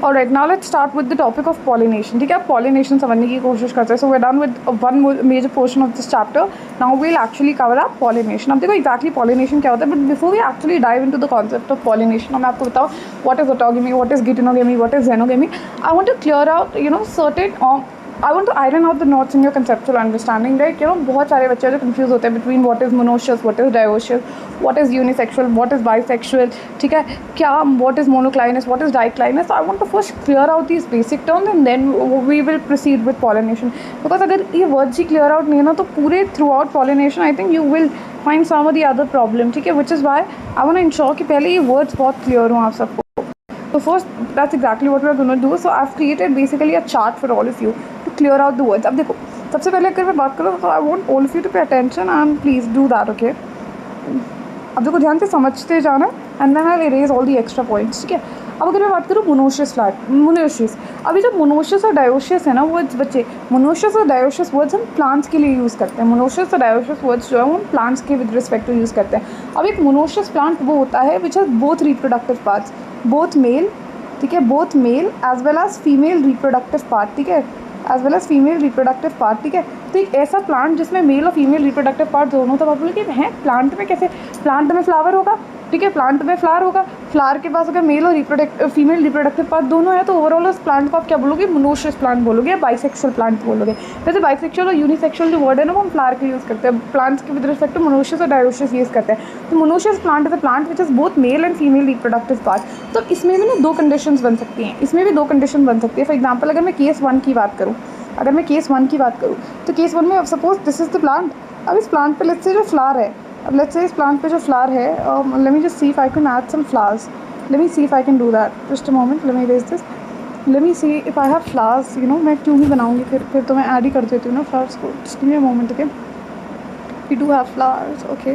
Alright, now let's start with the topic of pollination. ठीक है, आप पॉलिनेशन समझने की कोशिश करते हैं। So we are done with one major portion of this chapter. Now we will actually cover up pollination. अब देखो एक्जैक्टली पॉलिनेशन क्या होता है, but before we actually dive into the concept of pollination, मैं आपको बताऊँ what is autogamy, what is geitonogamy, what is xenogamy। I want to clear out certain I want to iron out the knots in your conceptual understanding, right? बहुत सारे बच्चे जो confuse होते हैं between what is monoecious, what is dioecious, what is unisexual, what is bisexual, ठीक है, क्या what is monoclinous, what is diclinous. I want to first clear out these basic terms and then we will proceed with pollination, because अगर ये words ही clear out नहीं है ना, तो पूरे throughout pollination I think you will find some of the other problem, ठीक है, which is why I want to ensure कि पहले ये words बहुत clear हो आप सबको. So first, that's exactly what we're going to do. So I've created basically a chart for all of you to clear out the words. अब देखो, सबसे पहले अगर मैं बात करूँ तो I want all of you to pay attention and please do that, okay? अब देखो ध्यान से समझते जाना and then I'll erase all the extra points, ठीक है? अब अगर मैं बात करूँ मोनोशियस, अभी जो मोनोशियस और डायोशियस है ना वर्ड्स बच्चे, मोनोशियस और डायोशियस वर्ड्स हम प्लांट्स के लिए यूज़ करते हैं। मोनोशियस और डायोशियस वर्ड्स जो है वो हम प्लांट्स के विद रिस्पेक्ट टू यूज़ करते हैं। अब एक मोनोशियस प्लांट वो होता है which has both reproductive parts, both male, ठीक है, both male as well as female reproductive part, ठीक है, as well as female reproductive part, ठीक है। तो एक ऐसा प्लांट जिसमें मेल और फीमेल रिप्रोडक्टिव पार्ट दोनों, तो आप बोलोगे हैं प्लांट में कैसे, प्लांट में फ्लावर होगा, ठीक है, प्लांट में फ्लावर होगा, फ्लावर के पास अगर मेल और फीमेल रिप्रोडक्टिव पार्ट दोनों है तो ओवरऑल उस प्लांट को आप क्या बोलोगे, मोनोशियस प्लांट बोलोगे या बाइसेक्सुअल प्लांट बोलोगे। वैसे बाइसेक्सुअल और यूनिसेक्सुअल जो वर्ड है ना वो हम फ्लावर के यूज़ करते हैं, प्लांट्स के विद रिस्पेक्ट टू मोनोशियस और डायोशियस यूज़ करते हैं। तो monoecious plant is a plant which is both male and female reproductive part. तो इसमें भी ना दो कंडीशंस बन सकती हैं, इसमें भी दो कंडीशन बन सकती है। फॉर एग्जाम्पल अगर मैं केस 1 की बात करूँ, तो केस 1 में अब suppose this is the plant. अब इस प्लांट पे लेट्स से जो फ्लावर है, अब लेट्स से इस प्लांट पे जो फ्लावर है, let me just see if I can add some flowers, let me see if I can do that, just a moment, let me erase this, let me see if I have flowers, मैं क्यों ही बनाऊंगी, फिर तो मैं add ही कर देती हूँ ना फ्लावर्स को। Just give me a moment, okay, we do have flowers, okay,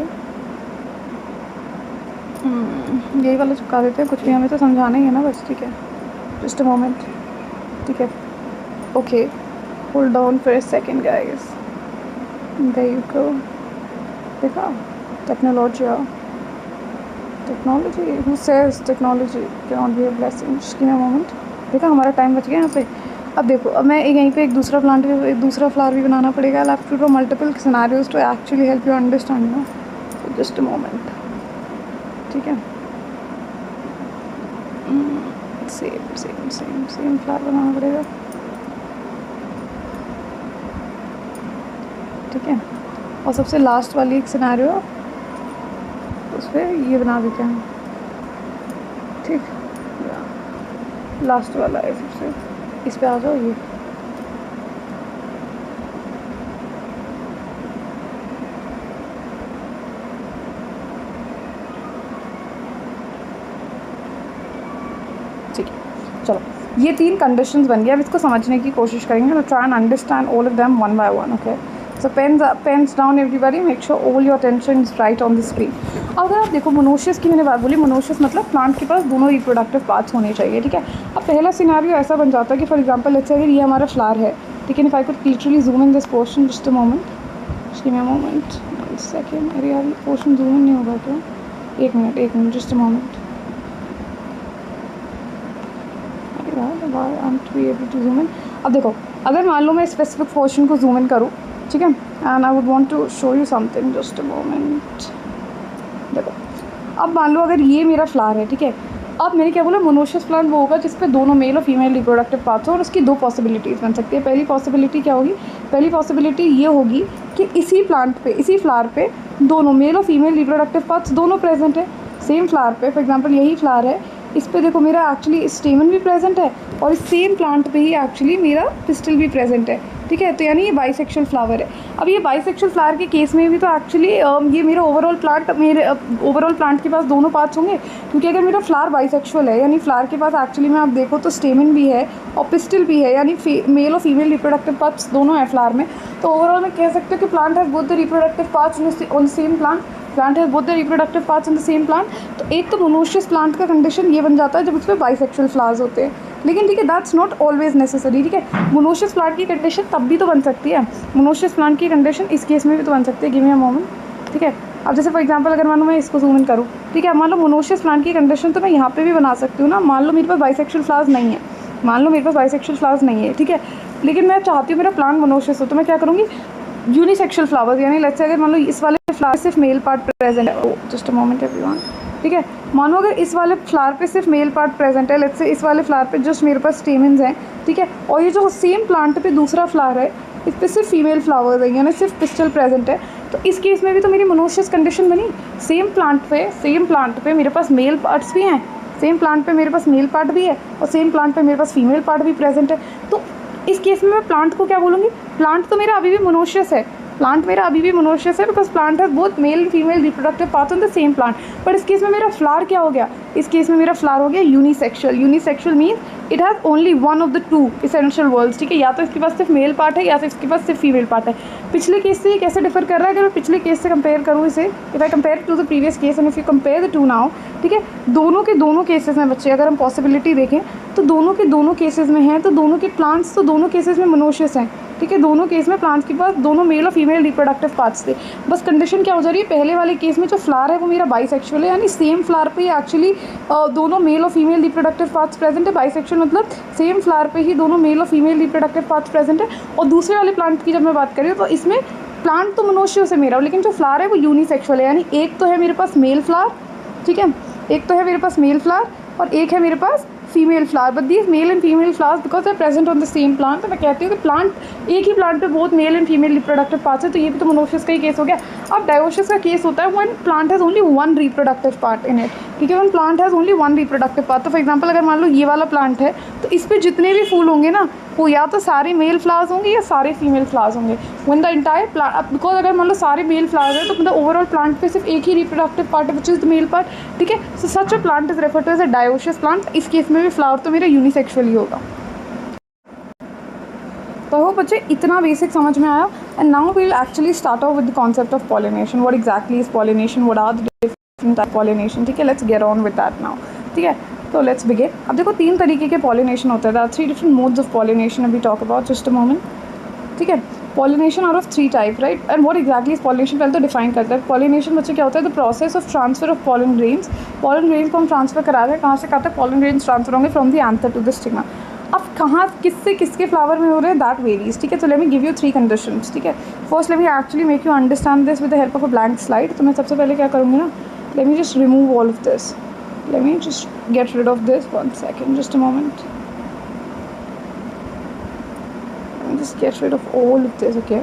यही वाला चिपका देते हैं, कुछ भी हमें तो समझाना ही है ना बस, ठीक है, जस्ट अ मोमेंट, ठीक है, okay, hold on for a second guys, there you go, देखा, technology, who says technology can not be a blessing, just give me a moment, देखा हमारा टाइम बच गया यहाँ पे। अब देखो, अब मैं यहीं पे एक दूसरा प्लांट भी, एक दूसरा फ्लावर भी बनाना पड़ेगा। I have to draw multiple scenarios to actually help you understand, no, so just a moment, ठीक है, सेम फ्लावर बनाना पड़ेगा, ठीक है, और सबसे लास्ट वाली एक सिनेरियो उस पर ये बना देते हैं, ठीक, लास्ट वाला है सबसे, इस पे आ जाओ, ये ठीक है। चलो ये 3 कंडीशंस बन गया, अब इसको समझने की कोशिश करेंगे, तो try and understand all of them one by one, okay. So pens down everybody, make sure all your attention is right on the screen. अगर आप देखो मोनोशियस की मैंने बात बोली, मोनोशियस मतलब प्लांट के पास दोनों रिप्रोडक्टिव पार्ट्स होने चाहिए, ठीक है। अब पहला सिनेरियो ऐसा बन जाता है कि फॉर एग्जांपल लेट्स से अगर ये हमारा फ्लावर है, ठीक है, if I could literally zoom in this portion, just a moment, just give me a moment, 1 second, अरे यार ये पोर्शन जूम इन नहीं होगा क्या, एक मिनट, जस्ट अ मोमेंट, अब देखो अगर मान लो मैं स्पेसिफिक पोर्शन को जूम इन करूँ, ठीक है, and I would want to show you something, just a moment, देखो अब मान लो अगर ये मेरा फ्लावर है, ठीक है, अब मैंने क्या बोला, मोनोशियस प्लांट वो होगा जिस पे दोनों मेल और फीमेल रिप्रोडक्टिव पार्ट्स हो, और उसकी 2 पॉसिबिलिटीज़ बन सकती है। पहली पॉसिबिलिटी क्या होगी, पहली पॉसिबिलिटी ये होगी कि इसी प्लांट पे, इसी फ्लावर पे दोनों मेल और फीमेल रिप्रोडक्टिव पार्ट्स दोनों प्रेजेंट है, सेम फ्लावर पे, फॉर एग्जांपल यही फ्लावर है, इस पे देखो मेरा एक्चुअली स्टेमन भी प्रेजेंट है और इस सेम प्लांट पे ही एक्चुअली मेरा पिस्टल भी प्रेजेंट है, ठीक है, तो यानी ये बाइसेक्सुअल फ्लावर है। अब ये बाइसेक्सुअल फ्लावर के केस में भी तो एक्चुअली ये मेरा ओवरऑल प्लांट के पास दोनों पार्ट्स होंगे, क्योंकि अगर मेरा फ्लावर बाइसेक्सुअल है यानी फ्लावर के पास एक्चुअली में आप देखो तो स्टेमन भी है और पिस्टल भी है, यानी मेल और फीमेल रिप्रोडक्टिव पार्ट्स दोनों है फ्लावर में, तो ओवरऑल मैं कह सकती हूँ कि plant has both the reproductive parts on same plant has both the reproductive parts in the same plant. तो एक तो मोनोशियस प्लांट का कंडीशन ये बन जाता है जब उसमें बाइसेक्सुअल फ्लावर्स होते हैं, लेकिन ठीक है दैट्स नॉट ऑलवेज नेसेसरी, ठीक है। मोनोशियस प्लांट की कंडीशन तब भी तो बन सकती है, मोनोशियस प्लांट की कंडीशन इस केस में भी तो बन सकती है, गिव मी अ मोमेंट, ठीक है। अब जैसे फॉर एग्जांपल अगर मान लो मैं इसको जूम इन करूँ, ठीक है, मान लो मोनोशियस प्लांट की कंडीशन तो मैं यहाँ पे भी बना सकती हूँ ना, मान लो मेरे पास बाइसेक्सुअल फ्लावर्स नहीं है, मान लो मेरे पास बाइसेक्सुअल फ्लावर्स नहीं है, ठीक है, लेकिन मैं चाहती हूँ मेरा प्लांट मोनोशियस हो, तो मैं क्या करूँगी, यूनिसेक्सुअल फ्लावर्स, यानी लेट्स से अगर मान लो इस वाले फ्लावर सिर्फ मेल पार्ट प्रेजेंट है, जस्ट अ मोमेंट एवरीवन, ठीक है, मानो अगर इस वाले फ्लावर पे सिर्फ मेल पार्ट प्रेजेंट है, लेट्स से इस वाले फ्लावर पे जस्ट मेरे पास स्टेमन्स हैं, ठीक है, और ये जो सेम प्लांट पे दूसरा फ्लावर है इस पर सिर्फ फीमेल फ्लावर्स है, यानी सिर्फ पिस्टल प्रेजेंट है, तो इस केस में भी तो मेरी मोनोशियस कंडीशन बनी। सेम प्लांट पे मेरे पास मेल पार्ट्स भी हैं, सेम प्लांट पे मेरे पास मेल पार्ट भी है और सेम प्लांट पे मेरे पास फीमेल पार्ट भी प्रेजेंट है, तो इस केस में मैं प्लांट को क्या बोलूँगी, प्लांट तो मेरा अभी भी मोनोशियस है, because plant has both male and female reproductive parts on the same plant. But इस केस में मेरा फ्लावर क्या हो गया, इस केस में मेरा फ्लावर हो गया unisexual means it has only one of the two essential words, ठीक है, या तो इसके पास सिर्फ मेल पार्ट है या तो इसके पास सिर्फ फीमेल पार्ट है। पिछले केस से ये कैसे डिफर कर रहा है, अगर मैं पिछले केस से कंपेयर करूँ इसे, if I compare to the previous case and if you compare the two now, ठीक है, दोनों के दोनों केसेस में बच्चे अगर हम पॉसिबिलिटी देखें तो दोनों के दोनों केसेस में हैं, तो दोनों के प्लांट्स तो दोनों केसेस में मोनोशियस हैं, ठीक है, दोनों केस में प्लांट्स के पास दोनों मेल और फीमेल रिप्रोडक्टिव पार्ट्स थे। बस कंडीशन क्या हो जा रही है, पहले वाले केस में जो फ्लावर है वो मेरा बाइसेक्सुअल है, यानी सेम फ्लावर पे एक्चुअली दोनों मेल और फीमेल रिप्रोडक्टिव पार्ट्स प्रेजेंट है। बाइसेक्सुअल मतलब सेम फ्लावर पे ही दोनों मेल और फीमेल रिप्रोडक्टिव पार्ट्स प्रेजेंट है। और दूसरे वाले प्लांट की जब मैं बात कर रही हूँ तो इसमें प्लांट तो मोनोशियस है मेरा, लेकिन जो फ्लावर है वो यूनिसेक्सुअल है, यानी एक तो है मेरे पास मेल फ्लावर, ठीक है, एक तो है मेरे पास मेल फ्लावर और एक है मेरे पास female flower, but these male and female flowers because they present on the same plant. तो मैं कहती हूँ कि प्लांट एक ही प्लांट पे बहुत mail and female reproductive parts है, तो ये भी तो मोनोशियस का ही केस हो गया। अब डायोशियस का केस होता है when plant has only one reproductive part in it, ठीक है, when plant has only one reproductive part. तो फॉर एग्जांपल अगर मान लो ये वाला प्लांट है तो इस पर जितने भी फूल होंगे ना वो या तो सारे मेल फ्लावर्स होंगे या सारे फीमेल फ्लावर्स होंगे when the entire plant, because अगर मान लो सारे मेल फ्लावर्स है तो मतलब ओवरऑल प्लांट पे सिर्फ एक ही रिप्रोडक्टिव पार्ट है which is the male part, ठीक है। So such a plant is referred to as a dioecious plant. इस केस में भी फ्लावर तो मेरा यूनिसेक्सुअल ही होगा। तो आई होप बच्चे इतना बेसिक समझ में आया। And now we will actually start off with the concept of pollination, what exactly is pollination, what are the different type pollination, ठीक है, let's get on with that now, ठीक है। तो लेट्स बिगिन। अब देखो तीन तरीके के पॉलिनेशन होते हैं, 3 डिफरेंट मोड्स ऑफ पॉलिनेशन अभी talk about, just a moment, ठीक है। Pollination are of 3 type, right, and what exactly is pollination पहले तो डिफाइन करते हैं। पॉलिनेशन बच्चे क्या होता है, the process of transfer of pollen grains को हम ट्रांसफर करा रहे हैं, कहाँ से कहते हैं, पॉलन ग्रेन्स ट्रांसफर होंगे from the anther to the stigma. अब कहाँ किससे किसके फ्लावर में हो रहे हैं दैट वेरीज, ठीक है। तो let me give you 3 conditions, ठीक है। First let me actually make you understand this with the help of a blank slide. तो मैं सबसे पहले क्या करूँगी ना, let me just remove all of this, let me just get rid of this, 1 second, just a moment, let me just get rid of all of this, okay।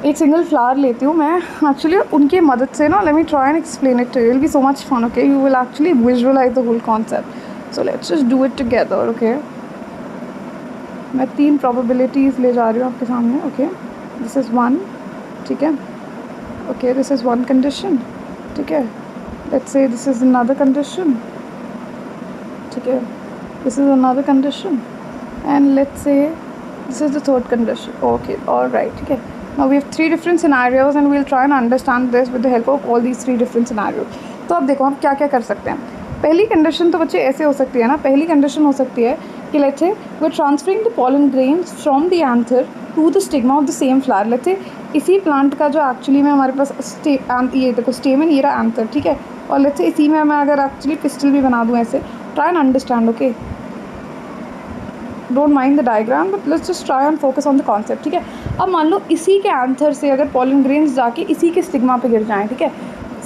एक single flower लेती हूँ मैं एक्चुअली, उनकी मदद से ना, let me try and explain it to you, will be so much fun, okay, you will actually visualise the whole concept. So let's just do it together, okay. मैं 3 probabilities ले जा रही हूँ आपके सामने, ओके। दिस इज़ 1, ठीक है, okay, this is 1 condition, ठीक है। Let's say this is another condition, ठीक है, this is another condition, and let's say this is the 3rd condition, okay, all right, ठीक है। Now we have 3 different scenarios and we'll try and understand this with the help of all these 3 different scenarios। तो अब देखो हम क्या क्या कर सकते हैं। पहली कंडीशन तो बच्चे ऐसे हो सकती है ना, पहली कंडीशन हो सकती है कि let's say we're transferring the pollen grains from the anther to the stigma of the same flower। Let's say इसी प्लांट का जो एक्चुअली में हमारे पास ये देखो स्टेमन, ये रहा एंथर, ठीक है, और लेट्स से इसी में मैं अगर एक्चुअली पिस्टल भी बना दूँ ऐसे, try and understand, okay, don't mind the diagram but let's just try and focus on the concept, ठीक है। अब मान लो इसी के एंथर से अगर पॉलन ग्रेन्स जाके इसी के स्टिग्मा पे गिर जाएँ, ठीक है,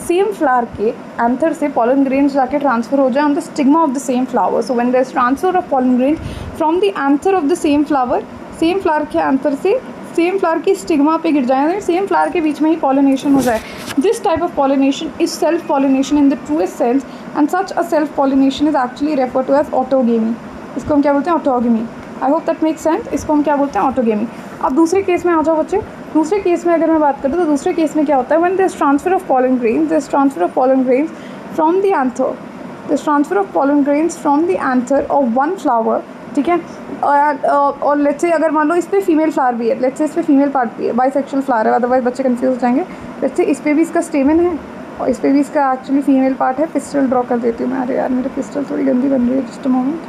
सेम फ्लावर के एंथर से पॉलन ग्रेन्स जाके ट्रांसफर हो जाए on the stigma of the same flower. So when there is transfer of pollen grains from the anther of the same flower के एंथर से सेम फ्लावर की stigma पे गिर जाए, सेम फ्लावर के बीच में ही पॉलिनेशन हो जाए। This type of pollination is self pollination in the truest sense, and such a self pollination is actually refer to as autogamy. इसको हम क्या बोलते हैं, autogamy. I hope that make sense. इसको हम क्या बोलते हैं, ऑटोगेमी। अब दूसरे केस में आ जाओ बच्चे। दूसरे केस में अगर मैं बात करूँ तो दूसरे केस में क्या होता है, when there is transfer of pollen grains from the anther, this transfer of pollen grains from the anther of one flower, ठीक है, और लेट्स से अगर मान लो इस पर फीमेल फ्लावर भी है, लेट्स से इस पर फीमेल पार्ट भी है, बाइसेक्सुअल फ्लावर है, अदरवाइज बच्चे कंफ्यूज हो जाएंगे। लेट्स से इस पर भी इसका स्टेमन है और इस पर भी इसका एक्चुअली फीमेल पार्ट है। पिस्टल ड्रॉ कर देती हूँ मैं, अरे यार मेरी पिस्टल थोड़ी गंदी बन रही है, जस्ट अ मोमेंट,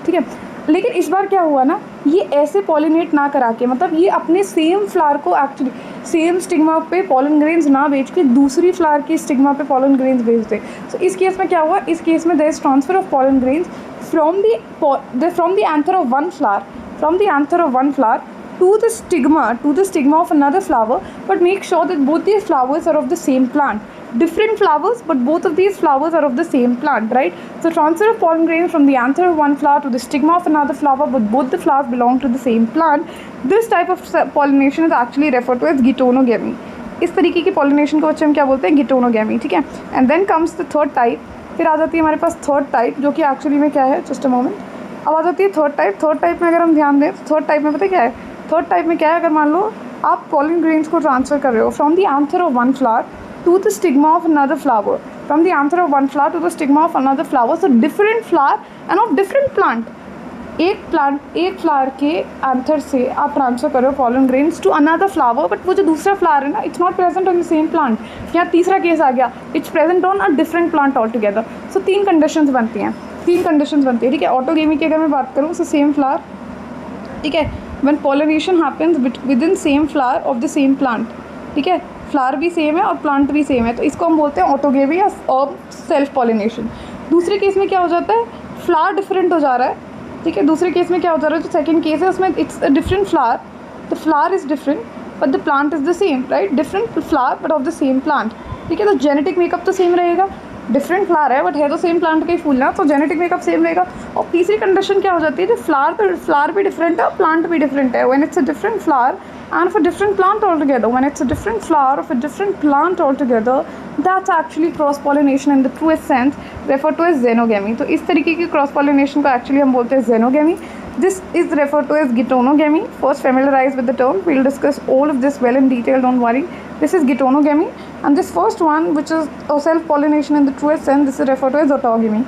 ठीक है। लेकिन इस बार क्या हुआ ना, ये ऐसे पॉलिनेट ना करा के, मतलब ये अपने सेम फ्लावर को एक्चुअली सेम स्टिग्मा पे पॉलन ग्रेन्स ना बेच के दूसरी फ्लावर की स्टिग्मा पे पॉलन ग्रेन्स भेज दे। सो इस केस में क्या हुआ, इस केस में there is transfer of pollen grains from the anther of one flower, to the stigma of another flower, but make sure that both these flowers are of the same plant. Different flowers, but both of these flowers are of the same plant, right? So transfer of pollen grains from the anther of one flower to the stigma of another flower, but both the flowers belong to the same plant. This type of pollination is actually referred to as geitonogamy. इस तरीके की pollination को बच्चे हम क्या बोलते हैं? geitonogamy, ठीक है? And then comes the third type. फिर आ जाती है हमारे पास थर्ड टाइप, जो कि एक्चुअली में क्या है, जस्ट अ मोमेंट, अब आ जाती है थर्ड टाइप में अगर हम ध्यान दें तो थर्ड टाइप में पता है क्या है? थर्ड टाइप में क्या है, अगर मान लो आप pollen grains को ट्रांसफ़र कर रहे हो from the anther of one flower to the stigma of another flower, from the anther of one flower to the stigma of another flower, so different flower and of different plant. एक flower के anther से आप transfer करो pollen grains to another flower, but वो जो दूसरा flower है ना, it's not present on the same plant. यहाँ तीसरा केस आ गया, it's present on a different plant altogether. So तीन कंडीशंस बनती हैं, ठीक है. ऑटोगेमी की अगर मैं बात करूँ, सो सेम फ्लावर, ठीक है, when pollination happens with in same flower of the same plant, ठीक है, फ्लावर भी सेम है और प्लांट भी सेम है, तो इसको हम बोलते हैं ऑटोगेमी या सेल्फ पॉलिनेशन. दूसरे केस में क्या हो जाता है, फ्लावर डिफरेंट हो जा रहा है, ठीक है. दूसरे केस में क्या हो जा रहा है, जो सेकंड केस है उसमें it's a different flower, the flower is different but the plant is the same, right? Different flower but of the same plant, ठीक है. तो जेनेटिक मेकअप तो सेम रहेगा, डिफरेंट फ्लावर है बट है तो सेम प्लांट का ही फूल ना, तो जेनेटिक मेकअप सेम रहेगा. और तीसरी कंडीशन क्या हो जाती है, जो फ्लावर भी डिफरेंट है और प्लांट भी डिफरेंट है, when it's a different flower and of a different plant altogether, when it's a different flower of a different plant altogether, that's actually cross pollination in the truest sense, referred to as xenogamy. तो इस तरीके की cross pollination को actually हम बोलते हैं xenogamy. This is referred to as geitonogamy. First familiarize with the term, we'll discuss all of this well in detail, don't worry. This is geitonogamy, and this first one, which is self pollination in the truest sense, this is referred to as autogamy.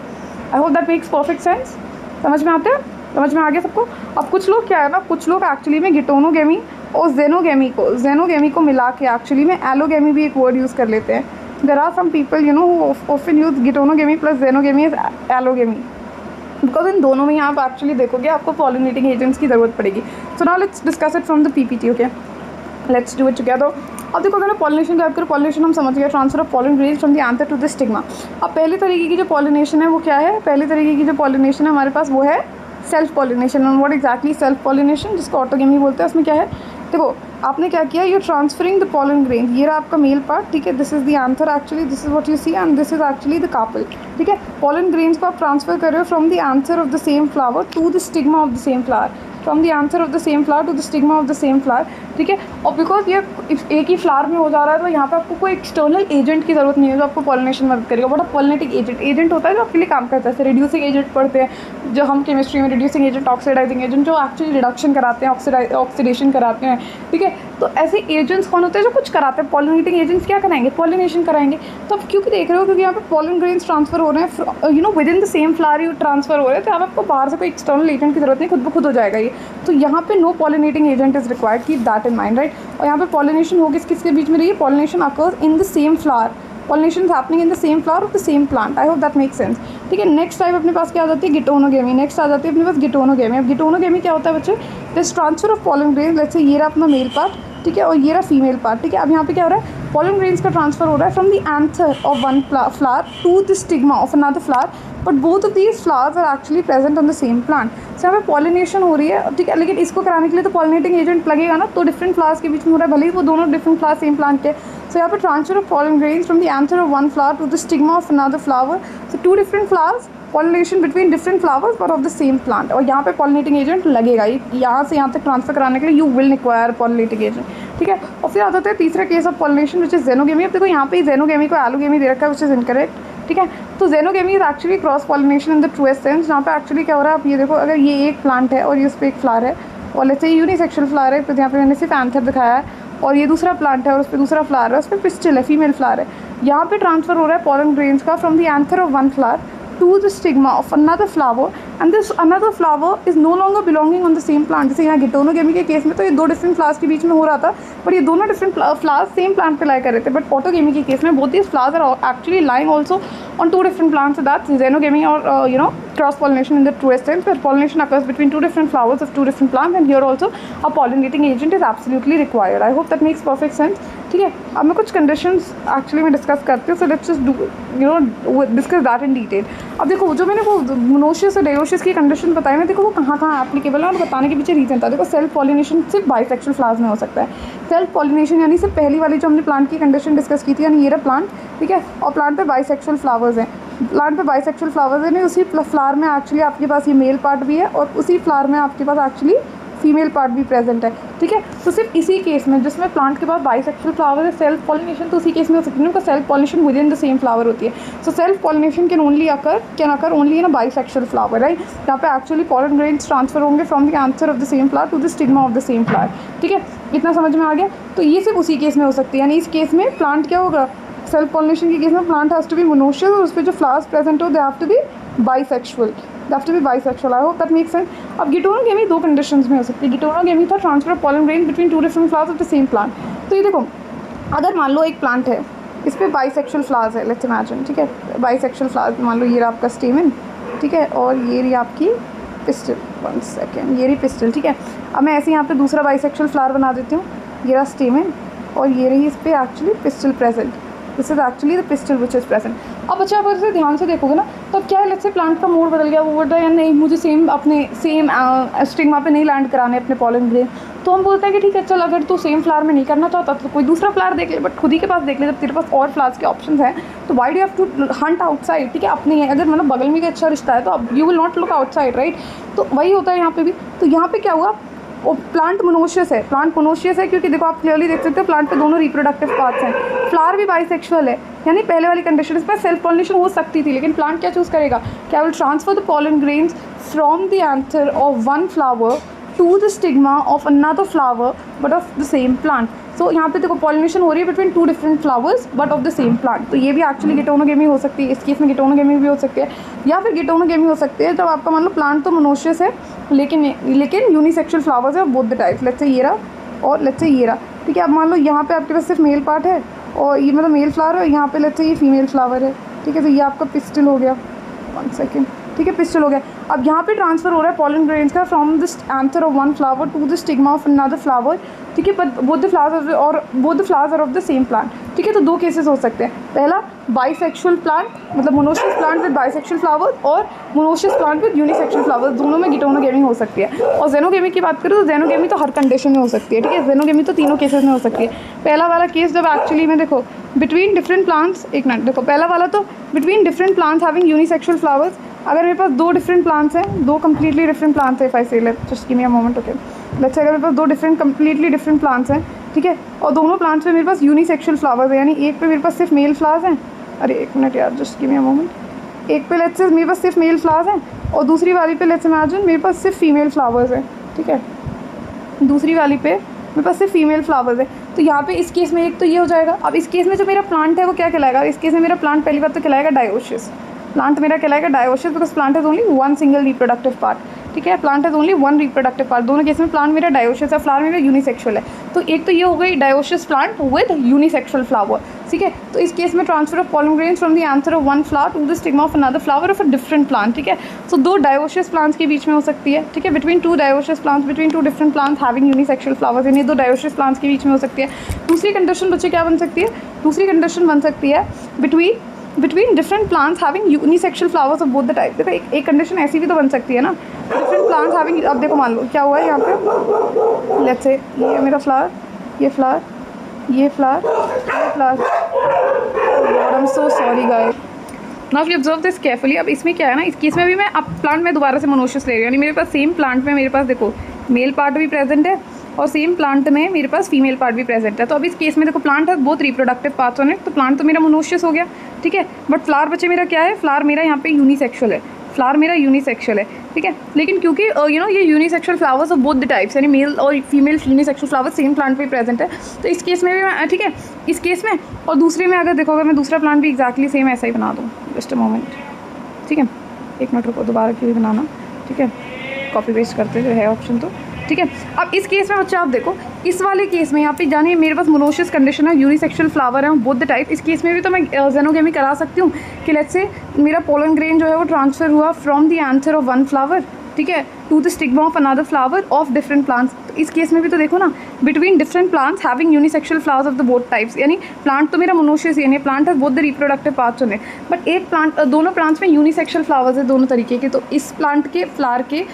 I hope that makes perfect sense. समझ में आते हैं? समझ में आ गया सबको? अब कुछ लोग क्या है ना, कुछ लोग एक्चुअली में geitonogamy और जेनोगेमी को मिला के एक्चुअली में एलोगेमी भी एक वर्ड यूज़ कर लेते हैं. There are some people you know often use geitonogamy plus xenogamy is allogamy, because इन दोनों में आप एक्चुअली देखोगे आपको पॉलिनेटिंग एजेंट्स की ज़रूरत पड़ेगी. So now let's discuss it from the PPT. Okay, let's do it together. अब देखो, अगर मैं पॉलिनेशन की बात करूँ, पॉलिनेशन हम समझ गए, transfer of pollen grains from the anther to the stigma. अब पहली तरीके की जो पॉलिनेशन है वो क्या है, पहली तरीके की जो पॉलिनेशन है हमारे पास वो है सेल्फ पॉलिनेशन. और व्हाट एग्जैक्टली सेल्फ पॉलिनेशन, जिसको ऑटोगेमी बोलते हैं, उसमें क्या है, देखो आपने क्या किया, you transferring the pollen grain, ये रहा आपका मेल पार्ट, ठीक है, this is the anther actually, this is what you see and this is actually the carpel, ठीक है. pollen grains को आप ट्रांसफर कर रहे हो from the anther of the same flower to the stigma of the same flower, from the anther of the same flower to the stigma of the same flower, ठीक है. और because ये एक ही फ्लावर में हो जा रहा है, तो यहाँ पे आपको कोई एक्सटर्नल एजेंट की ज़रूरत नहीं है जो आपको पॉलिनेशन मदद करेगा. बट पॉलिनेटिक एजेंट होता है जो आपके लिए काम करता है. जैसे रिड्यूसिंग एजेंट पढ़ते हैं जो हम केमिस्ट्री में, रिड्यूसिंग एजेंट, ऑक्सीडाइजिंग एजेंट, जो एक्चुअली रिडक्शन कराते हैं, ऑक्सीडेशन कराते हैं, ठीक है. तो ऐसे एजेंट्स कौन होते हैं जो कुछ कराते हैं. पॉलिनेटिंग एजेंट्स क्या कराएंगे, पॉलिनेशन कराएंगे. तो आप क्योंकि देख रहे हो, क्योंकि यहाँ पे pollen grains ट्रांसफर हो रहे हैं, you know with in the same flower you transfer हो रहे हैं, तो यहाँ पे आपको बाहर से कोई एक्सटर्नल एजेंट की जरूरत नहीं, खुद ब खुद हो जाएगा ये. तो यहाँ पे no pollinating agent is required, keep that in mind, right. और यहाँ पे पॉलिनेशन होगी किसके बीच में रही है, pollination occurs in the same flower, pollination is happening in the same flower of the same plant. I hope that makes sense. ठीक है. नेक्स्ट टाइप अपने पास क्या आ जाती है, geitonogamy. नेक्स्ट आ जाती है अपने पास geitonogamy. अब geitonogamy क्या होता है बच्चे, this transfer of pollen grains, let's say ये रहा अपना मेल पार्ट, ठीक है, और ये रहा फीमेल पार्ट, ठीक है. अब यहाँ पे क्या हो रहा है, pollen grains का ट्रांसफर हो रहा है from the anther of one flower to the stigma of another flower, but both of these flowers are actually present on the same plant. So यहाँ पे पॉलिनेशन हो रही है, ठीक है, लेकिन इसको कराने के लिए तो पॉलिनेटिंग एजेंट लगेगा ना, तो डिफरेंट फ्लावर्स के बीच में हो रहा है, भले ही वो दोनों डिफरेंट फ्लावर सेम प्लांट के. So यहाँ पे transfer of pollen grains from the anther of one flower to the stigma of another flower. So two different flowers, pollination between different flowers but of the same plant. और यहाँ पे pollinating agent लगेगा, यहाँ से यहाँ तक transfer कराने के लिए you will require pollinating agent, ठीक है. और फिर आ जाता है तीसरा case of pollination which is xenogamy. अब देखो यहाँ पे xenogamy को allogamy दे रखा है which is incorrect, ठीक है. तो xenogamy is actually cross pollination in the truest sense. जहाँ पे एक्चुअली क्या हो रहा है, आप ये देखो, अगर ये एक प्लांट है और ये उस पर एक फ्लावर है, और लेट्स से यूनिसेक्सुअल फ्लावर है, तो यहाँ पे मैंने सिर्फ एंथर दिखाया है, और ये दूसरा प्लांट है और उस पर दूसरा फ्लावर है, उस पर पिस्टिल है, फीमेल फ्लावर है. यहाँ पे ट्रांसफर हो रहा है pollen grains का from the anther of one flower to the stigma of another flower, and this another flower is no longer belonging on the same plant. जैसे यहाँ geitonogamy के केस में तो ये दो डिफरेंट फ्लावर्स के बीच में हो रहा था, बट ये दोनों डिफरेंट फ्लावर्स सेम प्लांट पे लाई कर रहे थे. बट ऑटोगेमी के केस में both these flowers are actually lying also on two different plants. So that's xenogamy, or you know, cross pollination in the truest sense, where pollination occurs between two different flowers of two different plants, and here also a pollinating agent is absolutely required. I hope that makes perfect sense. ठीक है। अब मैं कुछ conditions actually मैं discuss करती हूँ, सो let's just do discuss that in detail. अब देखो जो मैंने वो मोनोशियस और डायोशियस की कंडीशन बताई ना, देखो वो कहाँ एप्लीकेबल है और बताने के पीछे रीजन था। देखो सेल्फ पॉलिनेशन सिर्फ बाइसेक्सुअल फ्लावर्स में हो सकता है। सेल्फ पॉलिनेशन यानी सिर्फ पहली वाली जो हमने प्लांट की कंडीशन डिस्कस की थी, यानी ये रहा प्लांट, ठीक है, और प्लांट पे बाइसेक्सुअल फ्लावर्स हैं। प्लांट पे बाइसेक्सुअल फ्लावर्स है नहीं, उसी फ्लावर में एक्चुअली आपके पास ये मेल पार्ट भी है और उसी फ्लावर में आपके पास एक्चुअली फीमेल पार्ट भी प्रेजेंट है, ठीक है। तो सिर्फ इसी केस में जिसमें प्लांट के पास बाइसेक्सुअल फ्लावर है, सेल्फ पॉलिनेशन तो उसी केस में हो सकती है, उनका self pollination within the same flower होती है। So self pollination can occur only in a bisexual flower, right. यहाँ पे एक्चुअली पॉलन ग्रेन्स ट्रांसफर होंगे from the anther of the same flower to the stigma of the same flower, ठीक है। इतना समझ में आ गया। तो ये सिर्फ उसी केस में हो सकती है, यानी इस केस में प्लांट क्या होगा, सेल्फ पॉलिनेशन के केस में plant has to be monoecious और उस पर जो फ्लावर्स प्रेजेंट हो they have to be bisexual, they have to be bisexual. I hope that makes sense. अब गिटोनोगेमी दो कंडीशंस में हो सकती है। गिटोनोगेमी था transfer of pollen grain between two different flowers of the same plant. तो ये देखो, अगर मान लो एक प्लांट है, इस पर बाइसेक्सुअल फ्लावर्स है, लेट्स इमेजिन, ठीक है, बाइसेक्सुअल फ्लावर्स, मान लो ये रहा आपका स्टेमन, ठीक है, और ये रही आपकी पिस्टल, 1 सेकेंड, ये रही पिस्टल, ठीक है। अब मैं ऐसे यहाँ पे दूसरा बाइसेक्सुअल फ्लावर बना देती हूँ, ये रहा स्टेमन और ये रही इस पर actually pistol present, this is actually the pistol which is present. अब अच्छा अगर इसे ध्यान से देखोगे ना, तो क्या है, लेट्स से प्लांट का मोड बदल गया, वो बोलता है या नहीं मुझे सेम स्टिग्मा पे नहीं लैंड कराने अपने पॉलन ग्रेन, तो हम बोलते हैं कि ठीक है चल, अगर तू सेम फ्लावर में नहीं करना चाहता तो कोई दूसरा फ्लावर देख ले, बट खुद ही के पास देख ले, जब तेरे पास और फ्लावर्स के ऑप्शन हैं तो why do have to hunt outside, ठीक है। अपने अगर मतलब बगल में का अच्छा रिश्ता है तो अब you will not look outside, right. तो वही होता है यहाँ पे भी। तो यहाँ पे क्या हुआ, वो प्लांट मोनोशियस है, प्लांट मोनोशियस है क्योंकि देखो आप क्लियरली देख सकते हो प्लांट पे दोनों रिप्रोडक्टिव पार्ट्स हैं, फ्लावर भी बाइसेक्सुअल है, यानी पहले वाली कंडीशन इस पर सेल्फ पॉलिनेशन हो सकती थी, लेकिन प्लांट क्या चूज़ करेगा, क्या will transfer the pollen grains from the anther of one flower to the stigma of another flower but of the same plant. So यहाँ पे देखो पॉलिनेशन हो रही है between two different flowers but of the same plant. तो ये भी actually geitonogamy हो सकती है, इस केस में गिटोनोगेमी भी हो सकती है, या फिर गिटोनोगेमी हो सकती है जब आपका मान लो प्लांट तो मोनोशियस है लेकिन यूनिसेक्सुअल फ्लावर्स है both the types, let's say ये रहा और लेट्स से ये रहा, ठीक है। अब मान लो यहाँ पे आपके पास सिर्फ मेल पार्ट है और ये मतलब मेल फ्लावर है, यहाँ पे लेट्स से ये फीमेल फ्लावर है, ठीक है। तो ये आपका पिस्टल हो गया, 1 सेकेंड, ठीक है, पिस्टल हो गया। अब यहाँ पे ट्रांसफर हो रहा है पॉलन ग्रेन्स का from the anther of one flower to the stigma of another flower, ठीक है, but both the flowers are of the same plant, ठीक है। तो दो केसेस हो सकते हैं, पहला बाइसेक्सुअल प्लांट मतलब monoecious plant with bisexual flower और monoecious plant with unisexual flowers, दोनों में गिटोनोगेमी हो सकती है। और जेनोगेमी की बात करें तो जेनोगेमी तो हर कंडीशन में हो सकती है, ठीक है। जेनोगेमी तो तीनों केसेस में हो सकती है। पहला वाला केस जब एक्चुअली में देखो बिटवीन डिफरेंट प्लांट्स, एक मिनट देखो, पहला वाला तो between different plants having unisexual flowers, अगर मेरे पास दो डिफरेंट प्लांट्स हैं, दो कम्प्लीटली डिफरेंट प्लांट्स है, इफ आई से let's just give me a moment, okay, let's say अगर मेरे पास दो कम्प्लीटली डिफरेंट प्लांट्स हैं, ठीक है, और दोनों प्लांट्स में मेरे पास यूनिसेक्सुअल फ्लावर्स है, यानी एक पे मेरे पास सिर्फ मेल फ्लावर्स हैं, अरे एक मिनट यार just give me a moment, एक पे लेट्स से मेरे पास सिर्फ मेल फ्लावर्स हैं और दूसरी वाली पे लेट्स इमेजिन मेरे पास सिर्फ फीमेल फ्लावर्स हैं, ठीक है, दूसरी वाली पे मेरे पास सिर्फ फीमेल फ्लावर्स है। तो यहाँ पे इस केस में एक तो ये हो जाएगा। अब इस केस में जो मेरा प्लांट है वो क्या कहलाएगा, इस केस में मेरा प्लांट पहली बात तो कहलाएगा डायोशियस, प्लांट मेरा कहलाएगा dioecious because plant has only one single reproductive part, ठीक है, plant has only one reproductive part. दोनों केस में प्लांट मेरा डायोशियस है, फ्लावर मेरा यूनिसेक्सुअल है। तो एक तो ये हो गई dioecious plant with unisexual flower, ठीक है। तो इस केस में transfer of pollen grains from the anther of one flower to the stigma of another flower of a different plant, ठीक है। सो दो डायोशियस प्लांट्स के बीच में हो सकती है, ठीक है, between to dioecious plants, between two different plants having unisexual flowers, यानी दो डायोशियस प्लांट्स के बीच में हो सकती है। दूसरी कंडीशन बच्चे क्या बन सकती है, दूसरी कंडीशन बन सकती है between different plants having unisexual flowers of both the type. देखो एक कंडीशन ऐसी भी तो बन सकती है ना, डिफरेंट प्लांट्स हैविंग, अब देखो मान लो क्या हुआ है यहाँ पे, लेट्स से ये मेरा फ्लावर, ये फ्लावर, ये फ्लावर, ये flower, I am so sorry guys, now you observe this carefully. अब इसमें क्या है ना, इस केस में भी मैं अब प्लांट में दोबारा से मोनोशियस ले रही हूँ, यानी मेरे पास सेम प्लांट में मेरे पास देखो मेल पार्ट भी प्रेजेंट है और सेम प्लांट में मेरे पास फीमेल पार्ट भी प्रेजेंट है। तो अब इस केस में देखो प्लांट है बहुत रिप्रोडक्टिव पार्ट्स होने, तो प्लांट तो मेरा मोनोशियस हो गया, ठीक है, बट फ्लावर बच्चे मेरा क्या है, फ्लावर मेरा यहाँ पे यूनिसेक्सुअल है, फ्लावर मेरा यूनिसेक्सुअल है, ठीक है। लेकिन क्योंकि यू नो ये unisexual flowers of both the types, यानी मेल और female unisexual flowers same plant पे प्रेजेंट है, तो इस केस में भी मैं, ठीक है, इस केस में और दूसरे में अगर देखो, अगर मैं दूसरा प्लांट भी एक्जैक्टली सेम ऐसा ही बना दूँ, जस्ट अ मोमेंट, ठीक है, एक मिनट रुको, दोबारा क्यों बनाना, ठीक है, कॉपी पेस्ट करते जो है ऑप्शन तो, ठीक है। अब इस केस में बच्चे आप देखो, इस वाले केस में यहाँ पे जानिए मेरे पास मोनोशियस कंडीशन है, यूनिसेक्सुअल फ्लावर है बोथ द टाइप। इस केस में भी तो मैं जेनोगेमी करा सकती हूँ कि लेट्स से मेरा पोलन ग्रेन जो है वो ट्रांसफर हुआ from the anther of one flower ठीक है, to the stigma of another flower of different plants. तो इस केस में भी तो देखो ना, between different plants having unisexual flowers of the both types, यानी प्लांट तो मेरा मोनोशियस यानी plant has both the reproductive parts होने, बट एक प्लांट दोनों प्लांट्स में यूनिसेक्सुअल फ्लावर्स है दोनों तरीके के। तो इस प्लांट के फ्लावर के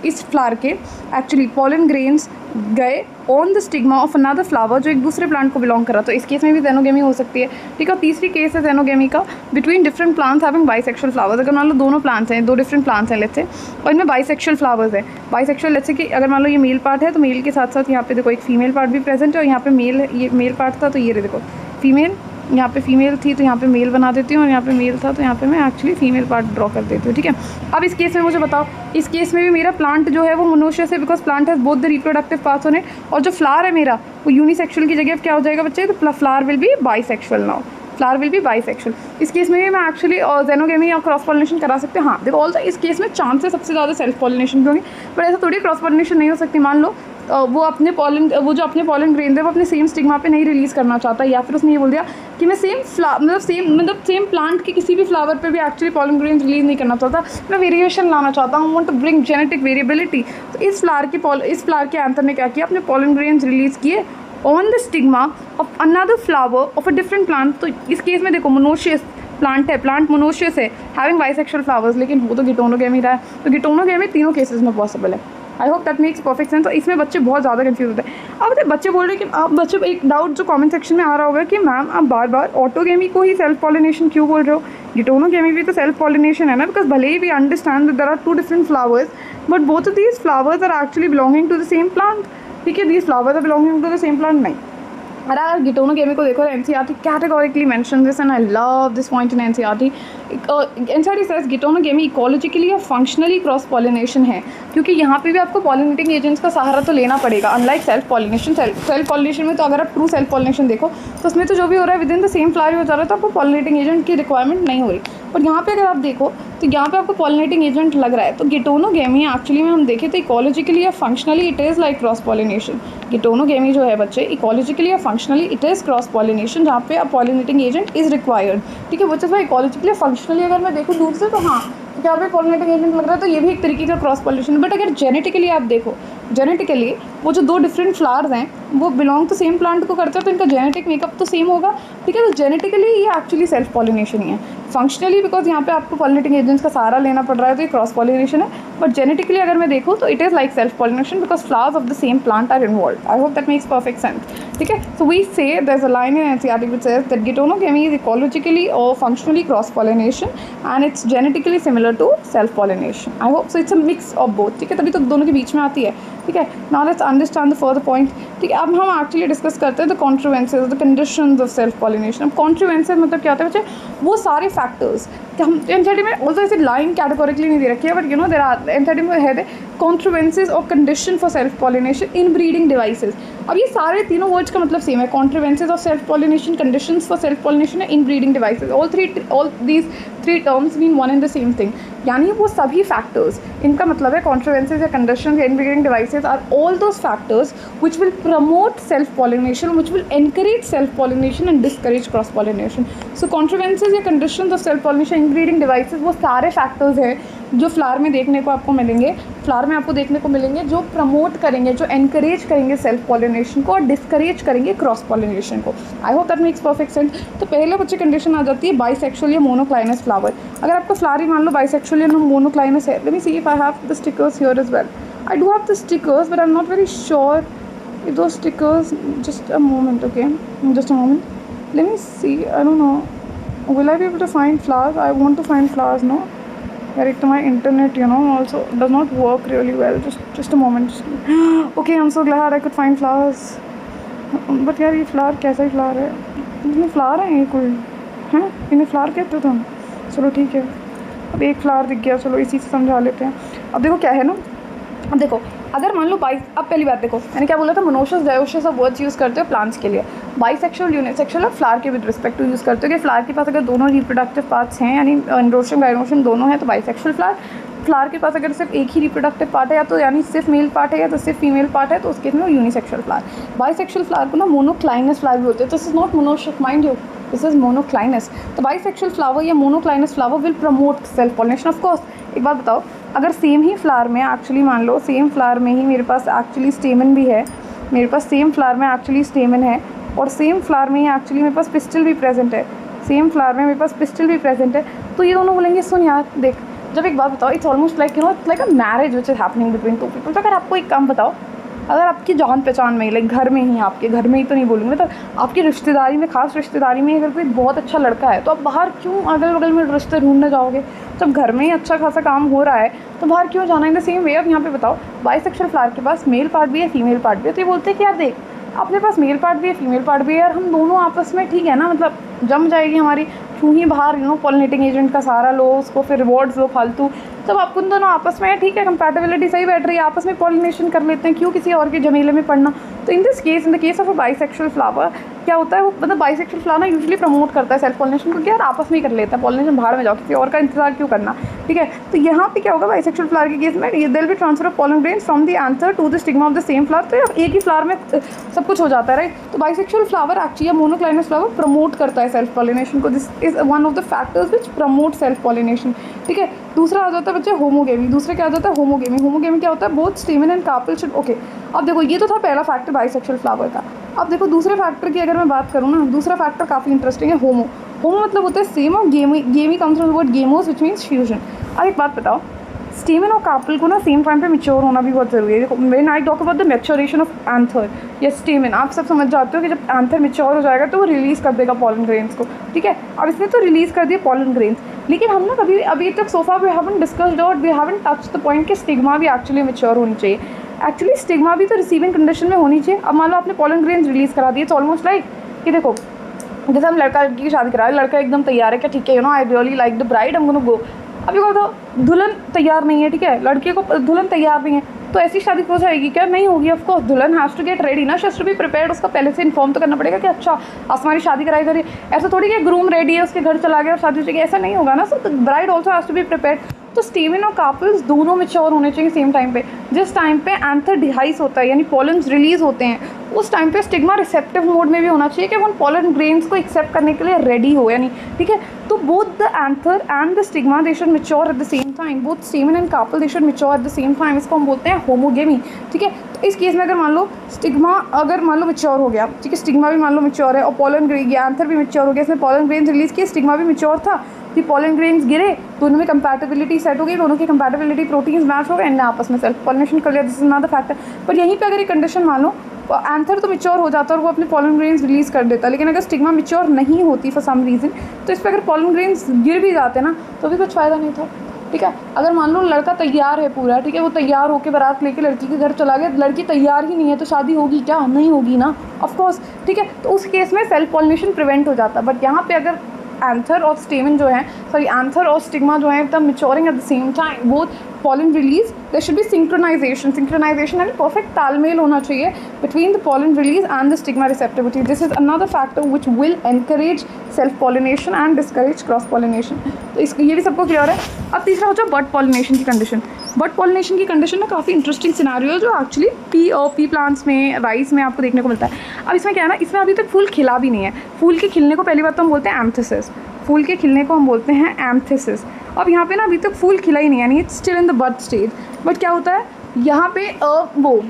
इस फ्लावर के एक्चुअली पॉलन ग्रेन्स गए on the stigma of another flower जो एक दूसरे प्लांट को बिलोंग कर रहा। तो इस केस में भी जेनोगेमी हो सकती है, ठीक है। और तीसरी केस है जेनोगेमी का between different plants having bisexual flowers. अगर मान लो दोनों प्लांट्स हैं, दो डिफरेंट प्लांट्स हैं लेट्स से, और इनमें बाइसेक्सुअल फ्लावर्स है। बाइसेक्सुअल लेट्स से कि अगर मान लो ये मेल पार्ट है तो मेल के साथ साथ यहाँ पे देखो एक फीमेल पार्ट भी प्रेजेंट है, और यहाँ पे ये मेल पार्ट था तो ये देखो फीमेल, यहाँ पे फीमेल थी तो यहाँ पे मेल बना देती हूँ, और यहाँ पे मेल था तो यहाँ पे मैं एक्चुअली फीमेल पार्ट ड्रॉ कर देती हूँ, ठीक है। अब इस केस में मुझे बताओ, इस केस में भी मेरा प्लांट जो है वो मोनोशियस है because plant has both the reproductive parts होने, और जो फ्लावर है मेरा वो यूनिसेक्सुअल की जगह क्या हो जाएगा बच्चे, तो flower will be bisexual now, flower will be bisexual. इस केस में भी मैं एक्चुअली जेनोगेमी और क्रॉस पॉलिनेशन करा सकते हैं। हाँ देखो ऑल्सो इस केस में चांसेस सबसे ज़्यादा सेल्फ पॉलिनेशन के होंगे, पर ऐसा थोड़ी क्रॉस पॉलिनेशन नहीं हो सकती। मान लो वो जो अपने पॉलन ग्रेन है वो अपने सेम स्टिग्मा पे नहीं रिलीज़ करना चाहता, या फिर उसने ये बोल दिया कि मैं सेम प्लांट के किसी भी फ्लावर पे भी एक्चुअली पॉलन ग्रेन रिलीज़ नहीं करना चाहता, मैं वेरिएशन लाना चाहता हूँ, want to bring genetic variability. तो इस फ्लावर के एंथर ने क्या किया, अपने पॉलन ग्रेन्स रिलीज़ किए on the stigma of another flower of a different plant. तो इस केस में देखो मोनोशियस प्लांट है, प्लांट मोनोशियस है हैविंग बाइसेक्सुअल फ्लावर्स, लेकिन वो तो गिटोनोगेमी रहा है। तो गिटोनोगेमी तीनों केसेस में पॉसिबल है। I hope that makes perfect sense. तो इसमें बच्चे बहुत ज़्यादा कंफ्यूज होते हैं। अब बच्चे बोल रहे हैं कि आप बच्चे एक डाउट जो कमेंट सेक्शन में आ रहा होगा कि मैम आप बार बार ऑटोगेमी को ही सेल्फ पॉलिनेशन क्यों बोल रहे हो, गिटोनोगेमी भी तो सेल्फ पॉलिनेशन है ना, बिकॉज भले ही we understand that there are two different flowers but both of these flowers are actually belonging to the same plant, ठीक है, these flowers are belonging to the same plant नहीं। अगर geitonogamy को देखो NCERT categorically mention this and I love this point in NCERT. NCERT says geitonogamy ecologically और functionally cross pollination है, क्योंकि यहाँ पे भी आपको पॉलिनेटिंग एजेंट्स का सहारा तो लेना पड़ेगा, unlike self pollination. Self pollination में तो अगर आप ट्रू सेल्फ पॉलिनेशन देखो तो उसमें तो जो भी हो रहा है with in the same flower हो जा रहा है, तो आपको पॉलिनेटिंग एजेंट की रिक्वायरमेंट नहीं हो रही। पर यहाँ पे अगर आप देखो तो यहाँ पे आपको पॉलिनेटिंग एजेंट लग रहा है। तो गिटोनोगेमी एक्चुअली में हम देखें तो इकोलॉजिकली या functionally it is like cross pollination. Geitonogamy जो है बच्चे इकोलॉजिकली या functionally it is cross pollination, जहाँ पे पॉलिनेटिंग एजेंट इज़ रिक्वायर्ड, ठीक है। वो चीज़ इकोलॉजिकली फंक्शनली अगर मैं देखूँ दूर से तो हाँ क्या पे पॉलिनेटिंग एजेंट लग रहा है, तो ये भी एक तरीके का क्रॉस पॉलिनेशन। बट अगर जेनेटिकली आप देखो, जेनेटिकली वो जो दो डिफरेंट फ्लावर्स हैं वो बिलोंग तो सेम प्लांट को करते हैं, तो इनका जेनेटिक मेकअप तो सेम होगा, ठीक है। तो जेनेटिकली ये एक्चुअली सेल्फ पॉलिनेशन ही है। फंक्शनली बिकॉज यहाँ पे आपको पॉलिनेटिंग एजेंट्स का सहारा लेना पड़ रहा है तो ये क्रॉस पॉलिनेशन है, बट जेनेटिकली अगर मैं देखूँ तो it is like self pollination because flowers of the same plant are involve. I hope that makes perfect sense, ठीक है। So we say there is a line in NCERT which says that geitonogamy is ecologically और functionally cross pollination and it's genetically similar to self pollination. I hope so it's a mix of both, ठीक है, तभी तो दोनों के बीच में आती है, ठीक है। Now let's understand the further point, ठीक है। अब हम एक्चुअली डिस्कस करते हैं the contrivances, the conditions of self pollination. अब कॉन्ट्रोवेंसेस मतलब क्या होता है बच्चे, वो सारे फैक्टर्स हम एनसीईआरटी में ऑल्सो ऐसे लाइन कैटेगोरिकली नहीं दे रखी है, but you know there are NCERT में है कॉन्ट्रोवेंसेस और condition for self pollination inbreeding devices. अब ये सारे तीनों वर्ड्स का मतलब सेम है, contrivances of self pollination, conditions for self pollination inbreeding devices. All these three terms mean one and the same thing, यानी वो सभी फैक्टर्स, इनका मतलब है कॉन्ट्रोवेंसेस या conditions inbreeding devices are all those factors which will promote self pollination, which will encourage self pollination and discourage cross pollination. So contrivances या conditions of self pollination in breeding devices वो सारे factors हैं जो flower में देखने को आपको मिलेंगे, फ्लावर में आपको देखने को मिलेंगे जो प्रमोट करेंगे, जो एनकरेज करेंगे सेल्फ पॉलिनेशन को और डिस्करेज करेंगे क्रॉस पॉलिनेशन को। आई hope that makes perfect sense. तो पहले बच्चे कंडीशन आ जाती है बाइसेक्सुअल या मोनोक्लाइनस फ्लावर। अगर आपका फ्लावर ही मान लो बाइसेक्सुअल या मोनोक्लाइनस है, let me see if I have the stickers here as well. I do have the stickers, but I'm not very sure if those stickers. Just a moment, okay? Just a moment. Let me see. I don't know. Will I be able to find flowers? I want to find flowers, no? Correct. My internet, you know, also does not work really well. Just a moment. Okay, I'm so glad I could find flowers. But यार ये flower कैसा ही flower है? इसमें flower है ये कोई? हैं? इन्हें फ्लावर कहते हो तुम? चलो ठीक है. अब एक फ्लावर दिख गया, चलो इसी से समझा लेते हैं. अब देखो क्या है ना, अब देखो अगर मान लो अब पहली बात देखो मैंने क्या बोला था, monoecious dioecious of words use करते हो प्लांट्स के लिए, बाइसेक्सुअल यूनिसेक्सुअल और फ्लावर के विद रिस्पेक्ट टू यूज़ करते हो कि फ्लावर के पास अगर दोनों रिप्रोडक्टिव पार्ट्स हैं यानी एंड्रोशियम गायनोशियम दोनों हैं तो बाइसेक्सुअल फ्लावर, फ्लावर के पास अगर सिर्फ एक ही रिप्रोडक्टिव पार्ट है, या तो यानी सिर्फ मेल पार्ट है या तो सिर्फ फीमेल पार्ट है, तो उसके में यूनिसेक्सुअल फ्लावर। बाइसेक्सुअल फ्लावर को ना मोनोक्लाइनस फ्लावर भी होते हैं। This is not monoecious, mind you, this is monoclinous. तो बाइसेक्सुअल फ्लावर या monoclinous flower will promote self pollination. Of course एक बात बताओ, अगर सेम ही फ्लावर में एक्चुअली मान लो सेम फ्लावर में ही मेरे पास एक्चुअली स्टेमन भी है, मेरे पास सेम फ्लावर में एक्चुअली स्टेमन है, और सेम फ्लावर में ही एक्चुअली मेरे पास पिस्टल भी प्रेजेंट है, सेम फ्लावर में मेरे पास पिस्टल भी प्रेजेंट है, तो ये दोनों बोलेंगे सुन यार देख, जब एक बात बताओ, it's almost like you know it's like a marriage which is happening between two people. तो अगर आपको एक काम बताओ, अगर आपकी जान पहचान में ही, लाइक घर में ही, आपके घर में ही तो नहीं बोलूँगी, तो आपकी रिश्तेदारी में, खास रिश्तेदारी में अगर कोई बहुत अच्छा लड़का है, तो आप बाहर क्यों अगल बगल में रिश्ते ढूंढने जाओगे? जब घर में ही अच्छा खासा काम हो रहा है तो बाहर क्यों जाना? इन द सेम वे अब यहाँ पे बताओ, बाइसेक्सुअल फ्लावर के पास मेल पार्ट भी है, फीमेल पार्ट भी है, तो ये बोलते हैं कि यार देख, अपने पास मेल पार्ट भी है, फीमेल पार्ट भी है, यार हम दोनों आपस में ठीक है ना, मतलब जम जाएगी हमारी, क्यों ही बाहर यू नो पॉलिनेटिंग एजेंट का सहारा लो, उसको फिर रिवॉर्ड्स लो फालतू, जब आप उन दोनों आपस में ठीक है, कंपैटिबिलिटी सही बैठ रही है, आपस में पॉलिनेशन कर लेते हैं, क्यों किसी और के झमेले में पड़ना। तो in this case, in the case of a bisexual flower क्या होता है, वो मतलब बाइसेक्सुअल फ्लावर ना यूजुअली प्रमोट करता है सेल्फ पॉलिनेशन, क्योंकि यार आपस में ही कर लेता है पॉलिनेशन, बाहर में जाओ, किसी और का इंतजार क्यों करना, ठीक है। तो यहाँ पे क्या होगा बाइसेक्सुअल फ्लावर के केस में, there will be transfer of pollen grains from the anther to the stigma of the same flower. तो एक ही फ्लावर में सब कुछ हो जाता है, राइट। तो bisexual flower actually monoclinous flower promote करता है सेल्फ पॉलिनेशन को। This is one of the factors which promote self pollination, ठीक है। दूसरा आ जाता है बच्चे होमोगेमी। दूसरा क्या आ जाता है? होमोगेमी। होमोगेमी क्या होता है? Both स्टेमन and carpel should, okay. अब देखो ये तो था पहला फैक्टर बाइसेक्सुअल फ्लावर का। अब देखो दूसरे फैक्टर की अगर मैं बात करूँ ना, दूसरा फैक्टर काफ़ी इंटरेस्टिंग है, होमो। होमो मतलब होता है सेम, और gamy, gamy comes from the word gamos which means fusion. अब एक बात बताओ, स्टेमन और कार्पेल को ना सेम टाइम पे मैच्योर होना भी बहुत ज़रूरी है। देखो when I talk about the maturation of anther या स्टेमन, आप सब समझ जाते हो कि जब एंथर मैच्योर हो जाएगा तो वो रिलीज़ कर देगा पॉलन ग्रेन्स को, ठीक है। अब इसने तो रिलीज़ कर दिया पॉलन ग्रेन्स, लेकिन हम ना कभी अभी तक सोफा वी हैवंट डिस्कस्ड और we haven't touched the point कि स्टिग्मा भी एक्चुअली मैच्योर होनी चाहिए। एक्चुअली स्टिग्मा भी तो रिसीविंग कंडीशन में होनी चाहिए। अब मान लो आपने पॉलन ग्रेन्स रिलीज़ करा दिए, तो ऑलमोस्ट लाइक कि देखो जैसे हम लड़का लड़की की शादी करा रहे, लड़का एकदम तैयार है कि ठीक है you know I really like the bride, I am gonna go. अभी को तो दुल्हन तैयार नहीं है, ठीक है, लड़के को दुल्हन तैयार नहीं है, तो ऐसी शादी हो जाएगी क्या? नहीं होगी। ऑफ कोर्स दुल्हन हैज़ टू गेट रेडी ना, she has to be prepared. उसका पहले से इन्फॉर्म तो करना पड़ेगा कि अच्छा आज हमारी शादी कराई जा रही है। ऐसा थोड़ी कि ग्रूम रेडी है, उसके घर चला गया और शादी हो जाएगी, ऐसा नहीं होगा ना। So the bride also has to be prepared. तो स्टेमन और कार्पेल्स दोनों मैच्योर होने चाहिए सेम टाइम पे। जिस टाइम पे एंथर डिहाइस होता है यानी पॉलन्स रिलीज होते हैं, उस टाइम पे स्टिग्मा रिसेप्टिव मोड में भी होना चाहिए कि वो पॉलन ग्रेन्स को एक्सेप्ट करने के लिए रेडी हो, यानी ठीक है। तो both the anther and the stigma they should mature at the same time, both स्टेमन and carpel they should mature at the same time. इसको हम बोलते हैं होमोगेमी, ठीक है। तो इस केस में अगर मान लो स्टिग्मा अगर मान लो मैच्योर हो गया, ठीक है, स्टिग्मा भी मान लो मैच्योर है और पॉलन ग्रेन एंथर भी मैच्योर हो गया, इसमें पॉलन ग्रेन्स रिलीज किए, स्टिग्मा भी मैच्योर था, कि पॉलन ग्रेन्स गिरे, दोनों में कंपैटिबिलिटी सेट हो गई, दोनों की कंपैटिबिलिटी प्रोटीन्स मैच हो गए, इनने आपस में सेल्फ पॉलिनेशन कर लिया। This is not the factor. पर यहीं पे अगर एक कंडीशन मान लो, एंथर तो मैच्योर हो जाता और वो अपने पॉलन ग्रेन्स रिलीज़ कर देता, लेकिन अगर स्टिग्मा मैच्योर नहीं होती फॉर सम रीज़न, तो इस पर अगर पॉलन ग्रेन्स गिर भी जाते ना तो भी कुछ फ़ायदा नहीं था, ठीक है। अगर मान लो लड़का तैयार है पूरा, ठीक है, वो तैयार होकर बारात लेके लड़की के घर चला गया, लड़की तैयार ही नहीं है, तो शादी होगी क्या? नहीं होगी ना, ऑफ कोर्स, ठीक है। तो उस केस में सेल्फ पॉलिनेशन प्रिवेंट हो जाता। बट यहाँ पे अगर एंथर और स्टेमन जो है, सॉरी एंथर और स्टिग्मा जो है एकदम maturing at the same time, both pollen release, there should be synchronization यानी perfect तालमेल होना चाहिए between the pollen release and the stigma receptivity. This is another factor which will encourage self pollination and discourage cross pollination. तो इसको ये भी सबको clear है। अब तीसरा हो जाए बर्ड पॉलिनेशन की कंडीशन। बर्ड पॉलिनेशन की कंडीशन में काफ़ी इंटरेस्टिंग सिनारियो है जो एक्चुअली पी प्लांट्स में, राइस में आपको देखने को मिलता है। अब इसमें क्या है ना, इसमें अभी तक फूल खिला भी नहीं है। फूल के खिलने को पहली बात तो हम बोलते हैं एम्फेसिस, फूल के खिलने को हम बोलते हैं एम्फेसिस। अब यहाँ पे ना अभी तक फूल खिला ही नहीं है, यानी it's still in the bud stage. But क्या होता है यहाँ पे वो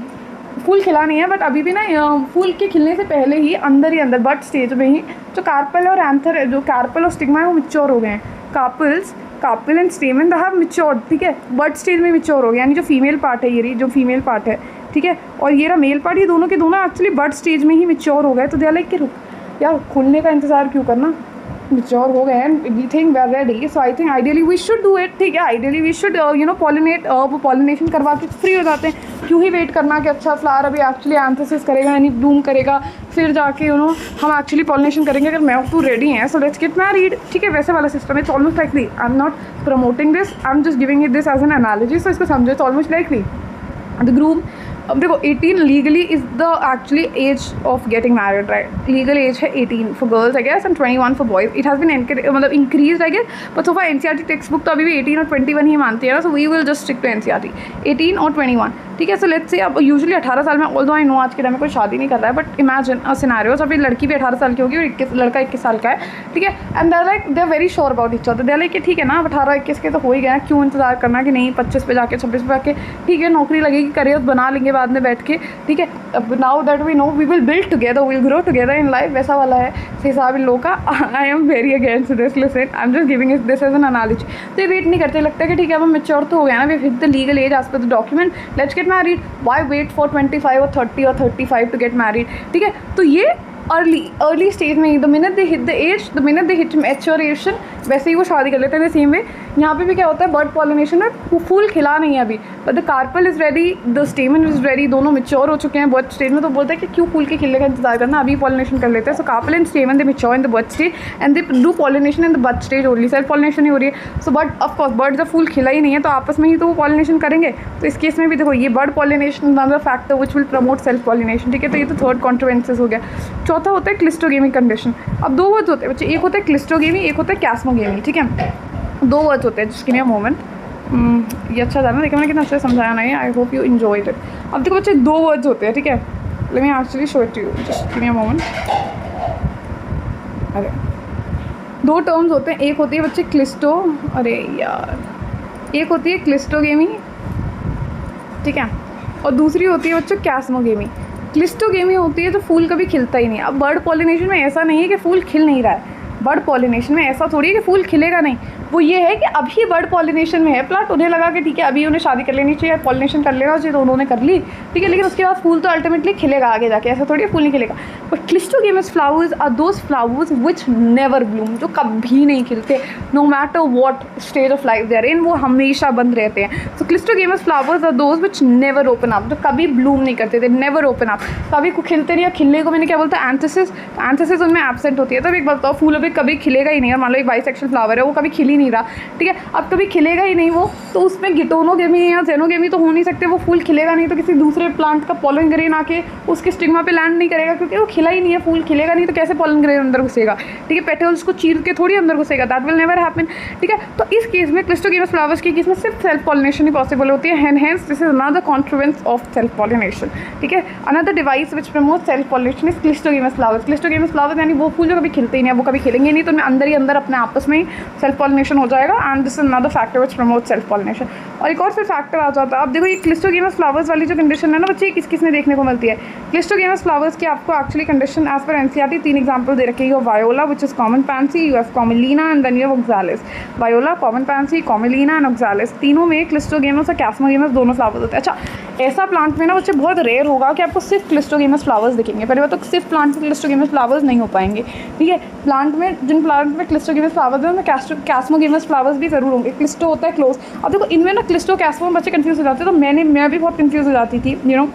फूल खिला नहीं है, बट अभी भी ना फूल के खिलने से पहले ही अंदर बर्ड स्टेज में ही जो कार्पेल और एंथर, जो कार्पेल और स्टिग्मा है वो मैच्योर हो गए हैं। Carpel and stamen they have matured, ठीक है, बर्ड स्टेज में मैच्योर हो गया, यानी जो फीमेल पार्ट है, ये जो फीमेल पार्ट है, ठीक है, और ये रहा मेल पार्ट, ये दोनों के दोनों एक्चुअली बर्ड स्टेज में ही मैच्योर हो गए। तो दे आर लाइक कि रुक यार, खुलने का इंतज़ार क्यों करना, मैच्योर हो गए हैं, we think we are ready, so I think ideally we should do it, ठीक है। Ideally we should you know pollinate, वो पॉलिनेशन करवा के फ्री हो जाते हैं। क्यों ही वेट करना कि अच्छा फ्लावर अभी एक्चुअली एंथेसिस करेगा यानी ब्लूम करेगा, फिर जाके यू नो हम एक्चुअली पॉलिनेशन करेंगे। अगर मैं तू रेडी हैं सो लेट्स गेट मैरिड, ठीक है, वैसे वाला सिस्टम है। It's almost like the, I am not promoting this, I am just giving it this as an analogy, so इसको समझो। It's almost like the the groom अब देखो 18 legally is the actually age of getting married, right? Legal age है 18 for girls I guess and 21 for boys. It has been मतलब increase I guess, but so for NCERT textbook तो अभी भी 18 और 21 ही मानती है ना. So we will just stick to NCERT 18 और 21. ठीक है. सो लेट्स से अब यूजुअली 18 साल में, ऑल्दो आई नो आज के टाइम में कोई शादी नहीं कर रहा है, बट इमेजिन अ सिनेरियो अभी लड़की भी 18 साल की होगी और लड़का 21 साल का है. ठीक है. And they are very sure about each other. They are like कि ठीक है ना, 18-21 के तो हो ही गया, क्यों इंतजार करना कि नहीं 25 पे जाके 26 पे आके ठीक है नौकरी लगेगी, करियर बना लेंगे बाद में बैठ के. ठीक है. अब now that we know we will build together, we will grow together in life, वैसा वाला है हिसाब इन लोगों का. I am very against this. Listen, I am just giving this as an analogy. तो ये वेट नहीं करते, लगता है कि ठीक है अब हम मैच्योर तो हो गया ना, we hit the legal age as per the document, let's get married. Why wait for 25 और 30 और 35 टू गेट मैरिड? ठीक है. तो ये अर्ली स्टेज में ही the minute they hit the age, the minute they hit maturation, वैसे ही वो शादी कर लेते हैं. सेम वे यहाँ पे भी क्या होता है, बर्ड पॉलिनेशन में फूल खिला नहीं है अभी, but the carpel is ready, the stamen is ready, दोनों मैच्योर हो चुके हैं बर्ड स्टेज में. तो बोलते हैं कि क्यों फूल के खिलने का इंतजार करना, अभी पॉलिनेशन कर लेते हैं. So carpel and stamen they mature in the bud stage and they do pollination in the bud stage only. Self pollination ही हो रही है. सो बट ऑफकोर्स बर्ड जब फूल खिला ही नहीं है तो आपस में ही तो वो पॉलिनेशन करेंगे. तो इस केस में भी देखो ये bird pollination another factor which will promote self pollination. ठीक है. तो ये तो थर्ड कॉन्ट्रोवर्सेस हो गया. चौथा होता है क्लिस्टोगेमी कंडीशन. अब दो वर्ड्स होते हैं बच्चे, एक होता है क्लिस्टोगेमी, एक होता है कैस्मोगेमी. ठीक है. दो वर्ड्स होते हैं. Just give me a moment. ये अच्छा था ना, देखो मैंने कितना अच्छे से समझाया ना ये. I hope you enjoyed it. अब देखो बच्चे दो वर्ड्स होते हैं. ठीक है. Let me actually show it to you. Just give me a moment. अरे दो टर्म्स होते हैं. एक होती है बच्चे क्लिस्टो, अरे यार, एक होती है क्लिस्टोगेमी. ठीक है. और दूसरी होती है बच्चों कैस्मोगेमी. क्लिस्टोगेमी होती है तो फूल कभी खिलता ही नहीं. अब बर्ड पॉलिनेशन में ऐसा नहीं है कि फूल खिल नहीं रहा है. बर्ड पॉलिनेशन में ऐसा थोड़ी है कि फूल खिलेगा नहीं. वो ये है कि अभी बर्ड पॉलिनेशन में है प्लांट, उन्हें लगा कि ठीक है अभी उन्हें शादी कर लेनी चाहिए, पॉलिनेशन कर लेना चाहिए, तो उन्होंने कर ली. ठीक है. लेकिन उसके बाद फूल तो अल्टीमेटली खिलेगा आगे जाके, ऐसा थोड़ी है फूल नहीं खिलेगा. But cleistogamous flowers are those flowers which never bloom, जो कभी नहीं खिलते. No matter what stage of life they are in, वो हमेशा बंद रहते हैं. So cleistogamous flowers are those which never open up, जो कभी ब्लूम नहीं करते थे, नेवर ओपन अप. कभी खिलते नहीं. खिलने को मैंने क्या बोलता है, एंथेसिस. एंथेसिस उनमें एब्सेंट होती है. तब एक बताओ, फूल अभी कभी खिलेगा ही नहीं. और मान लो एक बाइसेक्सुअल फ्लावर है, वो कभी खिल ही नहीं रहा. ठीक है. अब कभी खिलेगा ही नहीं वो, तो उसमें गिटोनोगेमी या जेनोगेमी तो हो नहीं सकते. वो फूल खिलेगा नहीं तो किसी दूसरे प्लांट का पॉलन ग्रेन आके उसके स्टिग्मा पे लैंड नहीं करेगा, क्योंकि वो खिला ही नहीं है. फूल खिलेगा नहीं तो कैसे पॉलन ग्रेन अंदर घुसेगा. ठीक है. पेटल्स को चीर के थोड़ी अंदर घुसेगा. That will never happen. ठीक है. तो इस केस में क्लिस्टोगेमस फ्लावर्स के केस में सिर्फ सेल्फ पॉलिनेशन ही पॉसिबल होती है. Hence this is another contrivance of self pollination. ठीक है. Another device which promote self pollination is cleistogamous flowers. Cleistogamous flowers यानी वो फूल जो कभी खिलते ही नहीं है, वो कभी खिलेंगे नहीं, तो उनमें अंदर ही अंदर अपने आपस में ही सेल्फ पॉलिनेशन हो जाएगा. And this is another factor which promote self pollination. और एक और फिर फैक्टर आ जाता है. अब देखो ये क्लिस्टोगेमस फ्लावर्स वाली जो कंडीशन है ना बच्चे, किस किस में देखने को मिलती है. क्लिस्टोगेमस फ्लावर्स की आपको एक्चुअली कंडीशन एज पर NCERT 3 एग्जाम्पल दे रखे. You viola which is common pansy, you have commelina and then you have oxalis. Viola, common pansy, commelina and oxalis, तीनों में क्लिस्टोगेमस और कैस्मोगेमस दोनों फ्लावर्स होते हैं. अच्छा, ऐसा प्लांट में ना बच्चे बहुत रेयर होगा कि आपको सिर्फ क्लिस्टोगेमस फ्लावर्स दिखेंगे. पहले बात तो सिर्फ प्लांट में क्लिस्टोगेमस फ्लावर्स नहीं हो पाएंगे. ठीक है. प्लांट में जिन प्लांट में क्लिस्टोगेमस फ्लावर्स हैं उनमें कैस्मोगेमस फ्लावर्स भी जरूर होंगे. क्लिस्टो होता है क्लोज. अब देखो इनमें ना क्लिस्टो कैस्मो में बच्चे कंफ्यूज हो जाते हैं. तो मैं भी बहुत कंफ्यूज हो जाती थी, you know.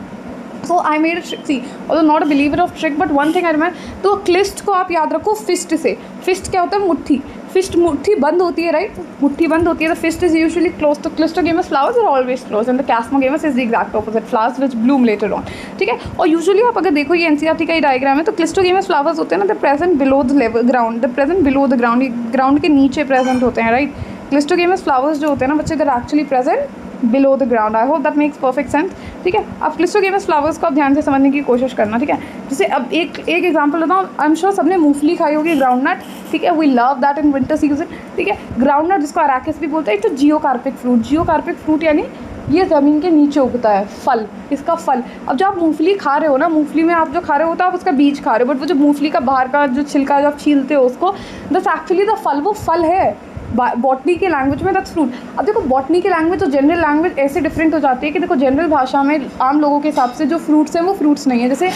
So I made see और not a believer of trick, but one thing I remember. तो क्लिस्ट को आप याद रखो फिस्ट से. फिस्ट क्या होता है, मुट्ठी. फिस्ट मुट्ठी बंद होती है, राइट. मुट्ठी बंद होती है. तो फिस्ट इज यूजुअली क्लोज. तो cleistogamous flowers are always close and the chasmogamous is the exact opposite, flowers which bloom later on. ठीक है. और यूजुअली आप अगर देखो ये NCERT का ही डायग्राम है, तो क्लिस्टोगेमस फ्लावर्स होते हैं ना, the present below the level ground, the present below the ground, ground के नीचे प्रेजेंट होते हैं, राइट. क्लिस्टोगेमस फ्लावर्स जो होते हैं ना बच्चे, they're actually present below the ground. I hope that makes perfect sense. ठीक है. अब क्लिस्टोगेमस फ्लावर्स को आप ध्यान से समझने की कोशिश करना. ठीक है. जैसे अब एक एग्जांपल बताऊँ. आई एम श्योर सबने मूंगफली खाई होगी, ग्राउंड नट. ठीक है. We love that in winter season. ठीक है. ग्राउंड नट जिसको अराकिस भी बोलते हैं, एक तो जियोकार्पिक फ्रूट. जियोकार्पिक फ्रूट यानी ये ज़मीन के नीचे उगता है फल, इसका फल. अब जब आप मूंगफली खा रहे हो ना, मूंगफली में आप जो खा रहे हो तो आप उसका बीज खा रहे हो, बट वो जो मूंगफली का बाहर का जो छिलका जो आप छीलते हो उसको, दैट्स एक्चुअली द फल. वो फल है बॉटनी के लैंग्वेज में, दैट्स फ्रूट. अब देखो बॉटनी की लैंग्वेज और जनरल लैंग्वेज ऐसे डिफरेंट हो जाती है कि देखो जनरल भाषा में आम लोगों के हिसाब से जो फ्रूट्स हैं वो फ्रूट्स नहीं है. जैसे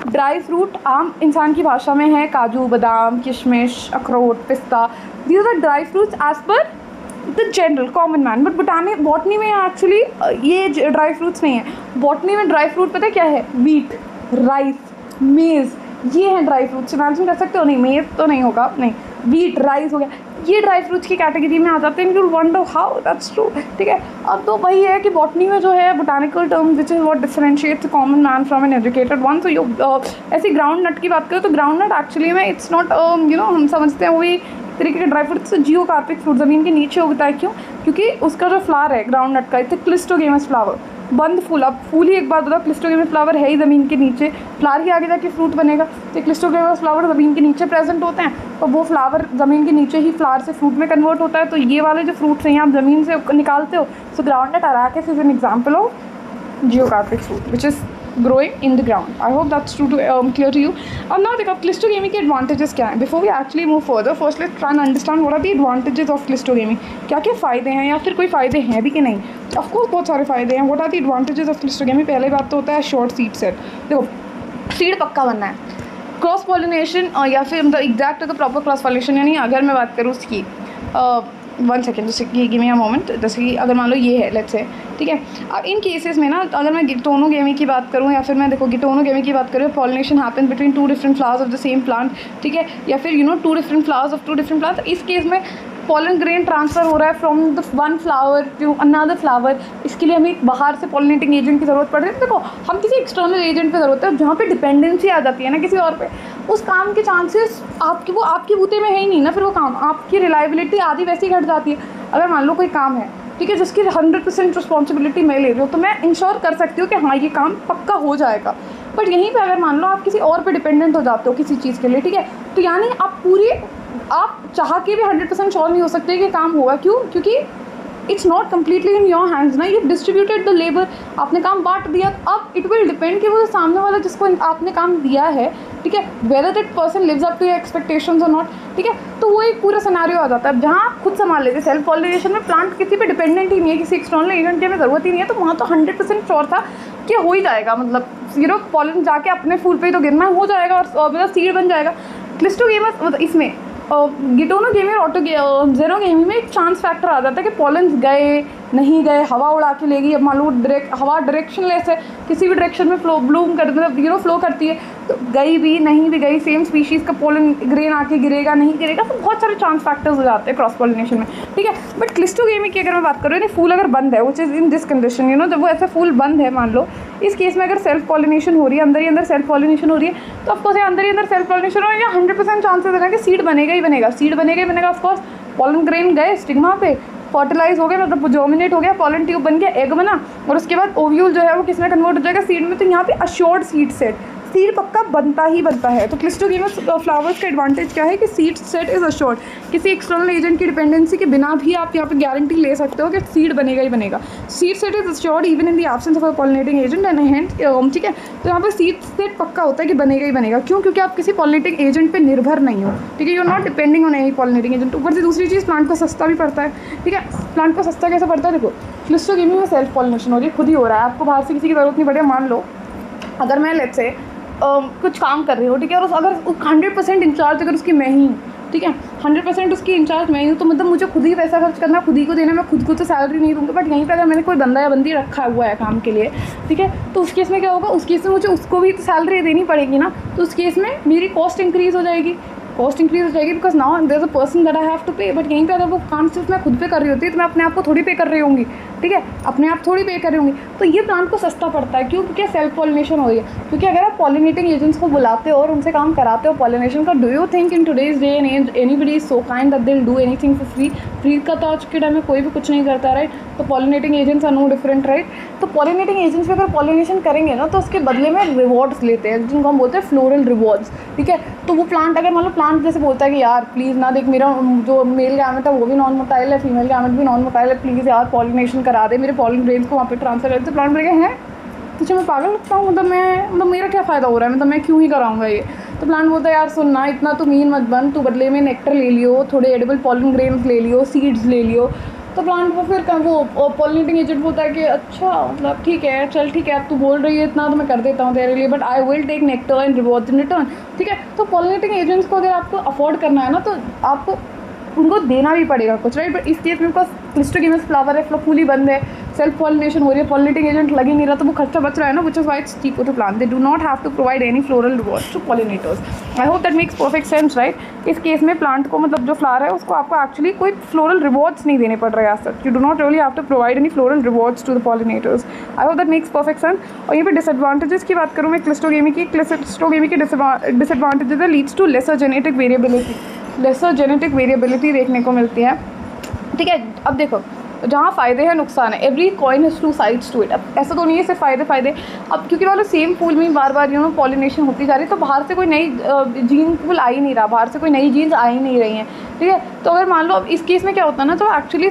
ड्राई फ्रूट आम इंसान की भाषा में है काजू, बादाम, किशमिश, अखरोट, पिस्ता. These are dry fruits as per the general common man. But botany में एक्चुअली ये ड्राई फ्रूट्स नहीं है. बॉटनी में ड्राई फ्रूट पता है क्या है, वीट, राइस, मेज़, ये हैं ड्राई फ्रूट्स. इमेजिन कर सकते हो. नहीं, मेज़ तो नहीं होगा, नहीं. व्हीट, राइस हो गया, ये ड्राई फ्रूट्स की कैटेगरी में आ जाते हैं। You wonder how that's true, ठीक है। अब तो वही है कि बॉटनी में जो है botanical term which is what differentiates common man from an educated one. So you ऐसे ग्राउंड नट की बात करें तो ग्राउंड नट एक्चुअली में इट्स नॉट हम समझते हैं वही तरीके के ड्राई फ्रूट्स जियोकार्पिक फ्रूट ज़मीन के नीचे उगता है। क्यों? क्योंकि उसका जो फ्लावर है ग्राउंड नट का, इट्स क्लिस्टोगेमस फ्लावर, बंद फूल। अब फूल ही एक बात बताओ, क्लिस्टोगेमस फ्लावर है ही ज़मीन के नीचे, फ्लावर ही आगे जाके फ्रूट बनेगा। तो क्लिस्टोगेमस फ्लावर ज़मीन के नीचे प्रेजेंट होते हैं, तो वो फ्लावर ज़मीन के नीचे ही फ्लावर से फ्रूट में कन्वर्ट होता है। तो ये वाले जो फ्रूट्स हैं आप ज़मीन से निकालते हो। So ground nut arachis is an example of geocarpic fruit which is growing in the ground. I hope that's true to clear to you. अब now देखो क्लिस्टोगेमी के advantages क्या हैं. Before we actually move further, first let's try and understand what are the advantages of cleistogamy. क्या क्या फ़ायदे हैं या फिर कोई फ़ायदे हैं भी कि नहीं. Of course बहुत सारे फ़ायदे हैं. What are the advantages of cleistogamy. पहले बात तो होता है short seed set. देखो सीड पक्का बनना है. क्रॉस पॉलिनेशन या फिर मतलब एग्जैक्ट अगर प्रॉपर क्रॉस पॉलिनेशन यानी अगर मैं बात करूँ उसकी 1 सेकेंड जैसे कि गिव मी अ मोमेंट. जैसे कि अगर मान लो ये है लेट्स से, ठीक है. अब इन केसेस में ना अगर मैं गिटोनोगेमी की बात करूँ या फिर मैं देखो गिटोनोगेमी की बात करूँ, pollination happen between 2 different flowers of the same plant, ठीक है. या फिर 2 different flowers of 2 different plants. इस केस में पॉलन ग्रेन ट्रांसफ़र हो रहा है from the one flower to another flower. इसके लिए हमें एक बाहर से पॉलिनेटिंग एजेंट की ज़रूरत पड़ रही है. देखो हम किसी एक्सटर्नल एजेंट पे ज़रूरत है, जहाँ पे डिपेंडेंसी आ जाती है ना किसी और पे, उस काम के चांसेस आपकी बूते में है ही नहीं ना. फिर वो काम आपकी रिलायबिलिटी आधी वैसी घट जाती है. अगर मान लो कोई काम है, ठीक है, जिसकी 100% रिस्पॉन्सिबिलिटी मैं ले रही हूँ, तो मैं इंश्योर कर सकती हूँ कि हाँ ये काम पक्का हो जाएगा. बट यहीं पे अगर मान लो आप किसी और पे डिपेंडेंट हो जाते हो किसी चीज़ के लिए, ठीक है, तो यानी आप चाह के भी 100% श्योर नहीं हो सकते कि काम होगा. क्यों? क्योंकि it's not completely in your hands ना. यू डिस्ट्रीब्यूटेड द लेबर, आपने काम बांट दिया. अब इट विल डिपेंड कि वो सामने वाला जिसको आपने काम दिया है, ठीक है, whether that person lives up to your expectations और नॉट, ठीक है. तो वो एक पूरा सिनेरियो आ जाता है. जहाँ आप खुद संभाल लेते. सेल्फ पॉलिनेशन में प्लांट किसी पे डिपेंडेंट ही नहीं है, किसी एक्सटर्नल एजेंट की हमें ज़रूरत ही नहीं है. तो वहाँ तो 100% श्योर था कि हो ही जाएगा. मतलब पॉलन जाके अपने फूल पे ही तो गिरना हो जाएगा और मतलब सीड बन जाएगा. क्लिस्टोगेमस मतलब इसमें गिटोनोगेमी और ऑटोजेनोगेमी में एक चांस फैक्टर आ जाता है कि पॉलन्स गए नहीं गए, हवा उड़ा के लेगी. अब मान लो हवा डायरेक्शनलेस है, किसी भी डायरेक्शन में फ्लो करती है, तो गई भी नहीं भी गई, सेम स्पीशीज़ का पोलन ग्रेन आके गिरेगा नहीं गिरेगा. तो बहुत सारे चांस फैक्टर्स हो जाते हैं क्रॉस पॉलिनेशन में, ठीक है. बट क्लिस्टोगेमी की अगर मैं बात करूँ, फूल अगर बंद है, which is in this condition, जब वो ऐसे फूल बंद है मान लो, इस केस में अगर सेल्फ पॉलिनेशन हो रही है, अंदर ही अंदर सेल्फ पॉलिनेशन हो रही है, तो ऑफकोर्स अंदर ही अंदर सेल्फ पॉलिनेशन हो रही है, 100% चांसेस है कि सीड बनेगा ही बनेगा. सीड बनेगा ही बनेगा. ऑफकोर्स पॉलन ग्रेन गए स्टिग्मा पे, फर्टिलाइज हो गया, मतलब जर्मिनेट हो गया, पॉलन ट्यूब बन गया, एग बना, और उसके बाद ओव्यूल जो है वो किस में कन्वर्ट हो जाएगा, सीड में. तो यहाँ पे अश्योर्ड सीड सेट, सीड पक्का बनता ही बनता है. तो क्लिस्टोगेमस फ्लावर्स का एडवांटेज क्या है कि सीड सेट इज़ अश्योर्ड. किसी एक्सटर्नल एजेंट की डिपेंडेंसी के बिना भी आप यहाँ पे गारंटी ले सकते हो कि सीड बनेगा ही बनेगा. Seed set is assured even in the absence of a pollinating agent and hence, ठीक है. तो यहाँ पर सीड सेट पक्का होता है कि बनेगा ही बनेगा. क्यों? क्योंकि आप किसी पॉलिनेटिंग एजेंट पर निर्भर नहीं हो, ठीक है. You are not depending on any pollinating agent. ऊपर से दूसरी चीज़, प्लांट को सस्ता भी पड़ता है, ठीक है. प्लांट को सस्ता कैसे पड़ता है? देखो क्लिस्टोगेमी में सेल्फ पॉलिनेशन हो रही है, खुद ही हो रहा है, आपको बाहर से किसी की ज़रूरत नहीं पड़े. मान लो अगर मैं लेट्स से कुछ काम कर रही हूँ, ठीक है, और अगर 100% इंचार्ज अगर उसकी मैं ही, ठीक है, 100% उसकी इंचार्ज मैं ही हूँ, तो मतलब मुझे खुद ही पैसा खर्च करना, खुद ही को देना, मैं खुद को तो सैलरी नहीं दूँगा. बट यहीं पर अगर मैंने कोई बंदा या बंदी रखा हुआ है काम के लिए, ठीक है, तो उस केस में क्या होगा, उस केस में मुझे उसको भी सैलरी देनी पड़ेगी ना. तो उस केस में मेरी कॉस्ट इंक्रीज़ हो जाएगी because now there is a person that I have to pay. But यहीं पे अगर वो काम सिर्फ मैं खुद पे कर रही होती है तो मैं अपने आप को थोड़ी पे कर रही होंगी, ठीक है, अपने आप थोड़ी पे कर रही होंगी. तो ये प्लांट को सस्ता पड़ता है. क्यों? क्योंकि सेल्फ पॉलिनेशन हो रही है. क्योंकि अगर आप पॉलिनेटिंग एजेंट्स को बुलाते हो और उनसे काम कराते हो पॉलिनेशन का, do you think in today's day and age anybody is so kind that they will do anything for free? Free का तो आज के टाइम में कोई भी कुछ नहीं करता, राइट. तो pollinating agents are no different, right. तो पॉलिनेटिंग एजेंट्स पे अगर पॉलिनेशन करेंगे ना, तो उसके बदले में रिवॉर्ड्स लेते हैं, जिनको हम बोलते हैं फ्लोरल रिवॉर्ड्स, ठीक है. तो वो प्लांट अगर मान लो प्लांट जैसे बोलता है कि यार प्लीज़ ना देख, मेरा जो मेल गैमेट है वो भी नॉन मोटाइल है, फीमेल गैमेट भी नॉन मोटाइल है, प्लीज़ यार पॉलिनेशन करा दे, मेरे पॉलिन ग्रेन्स को वहाँ पे ट्रांसफर कर दे. तो प्लांट बोलेगा हैं तुझे मैं पागल लगता हूँ, मतलब मेरा क्या फ़ायदा हो रहा है, मतलब मैं क्यों ही कराऊंगा ये. तो प्लांट बोलता है यार सुन ना, इतना तो मीन मत बन, तू बदले में नेक्टर ले लियो, थोड़े एडिबल पॉलिन ग्रेन्स ले लियो, सीड्स ले लियो. तो प्लांट को फिर वो पॉलिनेटिंग एजेंट बोलता है कि अच्छा मतलब ठीक है, चल ठीक है, अब तू बोल रही है इतना तो मैं कर देता हूँ तेरे लिए, but I will take nectar and rewards in return, ठीक है. तो पॉलिनेटिंग एजेंट्स को अगर आपको अफोर्ड करना है ना, तो आपको उनको देना भी पड़ेगा कुछ, राइट. बट इस केस में बिकॉज क्लिस्टोगेमस फ्लावर है, फूल ही बंद है, सेल्फ पॉलिनेशन हो रही है, पॉलिनेटिंग एजेंट लग ही नहीं रहा, तो वो खर्चा बच रहा है ना, which is why it's cheaper to plant. They do not have to provide any floral rewards to pollinators. I hope that makes perfect sense, right. इस केस में प्लांट को मतलब जो फ्लावर है उसको आपको एक्चुअली कोई फ्लोरल रिवॉर्ड्स नहीं देने पड़ रहे हैं. Sir you do not really have to provide any floral rewards to the pollinators. I hope that makes perfect sense. और यहाँ पे डिसएडवांटेजेस की बात करूँ मैं क्लिस्टोगेमी की डिसएडवांटेजेस है leads to lesser genetic variability देखने को मिलती है. ठीक है, अब देखो जहाँ फ़ायदे हैं नुकसान है. Every coin has two sides to it. अब ऐसा तो नहीं है सिर्फ फ़ायदे. अब क्योंकि वाले सेम फूल में बार बार पॉलिनेशन होती जा रही है, तो बाहर से कोई नई जीन फूल आ ही नहीं रहा, बाहर से कोई नई जीन्स आ ही नहीं रही हैं. ठीक है, तो अगर मान लो अब इस केस में क्या होता है ना, तो एक्चुअली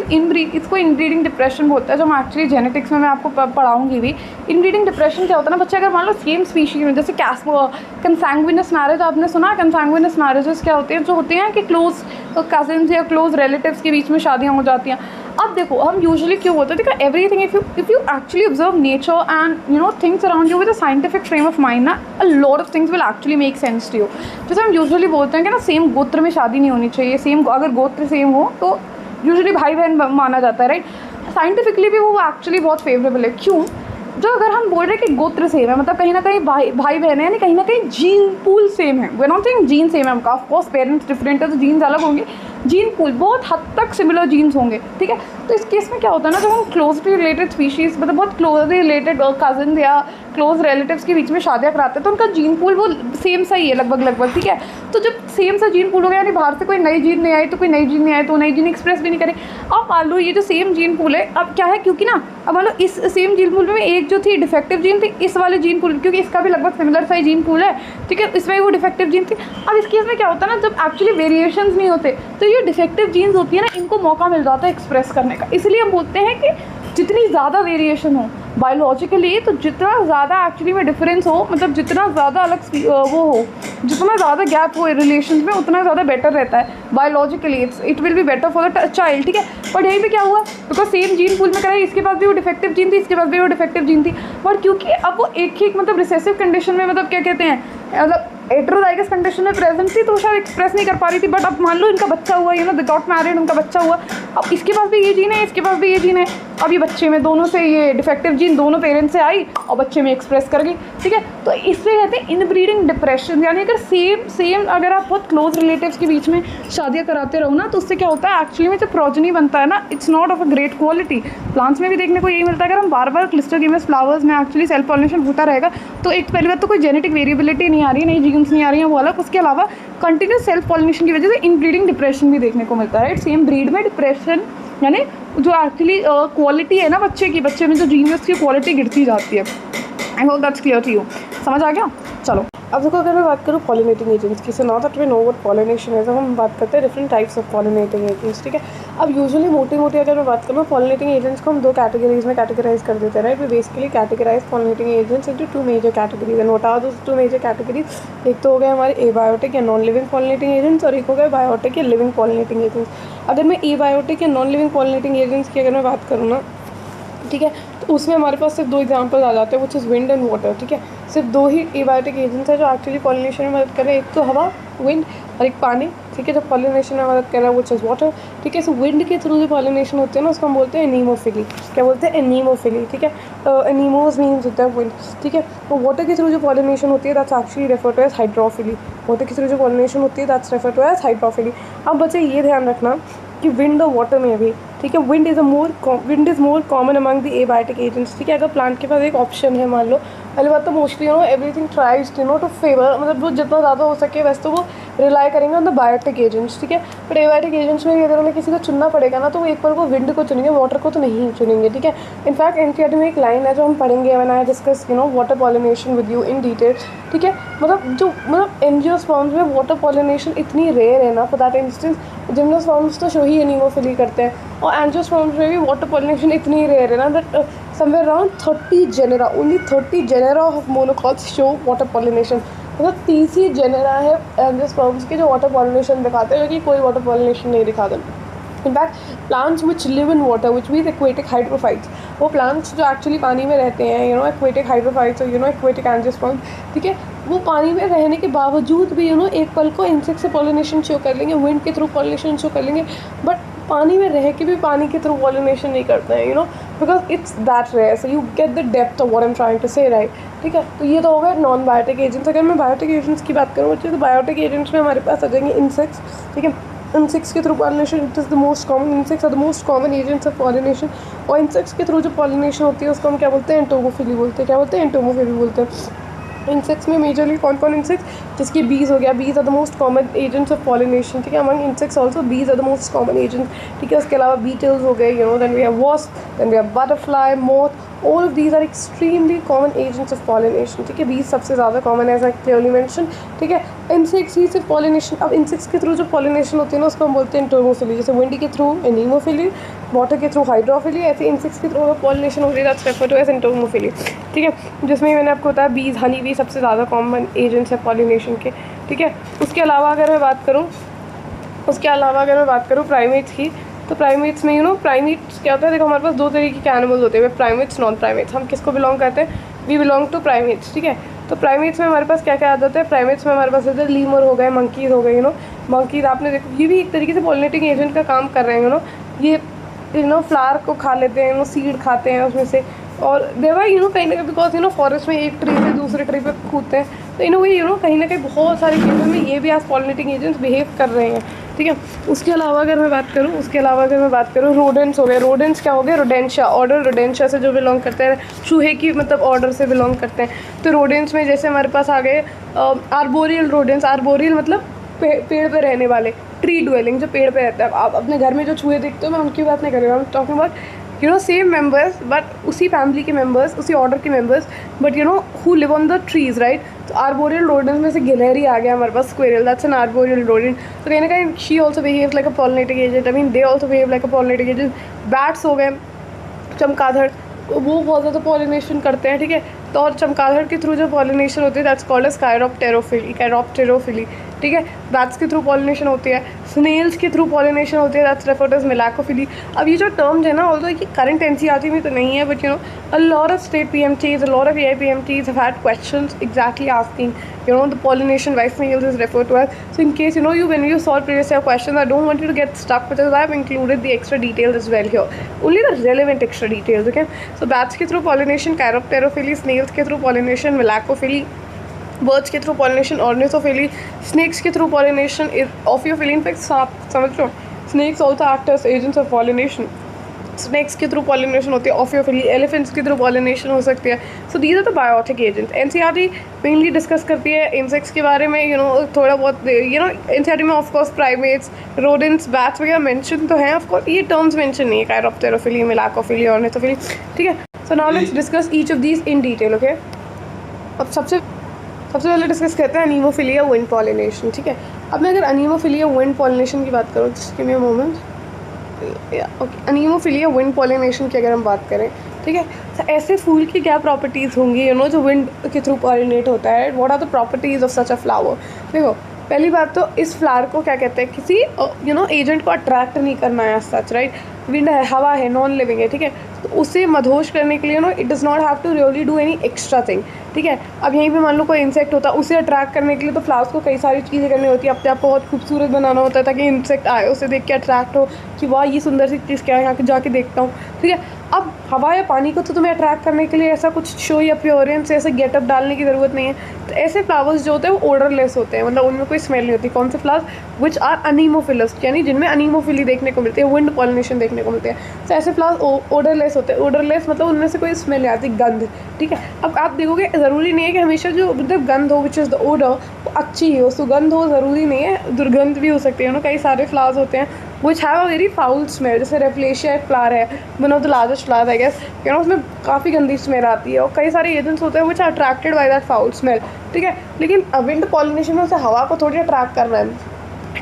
इसको इनब्रीडिंग डिप्रेशन होता है, जो मैं एक्चुअली जेनेटिक्स में मैं आपको पढ़ाऊँगी भी. इनब्रीडिंग डिप्रेशन क्या होता है ना, बच्चे अगर मान लो सेम स्पीशीज में, जैसे कंसैंग्विनस मैरिज आपने सुना. कंसैंग्विनस मैरिजेस क्या होते हैं, जो होते हैं कि क्लोज कजिन्स या क्लोज रिलेटिव्स के बीच में शादियाँ हो जाती हैं. अब देखो हम यूजुअली क्यों होता है, देखो everything if you actually observe nature and things around you with a scientific frame of mind ना, a lot of things will actually make sense to you. जैसे हम यूजुअली बोलते हैं कि ना सेम गोत्र में शादी नहीं होनी चाहिए, सेम अगर गोत्र सेम हो तो यूजुअली भाई बहन माना जाता है, राइट. साइंटिफिकली भी वो एक्चुअली बहुत फेवरेबल है. क्यों? जो अगर हम बोल रहे हैं कि गोत्र सेम है, मतलब कहीं ना कहीं भाई बहन है, यानी कहीं ना कहीं जीन पूल सेम है. We are not saying gene same है, ऑफ कोर्स पेरेंट्स डिफरेंट है तो जीन्स अलग होंगे, जीन पूल बहुत हद तक सिमिलर जीन्स होंगे. ठीक है, तो इस केस में क्या होता है ना, जब हम क्लोजली रिलेटेड स्पीशीज़ मतलब बहुत क्लोजली रिलेटेड कजिन या क्लोज रिलेटिव्स के बीच में शादियाँ कराते हैं, तो उनका जीन पूल वो सेम सा ही है लगभग. ठीक है, तो जब सेम सा जीन पूल हो गया, यानी बाहर से कोई नई जीन नहीं आई तो कोई नई जीन नहीं आई तो नई जीन एक्सप्रेस भी नहीं करें. अब मान लो ये जो सेम जीन पूल है, अब क्या है, क्योंकि ना अब मान लो इस सेम जीन पूल में एक जो थी डिफेक्टिव जीन थी, इस वाले जीन पूल क्योंकि इसका भी लगभग सिमिलर सा ही जीन पूल है. ठीक है, इसमें वो डिफेक्टिव जीन थी. अब इस केस में क्या होता है ना, जब एक्चुअली वेरिएशंस नहीं होते तो ये डिफेक्टिव जीन्स होती है ना, इनको मौका मिल जाता है एक्सप्रेस करने का. इसलिए हम बोलते हैं कि जितनी ज़्यादा वेरिएशन हो बायोलॉजिकली, तो जितना ज़्यादा एक्चुअली में डिफरेंस हो, मतलब जितना ज़्यादा अलग वो हो, जितना ज़्यादा गैप हो रिलेशन में, उतना ज़्यादा बेटर रहता है biologically. It will be better for the child. ठीक है, बट यहीं पे क्या हुआ, बिकॉज सेम जीन पूल में कराई, इसके पास भी वो डिफेक्टिव जीन थी, इसके पास भी वो डिफेक्टिव जीन थी, बट क्योंकि अब वो एक ही मतलब रिसेसिव कंडीशन में, मतलब क्या कहते हैं, मतलब हेटेरोजाइगस कंडीशन में प्रेजेंट थी, तो शायद एक्सप्रेस नहीं कर पा रही थी. बट अब मान लो इनका बच्चा हुआ, दे गॉट मैरिड, उनका बच्चा हुआ, अब इसके पास भी ये जीन है, इसके पास भी ये जीन है, अब ये बच्चे में दोनों से ये डिफेक्टिव जीन दोनों पेरेंट्स से आई और बच्चे में एक्सप्रेस कर गई. ठीक है, तो इससे कहते हैं इनब्रीडिंग डिप्रेशन. यानी अगर सेम अगर आप बहुत क्लोज रिलेटिव्स के बीच में शादियाँ कराते रहो ना, तो उससे क्या होता है, एक्चुअली में जो प्रोजनी बनता है ना, it's not of a great quality. Plants में भी देखने को यही मिलता है, अगर हम बार बार क्लिस्टोगेमस फ्लावर्स में एक्चुअली सेल्फ पॉलिनेशन होता रहेगा, तो एक पहली बात तो कोई जेनेटिक वेरिएबिलिटी नहीं आ रही है, नई जीन्स नहीं आ रही है, वो अलग. उसके अलावा कंटिन्यूस सेल्फ पॉलिनेशन की वजह से इनब्रीडिंग डिप्रेशन भी देखने को मिलता है, राइट. सेम ब्रीड में डिप्रेशन, यानी जो एक्चुअली क्वालिटी है ना बच्चे में जो जीन है उसकी क्वालिटी गिरती जाती है. I hope that's clear to you. समझ आ गया? चलो अब देखो, अगर मैं बात करूँ पॉलिनेटिंग एजेंट्स की, so now that we know what pollination है, तो हम बात करते हैं different types of pollinating agents. ठीक है, अब यूजुअली मोटी अगर मैं बात करूँ पॉलिनेटिंग एजेंट्स को हम दो कैटेगरीज में कैटेगराइज कर देते हैं, right. We basically categorize pollinating agents into two major categories. And what are those two major categories? एक तो हो गया हमारे एबायोटिक या नॉन लिविंग पॉलिनेटिंग एजेंट्स, और एक हो गया बायोटिक या लिविंग पॉलिनेटिंग एजेंट्स. अगर मैं एबायोटिक या नॉन लिविंग पॉलिनेटिंग एजेंट्स की अगर मैं बात करूँ ना, ठीक है, तो उसमें हमारे पास सिर्फ दो एग्जांपल्स आ जाते हैं, विच इज़ विंड एंड वाटर. ठीक है, सिर्फ दो ही एबायोटिक एजेंट्स हैं जो एक्चुअली पॉलिनेशन में मदद कर रहे हैं, एक तो हवा विंड और एक पानी. ठीक है, जो पॉलिनेशन में मदद कर रहा है विच इज़ वाटर. ठीक है, सो विंड के थ्रू जो पॉलिनेशन होते हैं ना, उसको हम बोलते हैं एनीमोफिली. क्या बोलते हैं? एनीमोफिली. ठीक है, एनीमोस मीन्स होता है विंड. ठीक है, तो वाटर के थ्रू जो पॉलिनेशन होती है that's actually refer to as hydrophily. Water के थ्रू जो पॉलिनेशन होती है that's refer to as hydrophily. अब बच्चे ये ध्यान रखना कि विंड और वाटर में भी, ठीक है, wind is more common among the abiotic agents. ठीक है, अगर प्लांट के पास एक ऑप्शन है, मान लो पहली बात तो mostly everything tries to favour, मतलब वो जितना ज़्यादा हो सके वैसे तो वो रिलाई करेंगे ऑन द बायोटिक एजेंट्स. ठीक है, बट एबायोटिक एजेंट्स में अगर उन्हें किसी को चुनना पड़ेगा ना, तो वो एक बार को विंड को चुनेंगे, वाटर को तो नहीं चुनेंगे. ठीक है, इनफैक्ट एनसीईआरटी में एक लाइन है जो हम पढ़ेंगे when I discuss water pollination with you in detail. ठीक है, मतलब एंजियोस्पर्म्स में वाटर पॉलिनेशन इतनी रेयर है ना, फॉर दैट इंस्टेंस जिम्नोस्पर्म्स तो शो ही एनीमोफिली करते हैं, और एंजियोस्पर्म्स में भी वाटर पॉलिनेशन इतनी रेयर है ना that somewhere around 30 genera, only 30 genera of monocots show water pollination. मतलब 30 ही जेनेरा है एंजियोस्पर्म्स के जो वाटर पॉलिनेशन दिखाते हैं, कि कोई वाटर पॉलिनेशन नहीं दिखाते. In fact plants which live in water which mean aquatic hydrophytes, वो प्लांट्स जो एक्चुअली पानी में रहते हैं, एक्वेटिक हाइड्रोफाइट्स और एक्वेटिक एंजियोस्पर्म्स. ठीक है, वो पानी में रहने के बावजूद भी एक पल को इंसेक्ट से पॉलिनेशन शो कर लेंगे, विंड के थ्रू पॉलिनेशन शो कर लेंगे, बट पानी में रह के भी पानी के थ्रू पॉलिनेशन नहीं करते हैं. Because it's that rare, so you get the depth of what I am trying to say, right. ठीक है, तो ये तो हो गए नॉन बायोटिक एजेंट्स। अगर मैं बायोटिक एजेंट्स की बात करूँ तो बायोटिक एजेंट्स में हमारे पास आ जाएंगे इंसेक्ट्स। ठीक है, इंसेक्ट्स के through pollination it is the most common, insects are the most common agents of pollination. और इंसेक्ट्स के थ्रू जो पॉलिनेशन होती है उसको हम क्या बोलते हैं, एंटोमोफिली बोलते हैं। क्या बोलते हैं, एंटोमोफिली बोलते हैं। इंसेक्ट्स में मेजरली कौन कौन इंसेक्ट्स, जिसकी बीज हो गया, bees are the most common agents of pollination. ठीक है, among insects also bees are the most common agent. ठीक है, उसके अलावा बीटल्स हो गए, then we have wasp, then we have butterfly, moth, all of these are extremely common agents of pollination. ठीक है, बीज सबसे ज़्यादा कॉमन है, एज आई क्लियरली मेंशन। ठीक है, इंसेक्ट्स ही सिर्फ पॉलिनेशन, अब इंसेक्ट्स के थ्रू जो पॉलिनेशन होती है ना उसको हम बोलते हैं एंटोमोफिली। जैसे विंड के थ्रू एनीमोफिली, वाटर के थ्रू हाइड्रोफिली, ऐसे इंसेक्ट्स के थ्रू पॉलिनेशन हो रही है, that's referred to as entomophily. ठीक है, जिसमें मैंने आपको बताया बीज, हनी भी सबसे ज़्यादा कॉमन एजेंट्स है पॉलिनेशन के। ठीक है, उसके अलावा अगर मैं बात करूँ प्राइमेट्स की, तो प्राइमेट्स में प्राइमेट्स क्या होता है, देखो हमारे पास दो तरीके के एनिमल्स होते हैं, प्राइमेट्स, नॉन प्राइमेट्स। हम किसको बिलोंग करते हैं, वी बिलोंग टू प्राइमेट्स। ठीक है, तो प्राइमेट्स में हमारे पास क्या क्या आ जाता है, प्राइमेट्स में हमारे पास जैसे लीमर हो गए, मंकीज़ हो गए, मंकीज़ आपने देखो ये भी एक तरीके से पॉलिनेटिंग एजेंट का काम कर रहे हैं। ये फ्लावर को खा लेते हैं, सीड खाते हैं उसमें से, और देवा कहीं ना कहीं बिकॉज फॉरेस्ट में एक ट्री से दूसरे ट्री पे कूदते हैं, तो कहीं ना कहीं बहुत सारी चीज़ों में ये भी आज पॉलिनेटिंग एजेंट्स बिहेव कर रहे हैं। ठीक है, उसके अलावा अगर मैं बात करूँ रोडेंट्स हो गए। रोडेंट्स क्या हो गए, रोडेंशिया, ऑर्डर रोडेंशिया से जो बिलोंग करते हैं, चूहे की मतलब ऑर्डर से बिलोंग करते हैं। तो रोडेंट्स में जैसे हमारे पास आ गए आर्बोरियल रोडेंट्स। आर्बोरियल मतलब पेड़ पे रहने वाले, ट्री ड्वेलिंग, जो पेड़ पे रहता है। आप अपने घर में जो चूहे देखते हो, मैं उनकी बात नहीं कर रही हूँ, talking about same members, but उसी फैमिली के मेंबर्स, उसी ऑर्डर के members, but who live on the trees, right. तो आर्बोरियल रोडेंट्स में से गिलहरी आ गया हमारे पास, squirrel, that's an arboreal rodent. तो कहीं ना कहीं she also behaves like a pollinating agent, I mean they also behave like a pollinating agent. Bats हो गए, चमगादड़, वो बहुत ज़्यादा पॉलिनेशन करते हैं। ठीक है, तो और चमगादड़ के थ्रू जो पॉलिनेशन होती है दैट्स कॉल्ड एज कैरोप्टेरोफिली। ठीक है, बैट्स के थ्रू पॉलिनेशन होती है। स्नेल्स के थ्रू पॉलिनेशन होती है, दैट्स रेफर्ड एज मिलाकोफिली। अब ये जो टर्म्स है ना, ऑल्दो ये करंट एनसीईआरटी में तो नहीं है, but a lot of state PMTs, a lot of AI PMTs have had questions exactly asking, the pollination by snails is referred to as. So in case, when you solve previous year questions, I don't want you to get stuck because I have included the extra details as well here. Only the relevant extra details, okay? So bats के through pollination, chiropterophily, snails के through pollination, milacophily, birds के through pollination, ornithophily, snakes के through pollination, ophiophily. In fact, सांप, समझ रहे हो? Snakes also act as agents of pollination. Snakes के through pollination होती है, ऑफियोफिली, एलिफेंट्स के थ्रू पॉलिनेशन हो सकती है। So these are the biotic agents. NCERT mainly discuss करती है इंसेक्ट्स के बारे में, थोड़ा बहुत एनसीईआरटी में ऑफकोर्स प्राइमेट्स, रोडेंट्स, बैट्स वगैरह मेंशन तो हैं, ऑफकोर्स ये टर्म्स मेंशन नहीं है, कायरोप्टेरोफिली, मिलाकोफिली, ऑर्निथोफिली। ठीक है, so now let's discuss each of these in detail, okay. अब सबसे पहले डिस्कस करते हैं अनीमोफिलिया विंड पॉलिनेशन। ठीक है, अब मैं अगर अनीमोफिलिया विंड पॉलिनेशन की बात करूँ, just give me a moment, okay. Anemophilia wind pollination की अगर हम बात करें, ठीक है, तो ऐसे फूल की क्या प्रॉपर्टीज़ होंगी जो विंड के थ्रू पॉलिनेट होता है, what are the properties of such a flower. देखो, पहली बात तो इस फ्लावर को क्या कहते हैं, किसी एजेंट को अट्रैक्ट नहीं करना है सच, राइट। विंड है, हवा है, नॉन लिविंग है, ठीक है, तो उसे मदहोश करने के लिए it does not have to really do any extra thing. ठीक है, अब यहीं पे मान लो कोई इंसेक्ट होता है, उसे अट्रैक्ट करने के लिए तो फ्लावर्स को कई सारी चीज़ें करनी होती है, अपने आप को बहुत खूबसूरत बनाना होता है ताकि इंसेक्ट आए, उसे देख के अट्रैक्ट हो कि वाह ये सुंदर सी चीज़ क्या है, यहाँ जाके देखता हूँ। ठीक है, अब हवा या पानी को तो तुम्हें अट्रैक्ट करने के लिए ऐसा कुछ शो या प्योरेंस ऐसे गेटअप डालने की ज़रूरत नहीं है। तो ऐसे फ्लावर्स जो होते हैं वो ऑर्डरलेस होते हैं, मतलब उनमें कोई स्मेल नहीं होती। कौन से फ्लावर्स, विच आर अनीमोफिलस, यानी जिनमें अनीमोफिली देखने को मिलती है, विंड पॉलिनेशन देखने को मिलते हैं। तो ऐसे फ्लावर्स ऑर्डरलेस होते हैं। ऑर्डरलेस मतलब उनमें से कोई स्मेल नहीं आती, गंध। ठीक है, अब आप देखोगे ज़रूरी नहीं है कि हमेशा जो मतलब गंध हो, विच इज़ द ओडर, वो अच्छी हो, सुगंध हो, ज़रूरी नहीं है, दुर्गंध भी हो सकती है। कई सारे फ्लावर्स होते हैं which have a very foul smell, जैसे रेफ्लेशिया एक फ्लावर है, one of the largest flower I guess, उसमें काफ़ी गंदी स्मेल आती है, और कई सारे एजेंट्स होते हैं which are attracted by that foul smell. ठीक है, लेकिन विंड पॉलिनेशन में उसे हवा को थोड़ी अट्रैक्ट करना है।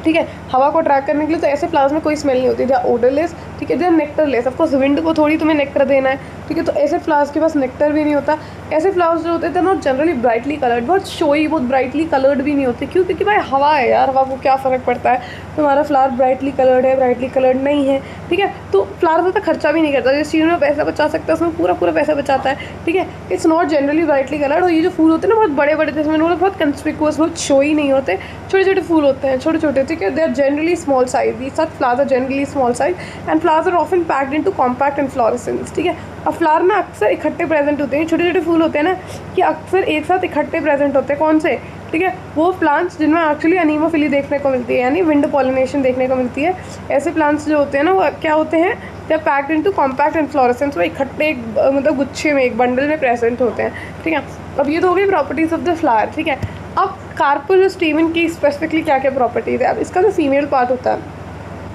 ठीक है, हवा को ट्रैक करने के लिए तो ऐसे फ्लावर्स में कोई स्मेल नहीं होती, दे आर ओडरलेस। ठीक है, they are nectarless. Of course wind को थोड़ी तुम्हें नेक्टर देना है, ठीक है, तो ऐसे फ्लावर्स के पास नेक्टर भी नहीं होता। ऐसे फ्लावर्स जो होते हैं नॉट जनरली ब्राइटली कलर्ड, बहुत शोई, बहुत ब्राइटली कलर्ड भी नहीं होते। क्यों? क्योंकि भाई हवा है यार, हवा को क्या फ़र्क पड़ता है तुम्हारा फ्लावर ब्राइटली कलर्ड है, ब्राइटली कलर्ड नहीं है। ठीक है, तो फ्लावर ज़्यादा खर्चा भी नहीं करता, जिस चीज़ में पैसा बचा सकता है उसमें पूरा पैसा बचाता है। ठीक है, it's not generally brightly coloured. और ये जो फूल होते हैं ना बहुत बड़े बड़े, जैसे मैंने बोला बहुत कंस्पिकुअस, बहुत शोई नहीं होते, छोटे छोटे फूल होते हैं, छोटे छोटे। ठीक है, they are generally small size. These such flowers are generally small size and flowers are often packed into compact inflorescence. ठीक है, अब फ्लावर में अक्सर इकट्ठे प्रेजेंट होते हैं, छोटे छोटे फूल होते हैं ना कि अक्सर एक साथ इकट्ठे प्रेजेंट होते हैं। कौन से? ठीक है, वो प्लांट्स जिनमें एक्चुअली अनीमोफिली देखने को मिलती है, यानी विंड पॉलिनेशन देखने को मिलती है। ऐसे प्लांट्स जो होते हैं ना वो क्या होते हैं? They are packed into compact inflorescence, वो इकट्ठे मतलब गुच्छे में, एक बंडल में प्रेजेंट होते हैं। ठीक है, अब ये तो हो गई प्रॉपर्टीज़ ऑफ द फ्लावर। ठीक है, अब कार्पल और स्टीमन की स्पेसिफिकली क्या क्या प्रॉपर्टीज़ है? अब इसका जो फीमेल पार्ट होता है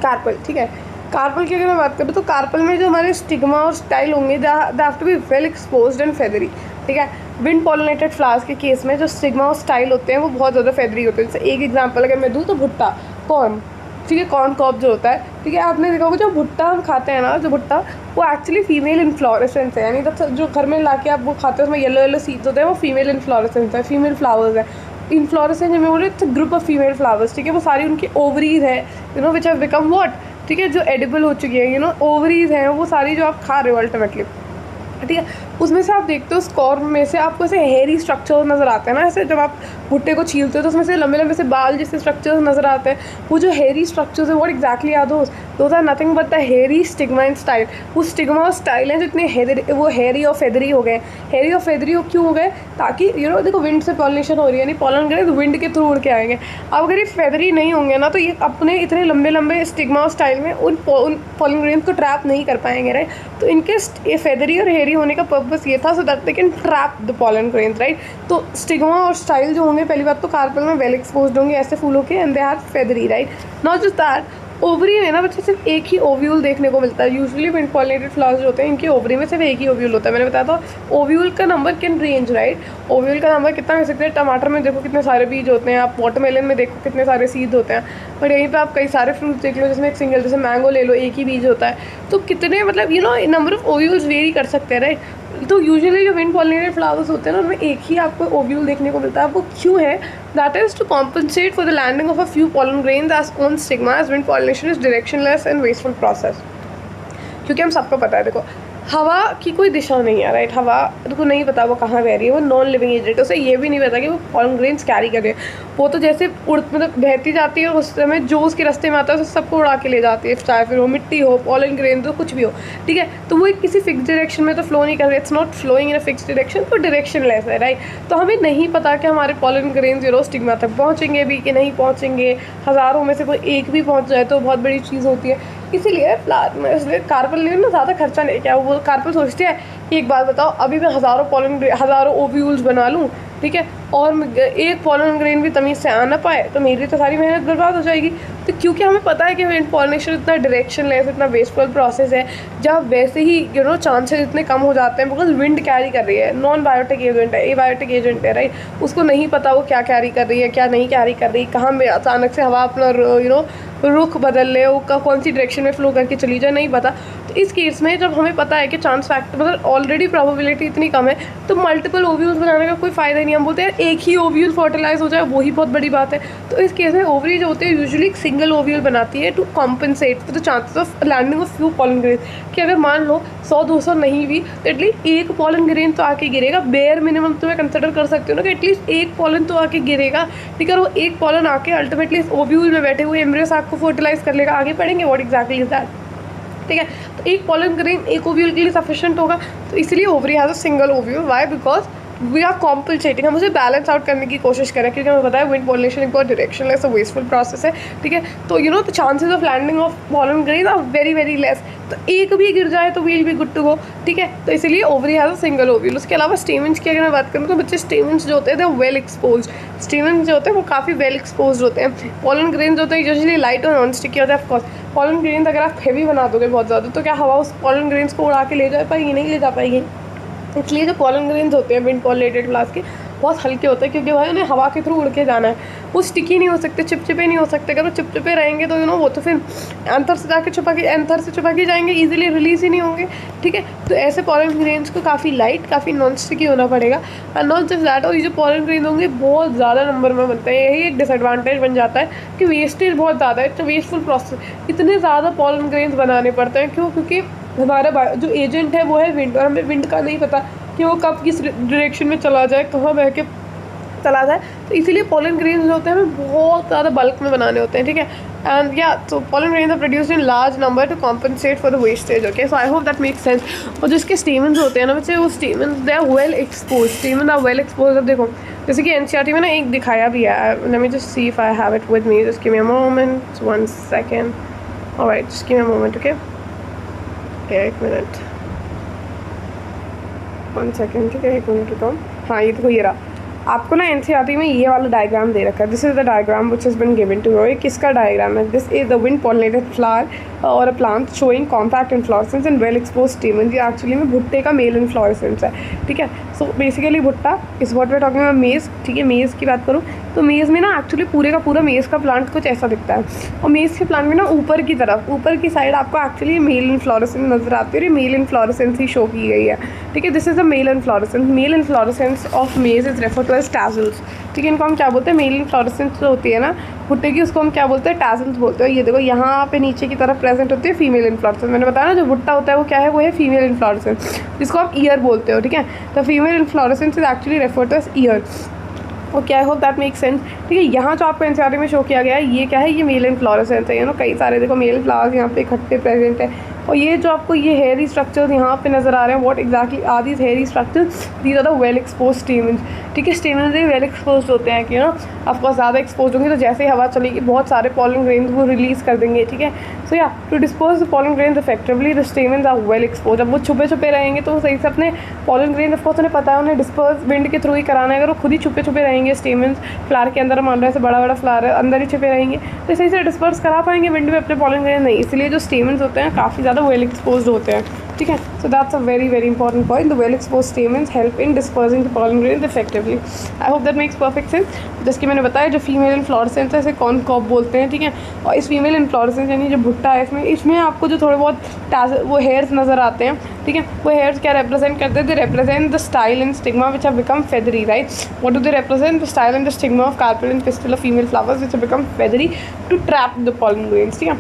कार्पल, ठीक है, कार्पल की अगर मैं बात करूँ तो कार्पल में जो हमारे स्टिग्मा और स्टाइल होंगे they have to be well exposed and feathery. ठीक है, विंड पॉलिनेटेड फ्लावर्स के केस में जो स्टिग्मा और स्टाइल होते हैं वो बहुत ज़्यादा फेदरी होते हैं। जैसे एक एग्जांपल अगर मैं दूँ तो भुट्टा, कॉर्न, ठीक है, कॉर्न कॉब जो होता है, ठीक है, आपने देखा होगा जो भुट्टा हम खाते हैं ना, जो भुट्टा वो एक्चुअली फीमेल इन्फ्लोरेसेंस है, यानी जो घर में ला के आप वो खाते हो उसमें येलो येलो सीड्स होते हैं, वो फीमेल इन्फ्लोरेसेंस है, फीमेल फ्लावर्स है। इन्फ्लोरेसेंस में बोले its group of female flowers. ठीक है, वो सारी उनकी ओवरीज है, you know, which have become what, ठीक है, जो एडिबल हो चुकी है, यू नो, ओवरीज हैं वो सारी जो आप खा रहे हो अल्टीमेटली। ठीक है, उसमें से आप देखते हो स्कॉर्म में से आपको ऐसे हेयरी स्ट्रक्चर्स नज़र आते हैं ना, ऐसे जब आप भुट्टे को छीलते हो तो उसमें से लंबे लंबे से बाल जैसे स्ट्रक्चर्स नज़र आते हैं। वो जो हेयरी स्ट्रक्चर्स है what exactly are those are nothing but the hairy stigma and style. वो स्टिग्मा और स्टाइल हैं जो इतने वो हेयरी और फेदरी हो गए। हेयरी और फेदरी क्यों हो गए? ताकि यू नो देखो विंड से पॉलिनेशन हो रही है, यानी पॉलन ग्रेन विंड के थ्रू उड़ के आएंगे। अब अगर ये फेदरी नहीं होंगे ना तो ये अपने इतने लंबे लंबे स्टिग्मा और स्टाइल में उन पॉलन ग्रेन को ट्रैप नहीं कर पाएंगे, राइट। तो इनके ये फेदरी और हेयरी होने का पर्पस ये था सो that they can trap the pollen grains, right. तो स्टिग्मा और स्टाइल जो होंगे पहली बात तो कार्पल में वेल एक्सपोज्ड होंगे ऐसे फूलों के, and they are feathery, right. Not just that, ovary में ना बच्चे सिर्फ एक ही ओव्यूल देखने को मिलता है। यूजुअली विंड पॉलिनेटेड फ्लावर्स जो होते हैं इनकी ओवरी में सिर्फ एक ही ओव्यूल होता है। मैंने बताया था ओव्यूल का number can range, right. Ovule का नंबर कितना हो सकता है? टमाटर में देखो कितने सारे बीज होते हैं, आप वाटरमेलन में देखो कितने सारे सीड होते हैं, और यहीं पे आप कई सारे फ्रूट्स देख लो जिसमें एक सिंगल, जैसे मैंगो ले लो एक ही बीज होता है। तो कितने मतलब you know number of ovules very कर सकते हैं, राइट। तो यूजुअली जो विंड पॉलिनेटेड फ्लावर्स होते हैं ना उनमें एक ही आपको ओव्यूल देखने को मिलता है। वो क्यों है? That is to compensate for the landing of a few pollen grains as on stigma, as wind pollination is directionless and wasteful process. क्योंकि हम सबको पता है, देखो हवा की कोई दिशा नहीं है, राइट। हवा को नहीं पता वो कहाँ बह रही है, वो नॉन लिविंग एजेंट है, उसे ये भी नहीं पता कि वो पॉलन ग्रेन्स कैरी कर रहे हैं। वो तो जैसे मतलब बहती जाती है और उस समय जो उसके रास्ते में आता है उसे सबको उड़ा के ले जाती है, चाहे फिर वो मिट्टी हो, पॉलन ग्रेन हो, कुछ भी हो, ठीक है। तो वो किसी फिक्स डायरेक्शन में तो फ्लो नहीं कर रही, it's not flowing in a fix direction, तो डायरेक्शनलेस है, राइट। तो हमें नहीं पता कि हमारे पॉलन ग्रेन्स जो स्टिग्मा तक पहुँचेंगे भी कि नहीं पहुँचेंगे। हज़ारों में से कोई एक भी पहुँच जाए तो बहुत बड़ी चीज़ होती है। इसीलिए फ्लावर में इसलिए कार्पल ने ना ज़्यादा खर्चा नहीं किया। वो कार्पल सोचते हैं कि एक बात बताओ, अभी मैं हज़ारों ओव्यूल्स बना लूँ, ठीक है, और एक पॉलन ग्रेन भी तमीज़ से आ ना पाए तो मेरी तो सारी मेहनत बर्बाद हो जाएगी। तो क्योंकि हमें पता है कि विंड पॉलिनेशन इतना डायरेक्शनलेस, इतना वेस्टफुल प्रोसेस है, जहाँ वैसे ही यू नो चांसेस इतने कम हो जाते हैं बिकॉज विंड कैरी कर रही है, नॉन बायोटिक एजेंट है, ए बायोटिक एजेंट है, राइट। उसको नहीं पता वो क्या कैरी कर रही है, क्या नहीं कैरी कर रही, कहाँ में अचानक से हवा अपना यू नो रुख बदल ले, वो कौन सी डायरेक्शन में फ्लो करके चली जाए, नहीं पता। तो इस केस में जब हमें पता है कि चांस फैक्टर मतलब ऑलरेडी प्रोबेबिलिटी इतनी कम है तो मल्टीपल ओव्यूल्स बनाने का कोई फ़ायदा नहीं। हम बोलते हैं एक ही ओव्यूल फर्टिलाइज हो जाए, वही बहुत बड़ी बात है। तो इस केस में ओवरी जो होते हैं यूजुअली एक सिंगल ओव्यूल बनाती है to compensate for the chances of landing of few pollen grain. कि अगर मान लो 100-200 नहीं भी तो एटलीस्ट एक पॉलन ग्रेन तो आके गिरेगा, बेयर मिनिमम तो मैं कंसिडर कर सकती हूँ ना कि एटलीस्ट एक पॉलन तो आके गिरेगा, ठीक है। और वो एक पॉलन आके अल्टीमेटली इस ओव्यूल में बैठे हुए एम्ब्रियो साक को फर्टिलाइज कर लेगा। आगे पढ़ेंगे व्हाट एग्जैक्टली इज दैट, ठीक है। तो एक पॉलन ग्रेन एक ओव्यूल के लिए सफिशिएंट होगा, तो इसलिए ovary has a single ovule. Why? Because we are compensating, हम उसे बैलेंस आउट करने की कोशिश करें, क्योंकि हमें पता है विंड पॉलिनेशन एक बहुत डायरेक्शनलेस और वेस्टफुल प्रोसेस है, ठीक है। तो you know the chances of landing of pollen grain are very very less. तो एक भी गिर जाए तो we'll be good to go, ठीक है। तो इसीलिए ovary has a single ovule. उसके अलावा स्टेमेंस की अगर मैं बात करूँ तो बच्चे स्टेमेंस जो होते हैं दे वेल एक्सपोज। स्टेमेंस जो होते हैं वो काफ़ी वेल एक्सपोज होते हैं। पॉलन ग्रेन जो होते हैं यूजुअली लाइट और नॉन स्टिकी होते हैं। ऑफकोर्स पॉलन ग्रेन अगर आप हैवी बना दोगे बहुत ज़्यादा तो क्या हवा उस पॉलन ग्रेन्स को उड़ा के ले जा पाएगी? नहीं ले जा पाएगी। इसलिए जो पॉलन ग्रेन्स होते हैं विंड पॉलिनेटेड फ्लावर्स के बहुत हल्के होते हैं, क्योंकि भाई उन्हें हवा के थ्रू उड़ के जाना है। वो स्टिकी नहीं हो सकते, चिपचिपे नहीं हो सकते। अगर वो चिपचिपे रहेंगे तो यू नो वो तो फिर एंथर से जाके एंथर से छुपा के जाएंगे, इजीली रिलीज ही नहीं होंगे, ठीक है। तो ऐसे पॉलन ग्रेन्स को काफ़ी लाइट, काफ़ी नॉन स्टिकी होना पड़ेगा। एंड नॉट जस्ट दैट, और ये जो पॉलन ग्रेन होंगे बहुत ज़्यादा नंबर में बनते हैं। यही एक डिसएडवांटेज बन जाता है कि वेस्टेज बहुत ज़्यादा है। तो वेस्टफुल प्रोसेस, इतने ज़्यादा पॉलन ग्रेन्स बनाने पड़ते हैं। क्यों? क्योंकि हमारा जो एजेंट है वो है विंड, और हमें विंड का नहीं पता कि वो कब किस डायरेक्शन में चला जाए, कहाँ बह के चला जाए। तो इसीलिए पॉलन ग्रेन्स जो होते हैं हमें बहुत ज़्यादा बल्क में बनाने होते हैं, ठीक है। And yeah, so pollen grains are produced in large number to compensate for the wastage. Okay, so I hope that makes sense. और जो इसके stamens होते हैं ना बच्चे, वो stamens they are well exposed. Stamens are well exposed. अब देखो जैसे कि NCERT में ना एक दिखाया भी है. Let me just see if I have it with me. Just give me a moment. 1 second. Alright, just give me a moment. Okay. एक मिनट. 1 second. ठीक है, एक मिनट रुको. हाँ, ये देखो ये रहा. आपको ना एनसीईआरटी में ये वाला डायग्राम दे रखा है. This is the diagram which has been given to you. ये किसका डायग्राम है? This is the wind pollinated flower और a plant showing compact inflorescence and well exposed stamen. ये एक्चुअली में भुट्टे का मेल इन्फ्लोरेसेंस है. ठीक है, सो बेसिकली भुट्टा is what we are talking about maize. ठीक है, मेज़ की बात करूँ तो मेज़ में ना एक्चुअली पूरे का पूरा मेज़ का प्लांट कुछ ऐसा दिखता है. और मेज़ के प्लांट में ना ऊपर की तरफ, ऊपर की साइड आपको एक्चुअली मेल इन्फ्लोरेसेंस नजर आती है. और ये मेल इन्फ्लोरेसेंस ही शो की गई है. ठीक है, this is the male inflorescence. Male inflorescence of maize is refer to as tassels. ठीक है, इनको हम क्या बोलते हैं? मेल इन्फ्लोरेसेंस जो होती है ना भुट्टे की, उसको हम क्या बोलते हैं? टैजल्स बोलते हैं. ये देखो यहाँ पे नीचे की तरफ प्रेजेंट होती है फीमेल इन्फ्लोरेसेंस. मैंने बताया ना जो भुट्टा होता है वो क्या है? वो है फीमेल इन्फ्लोरेसेंस, जिसको आप ईयर बोलते हो. ठीक है, तो female inflorescence is actually refer to as ear. Okay, I hope that make sense. ठीक है, यहाँ जो आपको एनसीईआरटी में शो किया गया है ये क्या है? ये मेल इन्फ्लोरेसेंस है. कई सारे देखो मेल फ्लावर्स यहाँ पे इकट्ठे प्रेजेंट है. और ये जो आपको ये हेयरी स्ट्रक्चर्स यहाँ पे नज़र आ रहे हैं, what exactly are these hairy structures? These are the well expose stamens. ठीक है, स्टेमन्स वेल एक्सपोज होते हैं कि ऑफकोर्स ज़्यादा एक्सपोज होंगे तो जैसे ही हवा चलेगी बहुत सारे पॉलन ग्रेन्स वो रिलीज़ कर देंगे. ठीक है, सो या to dispose the pollen grains effectively the stamens are well expose. अब वो छुपे छुपे रहेंगे तो सही से अपने पॉलन ग्रेन ऑफकोर्स उन्हें पता है उन्हें डिस्पर्स विंड के थ्रू ही कराना है. अगर वो खुद ही छुपे छुपे रहेंगे स्टेमन्स फ्लावर के अंदर, मान रहे हैं बड़ा बड़ा फ्लावर है अंदर ही छुपे रहेंगे तो सही से डिस्पर्स करा पाएंगे विंड में अपने पॉलन ग्रेन? नहीं. इसलिए जो स्टेमन्स होते हैं काफ़ी ज़्यादा वेल एक्सपोज होते हैं. ठीक है, so that's a very very important point. The well expose stamens help in dispersing the pollen grains effectively. I hope that makes perfect sense. जैसे कि मैंने बताया जो फीमेल इन्फ्लोरेसेंस है इसे कॉर्न कॉप बोलते हैं. ठीक है, और इस फीमेल इन्फ्लोरेसेंस यानी जो भुट्टा है इसमें आपको जो थोड़े बहुत वो हेयर्स नज़र आते हैं. ठीक है, वो हेयर्स क्या रिप्रेजेंट करते हैं? They represent the style and stigma which have become feathery. Right, what do they represent? The style and the stigma of carpel and pistil of female flowers which have become feathery to trap the pollen grains. ठीक है,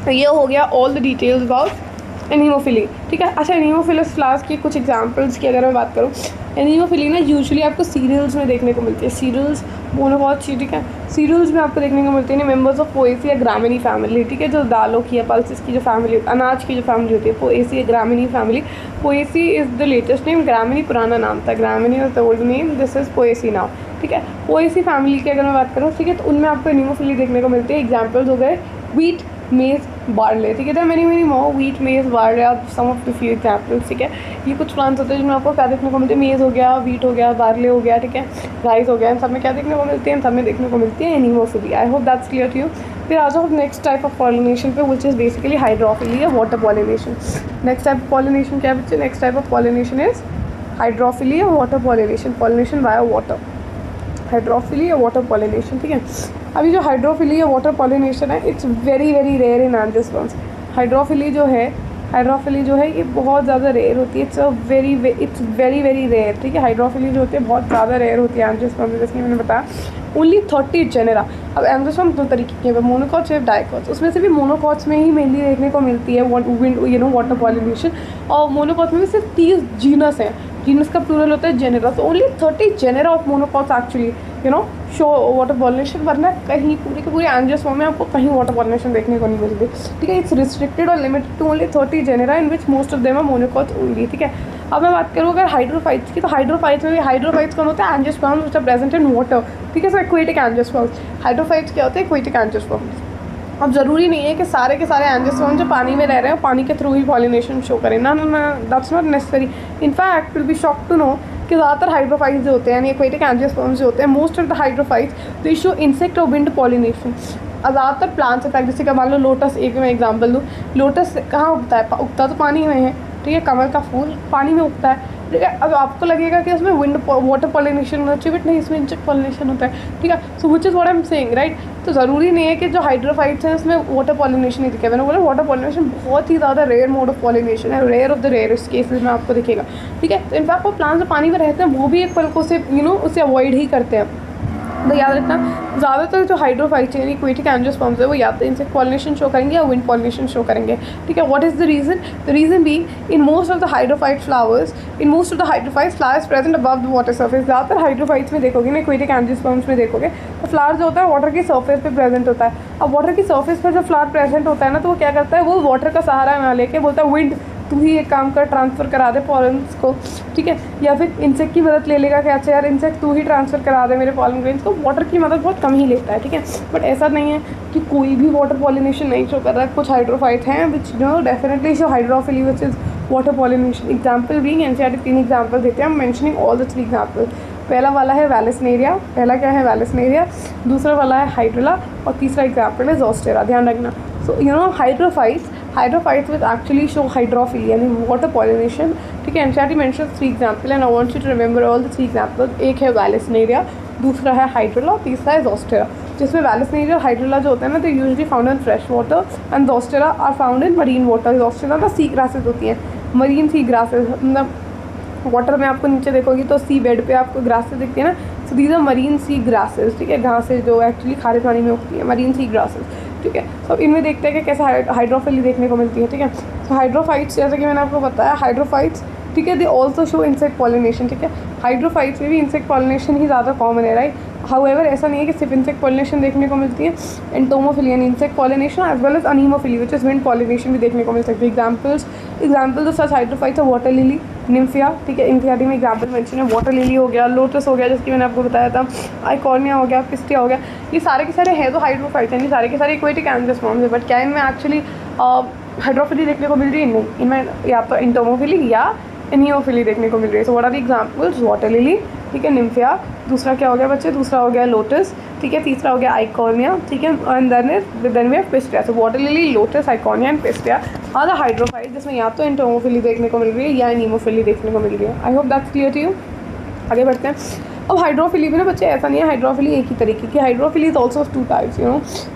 तो ये हो गया all the details about anemophily. ठीक है, अच्छा एनीमोफिलस flowers की कुछ एग्जांपल्स की अगर मैं बात करूँ, एनीमोफिली ना यूजुअली आपको सीरियल्स में देखने को मिलती है. Cereals monocot. ठीक है, सीरियल्स में आपको देखने को मिलती है मेंबर्स ऑफ पोएसी या ग्रामिनी फैमिली. ठीक है, जो दालों की या पल्सेस की जो फैमिली, अनाज की जो फैमिली होती है, पोएसी या ग्रामिनी family. Poaceae is the latest name, ग्रामिनी पुराना नाम था. ग्रामिनी is the old name, this is Poaceae now. ठीक है, पोएसी फैमिली की अगर मैं बात करूँ, ठीक है, तो उनमें आपको एनीमोफिली देखने को मिलती है. एग्जाम्पल्स हो गए वीट, मेज़, बार्ले. ठीक है, there many many more. Wheat, maize, barley are some of the few examples. ठीक है, ये कुछ प्लांट्स होते हैं जिनमें आपको क्या देखने को मिलते हैं? मेज़ हो गया, वीट हो गया, बार्ले हो गया. ठीक है, राइस हो गया. इन सब में क्या देखने को मिलती है? इन सब में देखने को मिलती है anemophily. I hope that's clear to you. फिर आ जाओ नेक्स्ट टाइप ऑफ पॉलिनेशन पे विच इज़ बेसिकली हाइड्रोफिली या water pollination. Next type of pollination क्या है बच्चे? Next type of pollination is hydrophily या water pollination. Pollination by water, hydrophily या वाटर पॉलिनेशन. ठीक है, अभी जो हाइड्रोफिली या वाटर पॉलिनेशन है it's very very rare in angiosperms. Hydrophily जो है ये बहुत ज़्यादा रेयर होती है. It's very very rare. ठीक है, हाइड्रोफिली जो होती है बहुत ज़्यादा रेयर होती है एंजियोस्पर्म में. जैसे मैंने बताया ओनली 30 जेनेरा. अब एंजियोस्पर्म दो तरीके के हैं, मोनोकॉट्स या डाइकॉट्स. उसमें से भी मोनोकॉट्स में ही मेनली देखने को मिलती है वाटर पॉलिनेशन. और मोनोकॉट्स में भी सिर्फ 30 जीनस हैं. जीनस का प्लूरल होता है जेनेरा. तो only 30 genera of monocots actually show water pollination. वरना कहीं पूरे के पूरे एंजियोस्पर्म में आपको कहीं वाटर पॉलिनेशन देखने को नहीं मिलती. ठीक है, इट्स रिस्ट्रिक्टेड और limited to only 30 genera in which most of them are monocots only. ठीक है, अब मैं बात करूँ अगर हाइड्रोफाइट्स की, तो हाइड्रोफाइट्स में भी हाइड्रोफाइट्स कौन होता है? Angiosperms which are present in water. ठीक है, सो एक्वेटिक एंजियोस्पर्म्स. हाइड्रोफाइट्स क्या होते हैं? Aquatic angiosperms. अब ज़रूरी नहीं है कि सारे के सारे एंजियोस्पर्म जो पानी में रह रहे हैं पानी के थ्रू ही पॉलिनेशन शो करें. ना, that's not necessary. In fact will be shock to know कि ज़्यादातर हाइड्रोफाइट्स जो होते हैं यानी एक्वेटिक एंजियोस्पर्म्स जो होते हैं, most of the hydrophytes they show insect और विंड पॉलिनेशन. ज़्यादातर प्लांट्स इफेक्ट, जैसे कि मान लो लोटस, एक मैं एग्जांपल दूँ. लोटस कहाँ उगता है? उगता तो पानी में है. ठीक है, कमल का फूल पानी में उगता है. ठीक है, अब आपको लगेगा कि उसमें विंड वाटर पॉलिनेशन होना चाहिए, बट नहीं, इसमें इंसेक्ट पॉलिनेशन होता है. ठीक है, so which is what I am saying. Right, तो ज़रूरी नहीं है कि जो हाइड्रोफाइट्स हैं उसमें वाटर पॉलिनेशन ही दिखे. मैंने बोला वाटर पॉलिनेशन बहुत ही ज़्यादा रेयर मोड ऑफ पॉलिनेशन है, rare of the rarest cases में आपको दिखेगा. ठीक है, तो इनफैक्ट वो प्लांट्स जो पानी में रहते हैं वो भी एक पल को से उसे अवॉइड ही करते हैं. तो याद रखना ज़्यादातर जो हाइड्रोफाइट्स यानी एक्वेटिक एंजियोस्पर्म्स है वो या तो इंसेक्ट पॉलिनेशन शो करेंगे या विंड पॉलिनेशन शो करेंगे, ठीक है। What is the reason being in most of the hydrophyte flowers present above the water surface. ज़्यादातर हाइड्रोफाइट्स में देखोगे ना, एक्वेटिक एंजियोस्पर्म्स में देखोगे तो फ्लावर जो होता है वाटर की सर्फेस पे प्रेजेंट होता है। अब वाटर की सर्फेस पर जब फ्लावर प्रेजेंट होता है ना, तो वो क्या करता है, वो वाटर का सहारा ना लेके बोलता है विंड तू ही एक काम कर, ट्रांसफ़र करा दे पॉलन्स को, ठीक है। या फिर इंसेक्ट की मदद ले लेगा कि अच्छा यार इंसेक्ट तू ही ट्रांसफ़र करा दे मेरे पॉलन ग्रेन्स को। वाटर की मदद बहुत कम ही लेता है, ठीक है। बट ऐसा नहीं है कि कोई भी वाटर पॉलिनेशन नहीं शो कर रहा है। कुछ हाइड्रोफाइट हैं which no definitely show hydrophily which is water pollination. Example being NCERT 3 example देते हैं, मेंशनिंग ऑल द 3 एग्जाम्पल। पहला वाला है वैलेसनेरिया, पहला क्या है वैलेसनेरिया, दूसरा वाला है हाइड्रिला और तीसरा एग्जाम्पल है ज़ोस्टेरा। ध्यान रखना। So you know hydrophytes which actually show hydrophily यानी वाटर पॉलिनेशन, ठीक है। NCERT mentions 3 example and I want you to remember all the 3 example. एक है वैलेसनेरिया, दूसरा है हाइड्रिला, तीसरा है ज़ोस्टेरा। जिसमें वैलेसनेरिया और हाइड्रिला जो होता है ना, तो usually found in fresh water and zostera are found in marine water. Zostera ना सी ग्रासेस होती हैं, मरीन सी ग्रासेस, मतलब वाटर में आपको नीचे देखोगी तो सी बेड पे आपको ग्रासेस दिखती है ना, so these are marine sea grasses, ठीक है। घासें जो एक्चुअली खारे पानी में उगती है, मरीन सी ग्रासेस, ठीक है। तो इनमें देखते हैं कि कैसे हाइड्रोफिली देखने को मिलती है, ठीक है। तो हाइड्रोफाइट्स जैसे कि मैंने आपको बताया, हाइड्रोफाइट्स, ठीक है, they also show insect pollination, ठीक है। हाइड्रोफाइट्स में भी इंसेक्ट पॉलिनेशन ही ज़्यादा कॉमन है, राइट। हाउएवर ऐसा नहीं है कि सिर्फ इंसेक्ट पॉलिनेशन देखने को मिलती है, एंटोमोफिली यानी insect pollination as well as anemophily which is wind pollination भी देखने को मिल सकती है। एग्जाम्पल्स ऑफ सच हाइड्रोफाइट्स है वाटर लिली, निम्फिया, ठीक है। एनसीईआरटी में एग्जाम्पल मेंशन है, वाटर लिली हो गया, लोटस हो गया जैसे कि मैंने आपको बताया था, आइकॉर्निया हो गया, पिस्टिया हो गया। ये सारे के सारे हैं तो हाइड्रोफाइट्स यानी सारे के सारे एक्वेटिक एंजियोस्पर्म्स है। बट क्या इनमें एक्चुअली हाइड्रोफिली देखने को मिल रही है? नहीं, इनमें या तो एंटोमोफिली या एनियोफिली देखने को मिल रही है। So what are the examples? Water lily, ठीक है, निम्फिया, दूसरा क्या हो गया बच्चे, दूसरा हो गया लोटस, ठीक है, तीसरा हो गया आइकॉर्निया, ठीक है, and then we have pistia. So water lily, lotus, eichhornia and pistia are the hydrophyte जिसमें या तो एंटोमोफिली देखने को मिल रही है या एनिमोफिली देखने को मिल रही है। I hope that's clear to you. आगे बढ़ते हैं। अब हाइड्रोफिली में ना बच्चे ऐसा नहीं है हाइड्रोफिली एक ही तरीके की, hydrophily is also of 2 types, you know,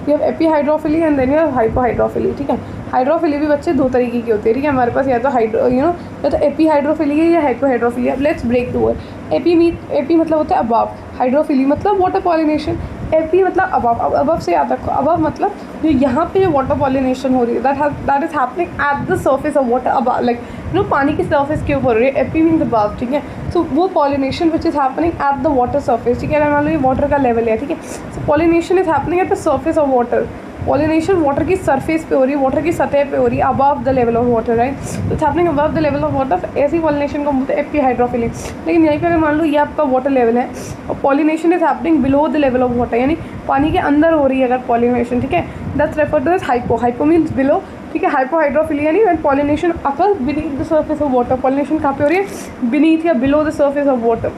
you have epi hydrophily and then you have hypo hydrophily, ठीक है। हाइड्रोफिली भी बच्चे 2 तरीके की होती है, ठीक है। हमारे पास या तो या तो एपी हाइड्रोफिली है या हाइपो हाइड्रोफिली है। Let's break to word. Epi मतलब होता है अबव, हाइड्रोफिली मतलब वाटर पॉलिनेशन, एपी मतलब अबव। अबव से याद रखो, अबव मतलब जो यहाँ पे जो वाटर पॉलिनेशन हो रही है that is happening at the surface of water, above like no पानी की सर्फेस के ऊपर हो रही है। एपी मीन्स अबव, ठीक है। सो वो pollination which is happening at the water surface, ठीक है। अगर मान लो ये वाटर का लेवल है, ठीक है। So pollination is happening at the surface of water. Pollination water की सरफेस पे हो रही है, वाटर की सतह पे हो रही है, above the level of water, right. तो it's happening above the level of water. ऐसी पॉलिनेशन को बोलते हैं एपी हाइड्रोफिली। लेकिन यहीं पे अगर मान लो ये आपका वाटर लेवल है और pollination is happening below the level of water, यानी पानी के अंदर हो रही है अगर पॉलिनेशन, ठीक है, that's referred to as hypo. Hypo means below, ठीक है। हाइपो हाइड्रोफिली यानी when pollination occurs beneath the surface of water. Pollination कहाँ पे हो रही है? बीनीथ या below the surface of water,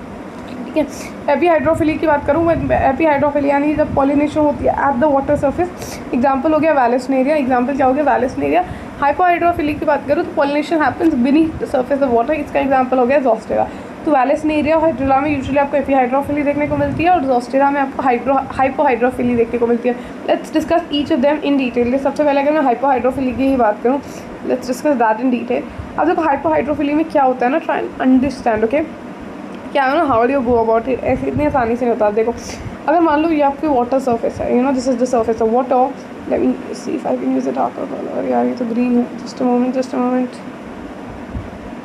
ठीक है। एपी हाइड्रोफिली की बात करूँ मैं, एपी हाइड्रोफिली यानी जब पॉलिनेशन होती है at the water surface. Example हो गया वैलेसनेरिया, एग्जाम्पल क्या हो गया वैलेसनेरिया। हाइपो हाइड्रोफिली की बात करूँ तो pollination happens beneath the surface of water, इसका एग्जाम्पल हो गया ज़ोस्टेरा। तो वैलेसनेरिया और हाइड्रिला में यूजुअली आपको एपी हाइड्रोफिली देखने को मिलती है और ज़ोस्टेरा में आपको हाइपो हाइड्रोफिली देखने को मिलती है। Let's discuss each of them in detail. सबसे पहले अगर मैं हाइपो हाइड्रोफिली की ही बात करूँ, let's discuss that in detail. अब देखो हाइपो हाइड्रोफिली में क्या होता है ना, ट्राई एंड अंडरस्टैंड, ओके। क्या है ना, how do you go about it, ऐसे इतनी आसानी से नहीं होता। देखो अगर मान लो ये आपकी वाटर सर्फेस है, you know this is the surface of water. Late me see if I can use it darker colour. यार ये तो ग्रीन है,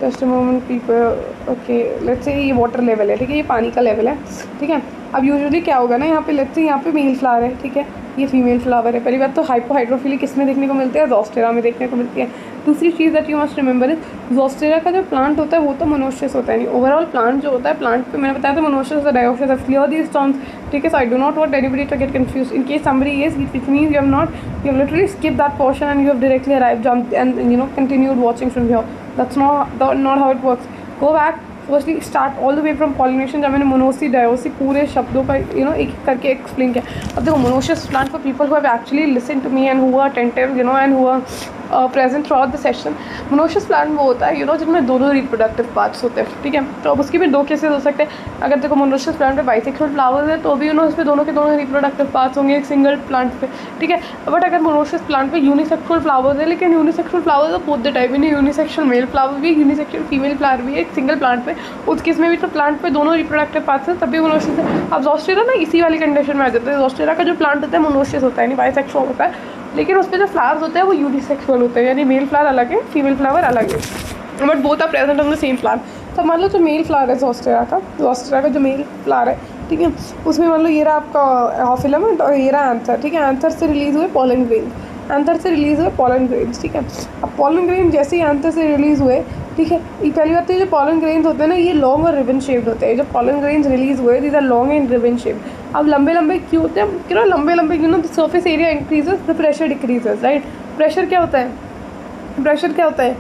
just a moment people, okay. Let's say ये वाटर लेवल है, ठीक है, ये पानी का लेवल है, ठीक है। अब यूजुअली क्या होगा ना, यहाँ पे लेट्स से यहाँ पे मेल फ्लावर है, ठीक है, ये फीमेल फ्लावर है। पहली बात तो हाइपो हाइड्रोफिली किस में देखने को मिलती है? ज़ोस्टेरा में देखने को मिलती है। दूसरी चीज़ that you must remember is zostera का जो प्लांट होता है वो तो मोनोशियस होता है नहीं। ओवरऑल प्लांट जो होता है, प्लांट पे मैंने बताया था मोनोशियस और dioecious. I clear these terms, ठीक है। So I do not want anybody to get confuse in case somebody is, which means you have literally skip that portion and you have directly arrived jump and you know continued watching from here. That's not how it works. Go back, firstly start all the way from pollination. जब मैंने मोनोसी डायोसी पूरे शब्दों का you know एक करके explain किया। अब देखो monoecious plant for people who have actually listen to me and who are attentive, you know, and who are present throughout the session. Monoecious plant वो होता है जिनमें दोनों रिप्रोडक्टिव पार्ट्स होते हैं, ठीक है। तो अब उसकी भी दो केसेस हो सकते हैं। अगर देखो मोनोशियस प्लांट पे बाइसेक्सुअल फ्लावर्स है तो भी उस पर दोनों के दोनों रिप्रोडक्टिव पार्ट्स होंगे एक सिंगल प्लांट पे, ठीक है। बट अगर मोनोशियस प्लांट पे यूनिसेक्सुअल फ्लावर्स है, लेकिन unisexual flowers both the type, unisexual male flower भी, यूनिसेक्सुअल फीमेल फ्लावर भी है एक सिंगल प्लांट पे, उस केस में भी तो प्लांट पे दोनों रिप्रोडक्टिव पार्ट्स हैं, तभी मोनोशियस है। अब ज़ोस्टेरा ना इसी वाली कंडीशन में आ जाता है। ज़ोस्टेरा का जो प्लांट होता है मोनोशियस होता है, यानी बाइसेक्सुअल होता है, लेकिन उस पर जो फ्लावर्स होते हैं वो यूनिसेक्सुअल होते हैं, यानी मेल फ्लावर अलग है, फीमेल फ्लावर अलग है, but both are present on the same plant. तो मान लो जो मेल फ्लावर है ज़ोस्टेरा का जो मेल फ्लावर है, ठीक है, उसमें मान लो ये रहा आपका फिलामेंट और ये रहा एंथर, ठीक है। एंथर से रिलीज हुए पॉलन ग्रेन्स, ठीक है। अब पॉलन ग्रेन जैसे ही एंथर से रिलीज हुए, ठीक है, ये पहली बात है जो पॉलन ग्रेन्स होते हैं ना ये लॉन्ग और रिबन शेप्ड होते हैं। जो पॉलन ग्रेन्स रिलीज हुए these are long and ribbon shaped. अब लंबे लंबे क्यों होते हैं, लंबे the surface area increases, the pressure decreases, right. Pressure क्या होता है,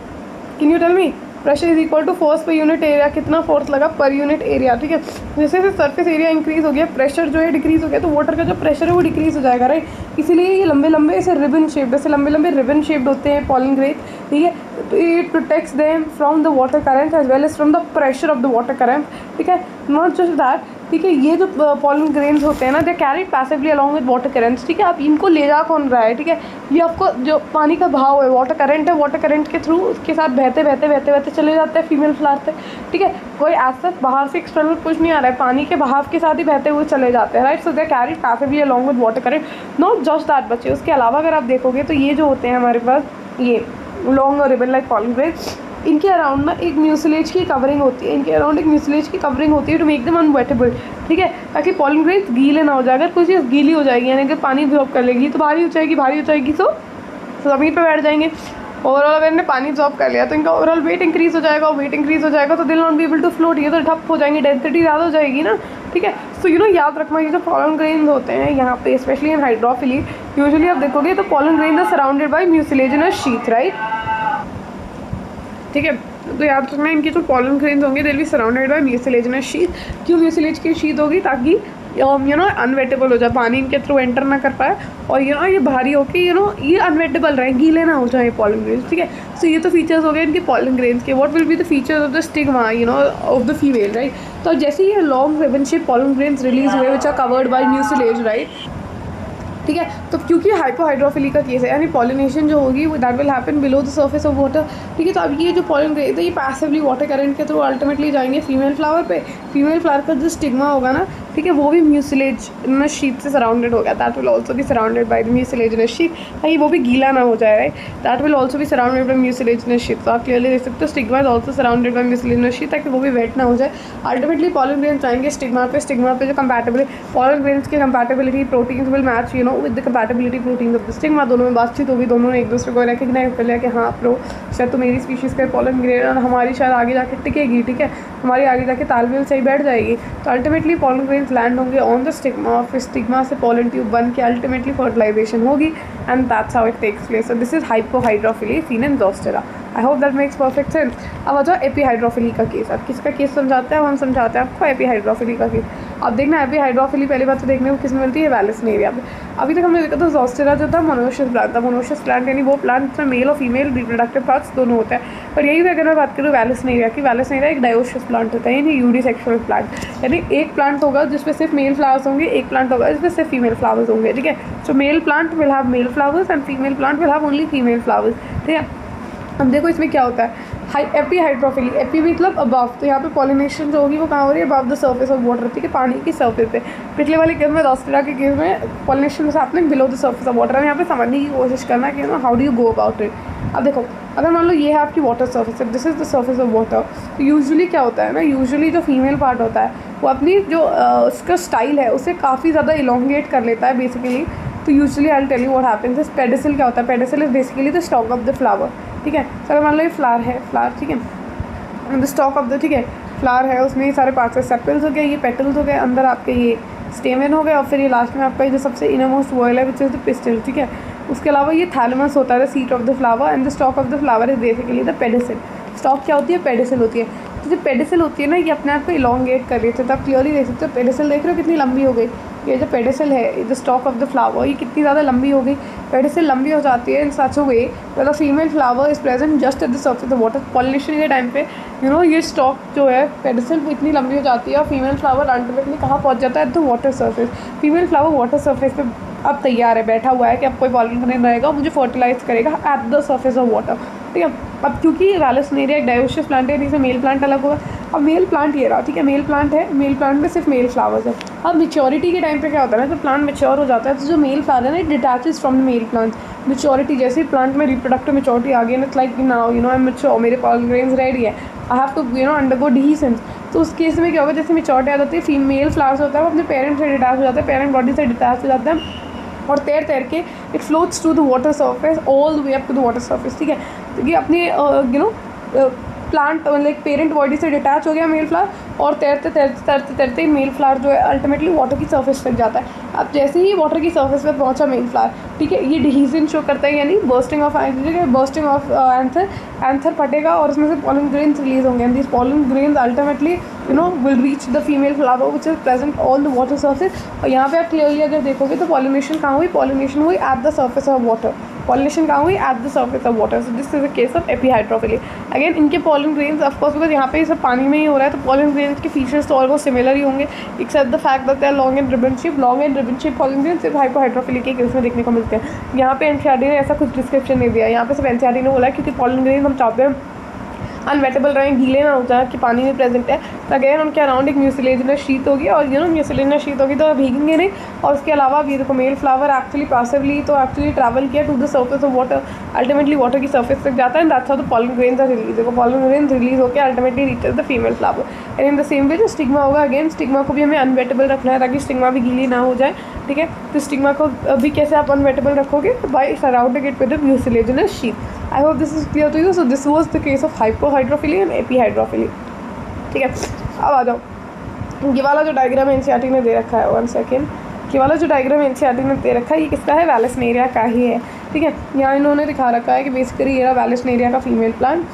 can you tell me? Pressure is equal to force per unit area, कितना फोर्स लगा पर यूनिट एरिया, ठीक है। जैसे जैसे सरफेस एरिया इंक्रीज हो गया, प्रेशर जो है डिक्रीज हो गया, तो वाटर का जो प्रेशर है वो डिक्रीज हो जाएगा, राइट। इसीलिए ये लंबे लंबे ऐसे रिबन शेप्ड होते हैं पॉलन ग्रेन, ठीक है। तो it protects them from the water current as well as from the pressure of the water current, ठीक है। नॉट जस्ट दैट, ठीक है, ये जो पॉलन ग्रेन्स होते हैं ना they carried passively along with water currents, ठीक है। अब इनको ले जा कौन रहा है, ठीक है, ये आपको जो पानी का बहाव है, वाटर करंट है, वाटर करंट के थ्रू उसके साथ बहते चले जाते हैं फीमेल फ्लावर से, ठीक है। कोई ऐसा बाहर से एक्सटर्नल कुछ नहीं आ रहा है, पानी के बहाव के साथ ही बहते हुए चले जाते हैं, right. So they carried passively along with water current. Not just that बच्चे, उसके अलावा अगर आप देखोगे तो ये जो होते हैं हमारे पास ये लॉन्ग और रिबन लाइक पॉलन ग्रेन्स, इनके अराउंड ना एक म्यूसिलेज की कवरिंग होती है, टू मेक देम अनवेटेबल, ठीक है, ताकि पॉलन ग्रेन्स गीले ना हो जाए। अगर कोई चीज़ गीली हो जाएगी यानी कि पानी अब्जॉर्ब कर लेगी तो भारी हो जाएगी तो ज़मीन पे बैठ जाएंगे। ओवरऑल अगर इन्हें पानी अब्जॉर्ब कर लिया तो इनका ओवरऑल वेट इंक्रीज हो जाएगा, तो they'll not be able to float, ये तो ठप हो जाएंगे, डेंसिटी ज़्यादा हो जाएगी ना, ठीक है। सो याद रखना ये जो पॉलन ग्रेन्स होते हैं यहाँ पे स्पेशली इन हाइड्रोफिली, यूजुअली आप देखोगे तो pollen grains are surrounded by mucilaginous sheath, right, ठीक है। तो याद रखना इनके जो पॉलन ग्रेन्स होंगे they will be surrounded by mucilaginous sheath. क्यों म्यूसिलेज की शीथ होगी? ताकि अनवेटेबल हो जाए, पानी इनके थ्रू एंटर ना कर पाए, और ये भारी होके ये अनवेटेबल रहे, गीले ना हो जाए पॉलन ग्रेन्स, ठीक है। सो ये तो फीचर्स हो गए इनके पॉलन ग्रेन्स के। What will be the features of the stigma of the female, right. तो जैसे ये long ribbon shape pollen grains release हुए which are covered by mucilage, right, ठीक है। तो क्योंकि हाइपोहाइड्रोफिली का केस है, यानी पॉलिनेशन जो होगी वो that will happen below the surface of water, ठीक है। तो अब ये जो पॉलन ग्रेन है ये पैसिवली वाटर करंट के थ्रू अल्टीमेटली जाएंगे फीमेल फ्लावर पे। फीमेल फ्लावर का जो स्टिग्मा होगा ना, ठीक है, वो भी म्यूसिलेजिनस शीथ से सराउंडेड हो गया, that will also be surrounded by the mucilaginous sheath, ताकि वो भी गीला ना हो जाए, right. That will also be surrounded by mucilaginous sheath. तो आप क्लियरली देख सकते हो stigma is also surrounded by mucilaginous sheath, ताकि वो भी वेट ना हो जाए। अल्टीमेटली पॉलन ग्रेन्स जाएंगे स्टिग्मा पे जो कंपैटिबिलिटी पॉलन ग्रेन्स की compatibility proteins will match with the compatibility proteins of the stigma. दोनों में बातचीत होगी, दोनों ने एक दूसरे को रिकग्नाइज कर लिया कि हाँ प्रो शायद तो मेरी स्पीशीज़ का पॉलन ग्रेन और हमारी शायद आगे जाके टिकेगी, ठीक है, हमारी आगे जाके तालमेल सही बैठ जाएगी। तो अल्टीमेटली पॉलन ग्रेन्स लैंड होंगे ऑन द स्टिग्मा, और फिर स्टिग्मा से पॉलन ट्यूब बन के अल्टीमेटली फर्टिलाइजेशन होगी, and that's how it takes place. So this is hypohydrophily seen in zostera. I hope that makes perfect sense. अब आ जाओ एपीहाइड्रोफिली का केस। अब किसका केस समझाते हैं? हम समझाते हैं आपको एपीहाइड्रोफिली का केस। अब देखना एपीहाइड्रोफिली पहली बात तो देखने को किस में मिलती है, वैलेसनेरिया में। अभी तक हमने देखा था ज़ोस्टेरा जो था मोनोशियस प्लांट था। मोनोशियस प्लांट यानी वो प्लांट जिसमें मेल और फीमेल रिप्रोडक्टिव पार्ट्स दोनों होते हैं। पर यही अगर मैं बात करूँ वैलेसनेरिया की, वैलेसनेरिया एक डायोशियस प्लांट होता है, यानी यूनिसेक्सुअल प्लांट, यानी एक प्लांट होगा जिसमें सिर्फ मेल फ्लावर्स होंगे, एक प्लांट होगा जिसमें सिर्फ फीमेल फ्लावर्स होंगे, ठीक है। So male plant will have male flowers and female plant will have only female flowers, ठीक है। अब देखो इसमें क्या होता है, एपीहाइड्रोफिली, एपी मतलब अबव, तो यहाँ पे पॉलिनेशन जो होगी वो कहाँ हो रही है, above the surface of water, ठीक है, पानी की सर्फेस पे। पिछले वाले केस में ज़ोस्टेरा के केस में पॉलिनेशन से आपने below the surface of water. यहाँ पे समझने की कोशिश करना कि how do you go about it. अब देखो अगर मान लो ये है आपकी water surface, this is the surface of water, तो यूजुअली क्या होता है ना, यूजुअली जो फीमेल पार्ट होता है वो अपनी जो उसका स्टाइल है उसे काफ़ी ज़्यादा इलोंगेट कर लेता है बेसिकली। तो usually I will tell you what happens is, pedicel क्या होता है, pedicel is basically the stalk of the flower, ठीक है। चलो मान लो ये फ्लावर है, फ्लावर, ठीक है, द स्टॉक ऑफ द, ठीक है, फ्लावर है, उसमें ये सारे पार्ट्स है, सेपल्स हो गए, ये पेटल्स हो गए, अंदर आपके ये स्टेमन हो गए, और फिर ये लास्ट में आपका जो सबसे इनरमोस्ट वॉयल है विच इज़ द पिस्टल, ठीक है। उसके अलावा ये थैलेमस होता है, the seat of the flower, and the stalk of the flower is basically the pedicel. Stock क्या होती है, पेडिसल होती है। तो जो पेडिसल होती है ना, ये अपने आप को इलोंगेट कर रही है। तो आप क्लियरली देख सकते हो, पेडिसल देख रहे हो कितनी लंबी हो गई। ये जो पेडिसल है, the stalk of the flower, ये कितनी ज़्यादा लंबी हो गई। पेडिसल लंबी हो जाती है in such a way the female flower is present just at the surface of water. Pollination के टाइम पे ये स्टॉक जो है पेडिसल वो इतनी लंबी हो जाती है और फीमेल फ्लावर अल्टीमेटली कहाँ पहुँच जाता है, at the water surface. Female flower water surface पे अब तैयार है, बैठा हुआ है कि अब कोई पॉलिन ग्रेन रहेगा मुझे फर्टिलाइज करेगा eight the surface of water. ठीक है, अब क्योंकि वैलसनेरिया एक डायोसियस प्लांट है, इसमें मेल प्लांट अलग होगा। अब मेल प्लांट ये रहा, ठीक है, मेल प्लांट है, मेल प्लांट में सिर्फ मेल फ्लावर्स है। अब मेच्योरिटी के टाइम पे क्या होता है ना, जब प्लांट मेच्योर हो जाता है तो जो मेल फ्लावर है ना, it detaches from the male plant. Maturity जैसे ही प्लांट में रिप्रोडक्टिव मेच्योरिटी आ गई ना, it's like now I am mature, मेरे पॉलन ग्रेन्स रेडी है, आई हैव टू अंडरगो डिहीसेंस। तो उस केस में क्या होगा, जैसे मेच्योरिटी आ जाती है, फीमेल फ्लावर्स होता है वो अपने पेरेंट से डिटैच हो जाता है, पेरेंट बॉडी से डिटैच हो जाता है और तैर तैर के it floats to the water surface all the way up to the water surface. ठीक है, तो ये अपनी प्लांट लाइक पेरेंट बॉडी से डिटैच हो गया मेल फ्लावर और तैरते तैरते तैरते तैरते मेल फ्लावर जो है अल्टीमेटली वाटर की सर्फेस तक जाता है। अब जैसे ही वाटर की सर्फेस पर पहुंचा मेल फ्लावर, ठीक है, ये डिहीजन शो करता है, यानी बर्स्टिंग ऑफ एंथर फटेगा और उसमें से पॉलन ग्रेन्स रिलीज होंगे and this pollen grains ultimately will reach the female flower which is present on the water surface. और यहाँ पे आप क्लियरली अगर देखोगे तो पॉलिनेशन कहाँ हुई, पॉलिनेशन हुई at the surface of water. Pollination कहाँ हुई, at the surface of water. So this is a case of epihydrophily. Again इनके पॉलन ग्रेन्स ऑफकोर्स बिकॉज यहाँ पे ये सब पानी में ही हो रहा है तो पॉलन ग्रेन्स के फीचर्स तो ऑलमोस्ट सिमिलर ही होंगे except the fact that they are long and ribbon shape pollen grains सिर्फ हाइपोहाइड्रोफिली के केस में देखने को मिलते हैं। यहाँ पे एनसीईआरटी ने ऐसा कुछ डिस्क्रिप्शन नहीं दिया, यहाँ पे सिर्फ एनसीईआरटी ने बोला क्योंकि पॉलन ग्रेन्स हम चाहते हैं अनवेटेबल रहें, गीले ना हो जाए कि पानी में प्रेजेंट है, तो अगेन उनके अराउंड एक म्यूसिलेजिनस शीट होगी और म्यूसिलेजिनस शीट होगी तो भीगेंगे नहीं। और उसके अलावा ये देखो मेल फ्लावर एक्चुअली पैसिवली तो एक्चुअली ट्रैवल किया to the surface of water, ultimately water की सर्फेस तक जाता है and that's how the pollen grains are release. देखो पॉलन ग्रेन्स रिलीज होकर ultimately reaches the female flower. And in the same way जो stigma होगा, again stigma को भी हमें अनवेटेबल रखना है ताकि स्टिग्मा भी गीली ना हो जाए। ठीक है, तो स्टिग्मा को भी कैसे आप अनवेटेबल रखोगे, by surrounding it with the mucilaginous sheet. I hope this is clear to you. So this was the case of hypohydrophily and epihydrophily. ठीक है, अब आ जाओ, ये वाला जो डायग्राम एनसीईआरटी ने दे रखा है, 1 सेकेंड, ये वाला जो डायग्राम एनसीईआरटी ने दे रखा है ये किसका है, वैलसनेरिया का ही है। ठीक है, यहाँ इन्होंने दिखा रखा है कि बेसिकली ये रहा वैलसनेरिया का फीमेल प्लांट,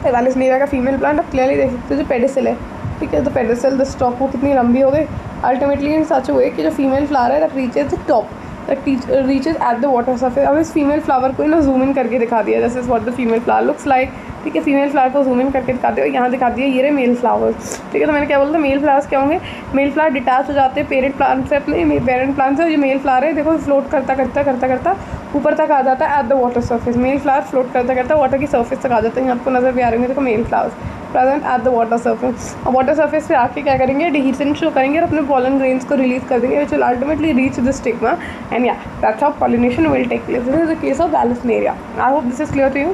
वैलसनेरिया का फीमेल प्लांट। आप क्लियरली देख सकते हो जो पेडिसल है, ठीक है, तो पेडिसल द स्टॉक वो कितनी लंबी हो गई अल्टीमेटली इन सच वे कि जो फीमेल फ्लावर है that reaches the top, reaches at the water surface. अब इस फीमेल फ्लावर को ना जूम इन करके दिखा दिया, जैसे what the female flower looks like. ठीक है, फीमेल फ्लावर को जूम इन करके दिखा दिया और यहाँ दिखा दिया ये रहे मेल फ्लावर्स। ठीक है, तो मैंने क्या बोला था, मेल फ्लावर्स क्या होंगे, मेल फ्लावर डिटैच हो जाते हैं पेरेंट प्लांट से, अपने पेरेंट प्लांट से। जो मेल फ्लावर है देखो फ्लोट करता करता करता करता ऊपर तक आ जाता है at the water surface. Male flower float करता करता वाटर की सर्फेस तक आ जाता है। यहाँ आपको नजर भी आ रहे होंगे देखो male flowers present at the water surface. और वाटर सर्फेस पे आके क्या करेंगे, डिहीसन शो करेंगे और अपने पॉलन ग्रेन्स को रिलीज कर देंगे which will ultimately reach the stigma and या that's how pollination will take place. This is the case of vallisneria. I hope this is clear to you.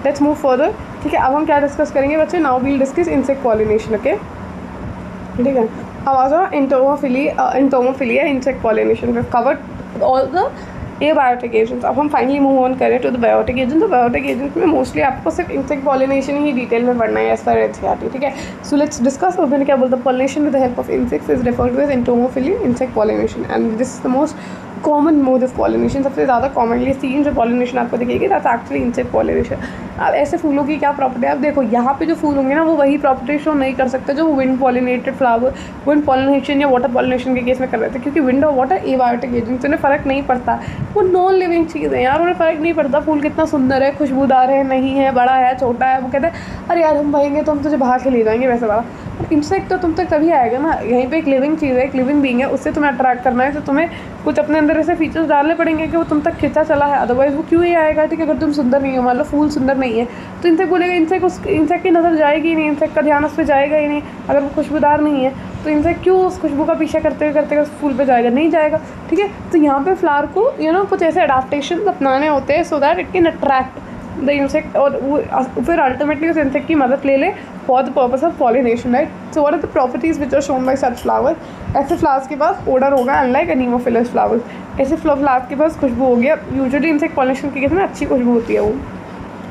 Let's move further. ठीक है, अब हम क्या discuss करेंगे बच्चे, now we'll discuss insect pollination. Okay, ठीक है, अब आ जाओ एंटोमोफिली या insect pollination. We have covered all the abiotic agents. अब हम फाइनली मूव ऑन करें टू द बायोटिक एजेंट। तो बायोटिक एजेंट में मोस्टली आपको सिर्फ इंसेक्ट पॉलिनेशन ही डिटेल में पढ़ना है एज पर एनसीईआरटी। ठीक है, सो लेट्स डिस्कस। और मैंने क्या बोलता, pollination with the help of insects is referred to as entomophily insect pollination and this is the most common mode of pollination. सबसे ज़्यादा कॉमनली सीन जो पॉलिनेशन आपको दिखेगी दैट्स एक्चुअली इंसेक्ट पॉलिनेशन। अब ऐसे फूलों की क्या प्रॉपर्टी है, आप देखो यहाँ पे जो फूल होंगे ना वो वही प्रॉपर्टी शो नहीं कर सकते जो wind pollinated flower, wind pollination या वाटर पॉलिनेशन के केस में कर रहे थे, क्योंकि विंड और वाटर एबायोटिक एजेंट्स, उन्हें फ़र्क नहीं पड़ता, वो नॉन लिविंग चीज़ है यार, उन्हें फ़र्क नहीं पड़ता फूल कितना सुंदर है, खुशबूदार है नहीं है, बड़ा है छोटा है, वो कहते हैं अरे यार हम भागेंगे तो हम तुझे भाग के ले जाएंगे वैसे वाला। इंसेक्ट तो तुम तक तभी आएगा ना, यहीं पे एक लिविंग चीज़ है, एक लिविंग बीइंग है, उससे तुम्हें अट्रैक्ट करना है तो तुम्हें कुछ अपने अंदर ऐसे फीचर्स डालने पड़ेंगे कि वो तुम तक खिंचा चला है, अदरवाइज वो क्यों ही आएगा। ठीक है, अगर तुम सुंदर नहीं हो, मान लो फूल सुंदर नहीं है तो इंसेक्ट बोलेगा, इंसेक्ट की नज़र जाएगी ही नहीं, इंसेक्ट का ध्यान उस पर जाएगा ही नहीं। अगर वो खुशबूदार नहीं है तो इंसेक्ट क्यों उस खुशबू का पीछा करते उस फूल पे जाएगा, नहीं जाएगा। ठीक है, तो यहाँ पे फ्लावर को कुछ ऐसे अडाप्टेशन अपनाने होते हैं so that it can attract the insect और वो फिर अल्टीमेटली उस इंसेक्ट की मदद ले ले for the purpose of pollination, right. So what are the properties which are shown by such flower. ऐसे फ्लावर्स के पास ओडर होगा अनलाइक एनीमोफिलस फ्लावर्स। ऐसे फ्लावर्स के पास खुशबू होगी। यूजुअली इंसेक्ट पॉलिनेशन के केस में अच्छी खुशबू होती है वो।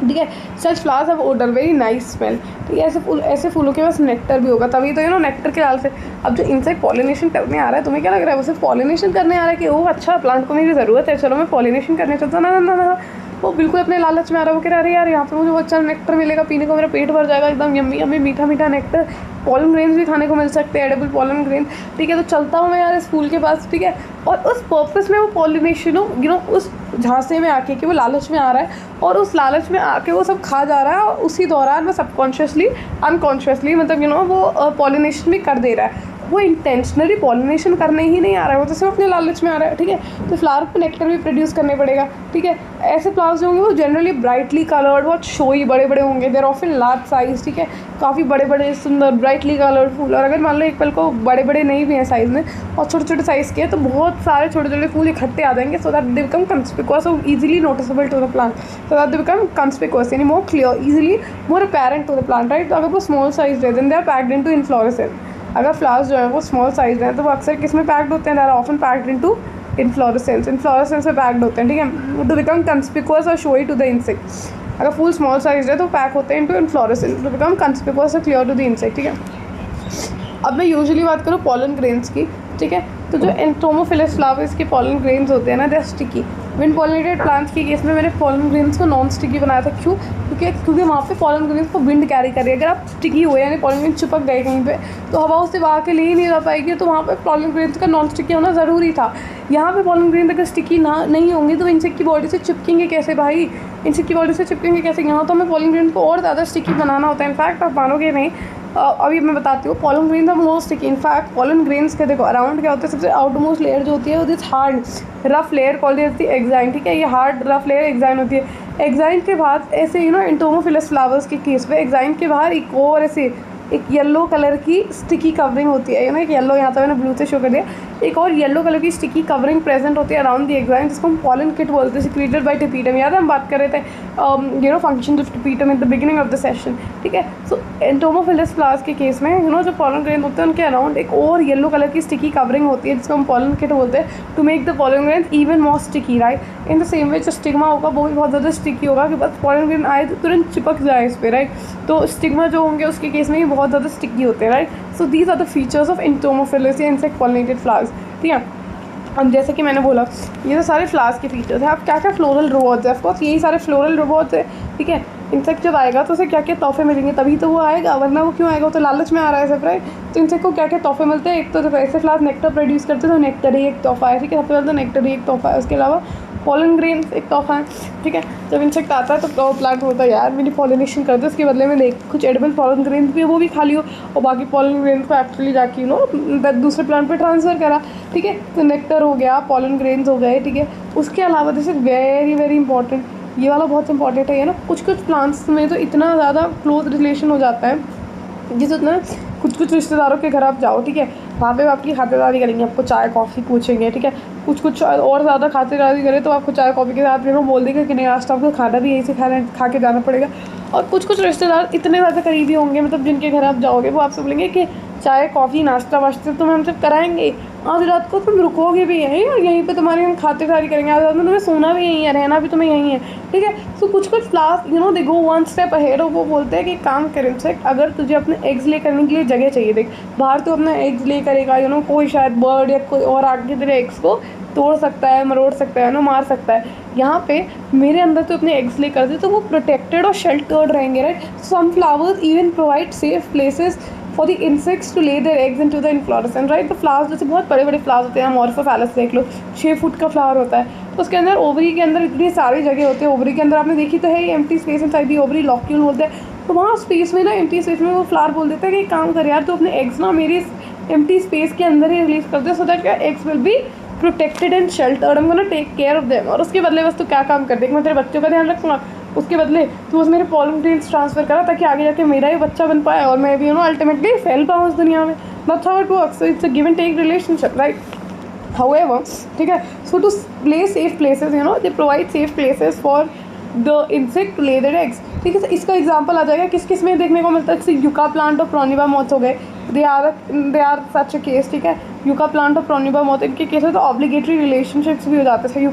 ठीक है, such flowers have odour, very nice smell. ठीक है, ऐसे फूलों के पास नेक्टर भी होगा, तभी तो नेक्टर के लाल से। अब जो इंसेक्ट पॉलिनेशन करने आ रहा है, तुम्हें क्या लग रहा है वो सिर्फ पॉलिनेशन करने आ रहा है कि ओह अच्छा प्लांट को मेरी ज़रूरत है, चलो मैं पॉलिनेशन करने चलता, ना ना ना ना, वो बिल्कुल अपने लालच में आ रहा है, वो कह रहा है अरे यार यहाँ पे मुझे बहुत अच्छा नेक्टर मिलेगा पीने को, मेरा पेट भर जाएगा एकदम यम्मी यम्मी मीठा मीठा नेक्टर, पॉलन ग्रेन्स भी खाने को मिल सकते हैं, एडिबल पॉलन ग्रेन, ठीक है। तो चलता हूँ मैं यार स्कूल के पास, ठीक है, और उस पर्पस में वो पॉलिनेशन उस झांसे में आके कि वो लालच में आ रहा है और उस लालच में आके वो सब खा जा रहा है, और उसी दौरान वो सबकॉन्शियसली अनकॉन्शियसली मतलब वो पॉलिनेशन भी कर दे रहा है। वो इंटेंशनली पॉलिनेशन करने ही नहीं आ रहा है, वो तो सिर्फ अपने लालच में आ रहा है, ठीक है। तो फ्लावर को नेक्टर भी प्रोड्यूस करने पड़ेगा, ठीक है। ऐसे फ्लावर्स जो होंगे वो जनरली ब्राइटली कलर्ड, बहुत शोई बड़े बड़े होंगे, देर ऑफन लार्ज साइज, ठीक है, काफ़ी बड़े बड़े सुंदर ब्राइटली कलर्ड फूल। और अगर मान लो एक पल को बड़े बड़े नहीं भी हैं साइज़ में और छोटे छोटे साइज़ के, तो बहुत सारे छोटे छोटे फूल इकट्ठे आ जाएंगे, so that they become conspicuous और easily noticeable to the plant, so that they become conspicuous यानी more clear, easily more apparent to the plant, right. तो अगर वो स्मॉल साइज है then they are packed into inflorescence. अगर flowers जो है वो स्मॉल साइज हैं तो वो अक्सर किस में पैक्ड होते हैं, they are often packed into inflorescence में पैक्ड होते हैं, ठीक है, टू बिकम कंस्पिकुअस और शोई टू द इंसेक्ट। अगर फूल स्मॉल साइज है तो पैक होते हैं into inflorescence to become conspicuous और क्लियर टू द इंसेक्ट, ठीक है। अब मैं यूजुअली बात करूँ पॉलन ग्रेन्स की, ठीक है। तो जो एंटोमोफिलस फ्लावर्स के पॉलन ग्रेन्स होते हैं ना, they are sticky. Wind pollinated plants के केस में मैंने पॉलन ग्रेन्स को नॉन स्टिकी बनाया था, क्यों? क्योंकि वहाँ पे पॉलन ग्रेन्स को विंड कैरी कर रही है। अगर आप स्टिकी हुए यानी पॉलन ग्रेन चिपक गए कहीं पे, तो हवा उससे बहा के ले ही नहीं जा पाएगी, तो वहाँ पे पॉलन ग्रेन्स का नॉन स्टिकी होना ज़रूरी था। यहाँ पे पॉलन ग्रेन अगर स्टिकी नहीं होंगे तो इंसेक्ट की बॉडी से चिपकेंगे कैसे भाई, इंसेक्ट की बॉडी से चिपकेंगे कैसे? यहाँ तो हमें पॉलन ग्रेन को और ज़्यादा स्टिकी बनाना होता है। इनफैक्ट आप मानोगे नहीं, अभी मैं बताती हूँ, pollen grains are most sticky. In fact pollen grains के देखो अराउंड क्या होता है, सबसे आउटमोस्ट लेयर जो होती है this hard rough layer called होती है एक्साइन, ठीक है। ये हार्ड रफ लेयर एक्साइन होती है। एक्साइन के बाद ऐसे एंटोमोफिलस फ्लावर्स के केस में एक्साइन के बाहर एक और ऐसे एक येलो कलर की स्टिकी कवरिंग होती है, एक येलो, यहाँ तो मैंने ब्लू से शो कर दिया, एक और येलो कलर की स्टिकी कवरिंग प्रेजेंट होती है अराउंड द एक्साइन, जिसको हम पॉलन किट बोलते हैं, सिक्रीटेड बाय टिपीटम। याद है हम बात कर रहे थे function of tapetum in the beginning of the session, ठीक है। सो एंटोमोफिलस फ्लावर्स के केस में जो पॉलन ग्रेन होते हैं उनके अराउंड एक और येलो कलर की स्टिकी कवरिंग होती है, जिसको हम पॉलन किट बोलते हैं, to make the pollen grain even more sticky, right. In the same way जो स्टिग्मा होगा वो भी बहुत ज़्यादा स्टिकी होगा कि बस पॉलन ग्रेन आए तो तुरंत चिपक जाए इस पर, राइट। तो स्टिग्मा जो होंगे उसके केस में भी बहुत ज़्यादा स्टिकी होते हैं, right. So these are the features of entomophilous या इंसेक्ट पॉलिनेटेड फ्लावर्स, ठीक है। अब जैसे कि मैंने बोला ये तो सारे फ्लावर्स के फीचर्स हैं। अब क्या क्या फ्लोरल रिवॉर्ड्स है, ऑफकोर्स यही सारे फ्लोरल रिवॉर्ड्स है, ठीक है। इंसेक्ट जब आएगा तो उसे क्या क्या तोहफे मिलेंगे, तभी तो वो आएगा, वरना वो क्यों आएगा, वो तो लालच में आ रहा है सब, राइट। तो इंसेक्ट को क्या क्या तोहफे मिलते हैं, एक तो जब ऐसे फ्लावर्स नेक्टर प्रोड्यूस करते हैं तो नेक्टर ही एक तोहफा है, ठीक है। सबसे पहले तो नेक्टर ही एक तोहफा है, उसके अलावा पॉलन ग्रेन एक तोहफा है, ठीक है। जब इंसेक्ट आता है तो प्लांट होता है यार मेरी पॉलिनेशन कर दो, उसके बदले में देख कुछ एडिबल पॉलन ग्रेन भी वो भी खा लियो, और बाकी पॉलन ग्रेन को एक्चुअली जाके दूसरे प्लांट पे ट्रांसफ़र करा, ठीक है। तो नेक्टर हो गया, पॉलन ग्रेन्स हो गए, ठीक है। उसके अलावा this is very very important, ये वाला बहुत इंपॉर्टेंट है ना। कुछ प्लांट्स में तो इतना ज़्यादा क्लोज रिलेशन हो जाता है जिस उतना कुछ रिश्तेदारों के घर आप जाओ, ठीक है, वहाँ पे आपकी खातिरदारी करेंगे, आपको चाय कॉफ़ी पूछेंगे, ठीक है। कुछ और ज़्यादा खातिरदारी करें तो आपको चाय कॉफ़ी के साथ बोल देगा कि नहीं आज तो आपको खाना भी यहीं से खा के जाना पड़ेगा। और कुछ रिश्तेदार इतने ज़्यादा करीबी होंगे, मतलब जिनके घर आप जाओगे वो आपसे बोलेंगे कि चाय कॉफ़ी नाश्ता वाश्ता तुम्हें हम सब कराएंगे, आज रात को तुम रुकोगे भी यहीं और यहीं पे तुम्हारी हम खातिरदारी करेंगे, आज रात में तुम्हें सोना भी यहीं है, रहना भी तुम्हें यहीं है, ठीक है। सो कुछ फ्लावर्स दे गो वन स्टेप अहेड, और वो बोलते हैं कि काम कर इंसेक्ट, अगर तुझे अपने एग्स ले करने के लिए जगह चाहिए, देख बाहर तो अपना एग्स ले करेगा कोई शायद बर्ड या कोई और आगे तेरे एग्स को तोड़ सकता है, मरोड़ सकता है, मार सकता है। यहाँ पे मेरे अंदर तो अपने एग्स ले कर दे तो वो प्रोटेक्टेड और शेल्टर्ड रहेंगे, right. Some flowers even provide safe places for the insects to lay their eggs into the inflorescence, right. तो फ्लावर्स जैसे बहुत बड़े बड़े फ्लावर्स होते हैं, अमोर्फोफैलस देख लो, 6 फुट का फ्लावर होता है, तो उसके अंदर ओवरी के अंदर इतनी सारी जगह होती है। ओवरी के अंदर आपने देखी तो है empty space inside the ovary, locule बोलते हैं। तो वहाँ स्पेस में एम्प्टी स्पेस में वो फ्लावर बोल देता है कि काम कर यार तो अपने एग्स मेरी एम्प्टी स्पेस के अंदर ही रिलीज कर दे, so that your eggs will be protected and sheltered, I am gonna take care of them. और उसके बदले बस तू क्या काम कर दे, मैं तेरे बच्चों का ध्यान रखूँगा, उसके बदले तू बस मेरे पॉलन ग्रेन्स ट्रांसफ़र करा ताकि आगे जाके मेरा ही बच्चा बन पाए और मैं भी अल्टीमेटली फैल पाऊँ इस दुनिया में। That's how it works, so it's a give and take relationship, right. However, ठीक है, so to play safe places, they provide safe places for the insect to lay their eggs, ठीक है। इसका एग्जांपल आ जाएगा किस में देखने को मिलता है, जैसे यूका प्लांट और प्रोनिबा मॉथ हो गए, they are such a case, ठीक है। यूका प्लांट और प्रोनिबा मॉथ इनके केस में तो ऑब्लिगेटरी रिलेशनशिप्स भी हो जाते हैं।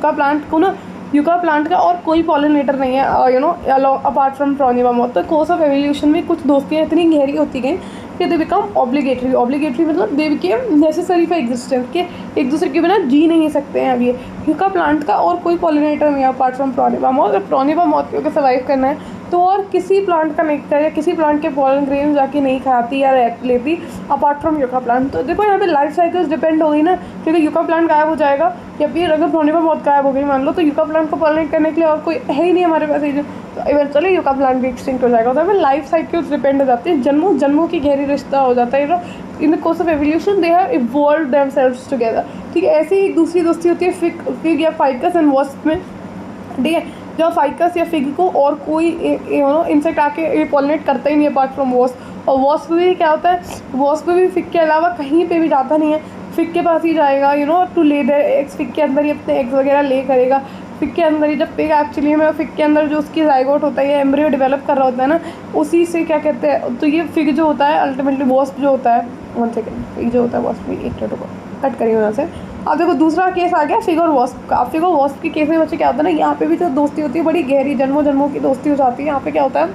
यूका प्लांट का और कोई पॉलिनेटर नहीं है अपार्ट फ्रॉम प्रोनिबा मॉथ, तो कोर्स ऑफ एवोल्यूशन में कुछ दोस्तियाँ इतनी गहरी होती गई कि दे बिकम ऑब्लिगेटरी। ऑब्लिगेटरी मतलब they became necessary for existence, के एक दूसरे के बिना जी नहीं सकते हैं अब ये। यूका प्लांट का और कोई पॉलिनेटर नहीं है अपार्ट फ्रॉम प्रोनिबा मॉथ। अगर प्रोनिबा मॉथ को सर्वाइव करना है तो और किसी प्लांट का नेक्टर या किसी प्लांट के पॉलन ग्रेन जाके नहीं खाती या लेती अपार्ट फ्रॉम यूका प्लांट। तो देखो यहाँ पे लाइफ साइकिल्स डिपेंड हो गई ना, क्योंकि यूका प्लांट गायब हो जाएगा या फिर अगर प्रोनिबा मॉथ गायब हो गई मान लो, तो यूका प्लांट को पॉलिनेट करने के लिए और कोई है ही नहीं हमारे पास एजेंट, तो इवेंचुअली यूका प्लांट भी एक्सटिंक्ट हो जाएगा। तो हमें लाइफ साइकिल्स डिपेंड हो जाती है, जन्मों जन्मों की गहरी रिश्ता हो जाता है। In the course of evolution they have evolved themselves together. ठीक है, ऐसी एक दूसरी दोस्ती होती है फिग या फाइकस एंड वॉस्प में। ठीक है, जब फाइकस या फिग को और कोई इंसेक्ट आके पॉलिनेट करता ही नहीं अपार्ट फ्रॉम वॉस्प। और वॉस्प भी क्या होता है, वॉस्प भी फिग के अलावा कहीं पे भी जाता नहीं है, फिग के पास ही जाएगा to lay their eggs. Fig के अंदर ही अपने एग्स वगैरह ले करेगा, फिग के अंदर ही। जब पिग एक्चुअली में फिग के अंदर जो उसकी जाइगोट होता है या एम्ब्रियो डेवलप कर रहा होता है ना, उसी से क्या कहते हैं, तो ये फिग जो होता है अल्टीमेटली वॉस्प जो होता है, 1 सेकेंड, फिग जो होता है वॉस्प भी एक मिनट कट करिए वहाँ से। अब देखो दूसरा केस आ गया फिग और वॉस्प का। फिग और वॉस्प के केस में बच्चे क्या होता है ना, यहाँ पे भी जो दोस्ती होती है बड़ी गहरी जन्मों जन्मों की दोस्ती हो जाती है। यहाँ पे क्या होता है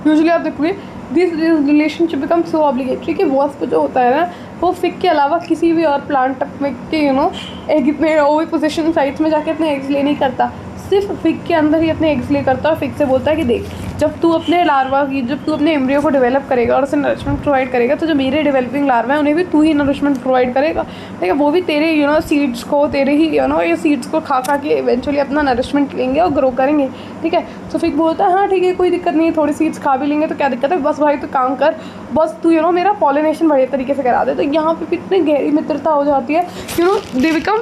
यूजुअली आप देखोगे this relationship become so obligatory कि वॉस्प जो होता है ना वो फिग के अलावा किसी भी और प्लांट में के एग में ओविपोजिशन साइट्स में जाके अपने एग्स ले नहीं करता, सिर्फ फिग के अंदर ही अपने एग्स ले करता है। और फिग से बोलता है कि देख, जब तू अपने लार्वा की, जब तू अपने एम्ब्रियो को डेवलप करेगा और उसे नरिशमेंट प्रोवाइड करेगा, तो जो मेरे डेवलपिंग लार्वा है उन्हें भी तू ही नरिशमेंट प्रोवाइड करेगा। ठीक है, वो भी तेरे सीड्स को, तेरे ही ये सीड्स को खा के इवेंचुअली अपना नरिशमेंट लेंगे और ग्रो करेंगे। ठीक है, तो फिग बोलता है हाँ ठीक है कोई दिक्कत नहीं है, थोड़ी सीड्स खा भी लेंगे तो क्या दिक्कत है, बस भाई तू काम कर, बस तू मेरा पॉलिनेशन बढ़िया तरीके से करा दे। तो यहाँ पे कितनी गहरी मित्रता हो जाती है, they become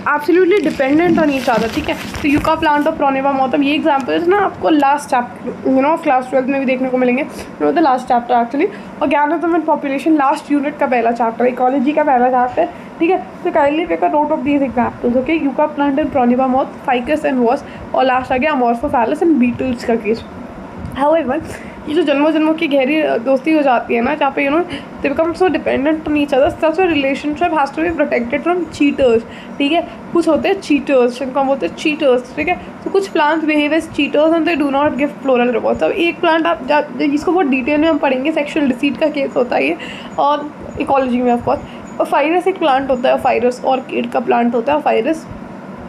absolutely dependent on each other. ठीक है, तो यूका प्लांट और प्रोनिबा मॉथ, ये एग्जाम्पल्स ना आपको लास्ट चैप्टर क्लास 12 में भी देखने को मिलेंगे। The last chapter actually organism and population, last unit का पहला चैप्टर, इकोलॉजी का पहला चैप्टर। ठीक है, तो kindly take a note of these examples. Okay, yucca plant and pronuba moth, ficus and wasp, और लास्ट आ गया अमॉर्फोफैलस एंड बीटल्स का केस। हाउएवर ये जो जन्मों जन्मों की गहरी दोस्ती हो जाती है ना, जहाँ पे they become so dependent on each other, such a relationship has to be protected from cheaters. ठीक है, कुछ होते हैं चीटर्स, जिनको हम बोलते हैं चीटर्स। ठीक है, तो कुछ plants behave as cheaters and they do not give floral rewards. अब एक प्लांट आप जिसको बहुत डिटेल में हम पढ़ेंगे, सेक्शुअल डिसीट का केस होता है ये, और इकोलॉजी में ऑफकोर्स। और फाइरस एक प्लांट होता है, फाइरस ऑर्किड का प्लांट होता है, फाइरस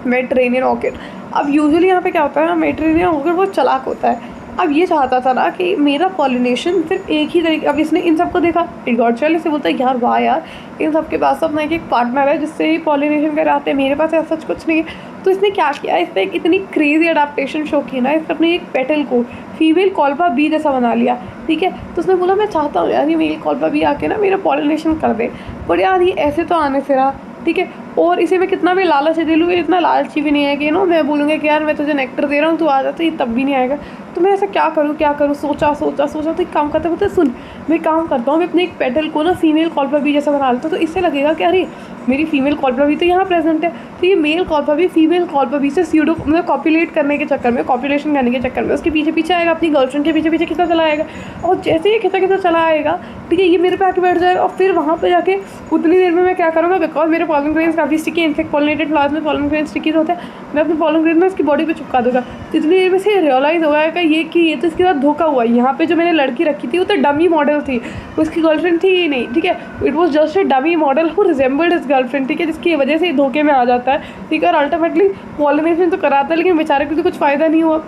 मेडिटेरेनियन ऑर्किड। अब यूजुअली यहाँ पे क्या होता है, मेडिटेरेनियन ऑर्किड बहुत चालाक होता है। अब ये चाहता था ना कि मेरा पॉलिनेशन सिर्फ एक ही तरीके, अब इसने इन सबको देखा, इट गॉट जेलस, इसे बोलता है यार वाह यार, इन सबके पास अपना एक पार्टनर है जिससे ही पॉलिनेशन कराते हैं, मेरे पास ऐसा कुछ नहीं है। तो इसने क्या किया, इसने एक इतनी क्रेजी अडाप्टेशन शो की ना, इसने अपने एक पेटल को फीमेल कॉल्पा बी जैसा बना लिया। ठीक है, तो उसने बोला मैं चाहता हूँ यार ये मेल कॉल्पा बी आके ना मेरा पॉलिनेशन कर दे, पर यार ये ऐसे तो आने से रहा। ठीक है, और इसे मैं कितना भी लालच दे लूँ, ये इतना लालची भी नहीं है कि मैं बोलूँगा कि यार मैं तुझे नेक्टर दे रहा हूँ, तू आ जाता, ये तब भी नहीं आएगा। तो मैं ऐसा क्या करूँ, सोचा तो एक काम करते बोलते सुन, मैं काम करता हूँ, मैं अपने एक पेटल को ना फीमेल कॉल्पा बी जैसा बना लेता हूँ, तो इससे लगेगा कि अरे मेरी फीमेल कॉल्पा बी तो यहाँ प्रेजेंट है, तो ये मेल कॉल्पा बी फीमेल कॉल्पा बी से सीडो मतलब कॉपुलेट करने के चक्कर में, कॉपुलेशन करने के चक्कर में उसके पीछे आएगा, अपनी गर्लफ्रेंड के पीछे खिंचा चला आएगा। और जैसे ही खिंचा चला आएगा, ठीक है, ये मेरे पे आके बैठ जाएगा, और फिर वहाँ पे जाके उतनी देर में मैं क्या करूँगा, बिकॉज मेरे पॉलन ग्रेन्स काफ़ी स्टिकी, इनफेक्ट पॉलिनेटेड फ्लावर्स में पॉलन ग्रेन्स स्टिकी होते हैं, मैं अपने पॉलन ग्रेन में इसकी बॉडी पे चिपका दूँगा। तो इतनी देर में से रियलाइज़ हो जाएगा ये तो इसके साथ धोखा हुआ। यहाँ पे जो मैंने लड़की रखी थी वो तो डमी मॉडल थी, उसकी गर्लफ्रेंड थी ही नहीं। ठीक है, it was just a dummy model who resembled his girlfriend. ठीक है, जिसकी वजह से धोखे में आ जाता है। ठीक है, और अल्टीमेटली पॉलिनेशन तो कराता है, लेकिन बेचारे को तो कुछ फ़ायदा नहीं हुआ।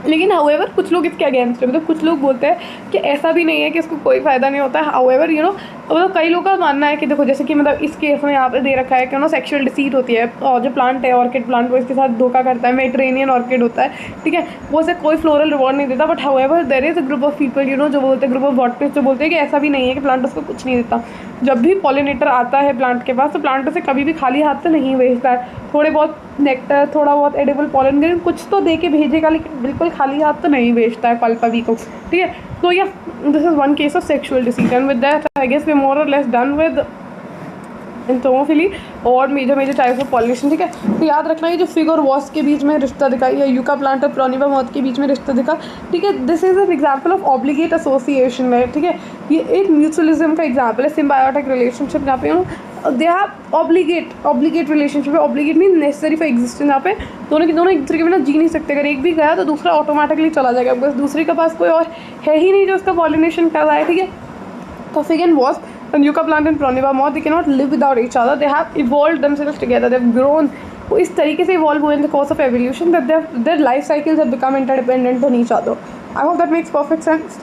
लेकिन हाउएवर कुछ लोग इसके अगेंस्ट है, मतलब कुछ लोग बोलते हैं कि ऐसा भी नहीं है कि इसको कोई फ़ायदा नहीं होता है। हाउएवर मतलब कई लोगों का मानना है कि देखो, जैसे कि मतलब इस केस में यहाँ पे दे रखा है कि सेक्सुअल डिसीट होती है, और जो प्लांट है ऑर्किड प्लांट वो इसके साथ धोखा करता है, मेडिटेरेनियन ऑर्किड होता है। ठीक है, वो उसे कोई फ्लोरल रिवॉर्ड नहीं देता। But however there is a group of people जो बोलते हैं, ग्रुप ऑफ बॉटनिस्ट जो बोलते हैं कि ऐसा भी नहीं है कि प्लांट उसको कुछ नहीं देता। जब भी पॉलिनेटर आता है प्लांट के पास, तो प्लांट उसे कभी भी खाली हाथ से नहीं भेजता है। थोड़े बहुत नेक्टर, थोड़ा बहुत एडिबल पॉलन ग्रेन कुछ तो दे के भेजेगा, लेकिन बिल्कुल खाली हाथ तो नहीं भेजता है कॉल्पा बी को। ठीक है, तो या this is one case of sexual deceit, and with that I guess we more or less done with एंथोमोफिली और मेजर टाइप्स ऑफ पॉलिनेशन। ठीक है, तो याद रखना है जो फिग और वॉस्प के बीच में रिश्ता दिखा, या यूका प्लांट और प्रोनिबा मॉथ के बीच में रिश्ता दिखा। ठीक है, this is an example of obligate association में। ठीक है, ये एक म्यूचुअलिज्म का एग्जाम्पल है, सिम्बायोटिक रिलेशनशिप, जहाँ पे दे हैव ऑब्लिगेट रिलेशनशिप है। Obligate mean necessary for existence, जहाँ पे दोनों एक दूसरे के बिना जी नहीं सकते। अगर एक भी गया तो दूसरा ऑटोमेटिकली चला जाएगा, बस दूसरे के पास कोई और है ही नहीं जो उसका पॉलिनेशन कर रहा है। ठीक है, Coffee and wasp and yucca plant and Proniva moth, they cannot live without each other. They have evolved themselves together. They've grown. वो इस तरीके से evolve हुए in the course of evolution that their life cycles have become interdependent on each other. I hope that makes perfect sense.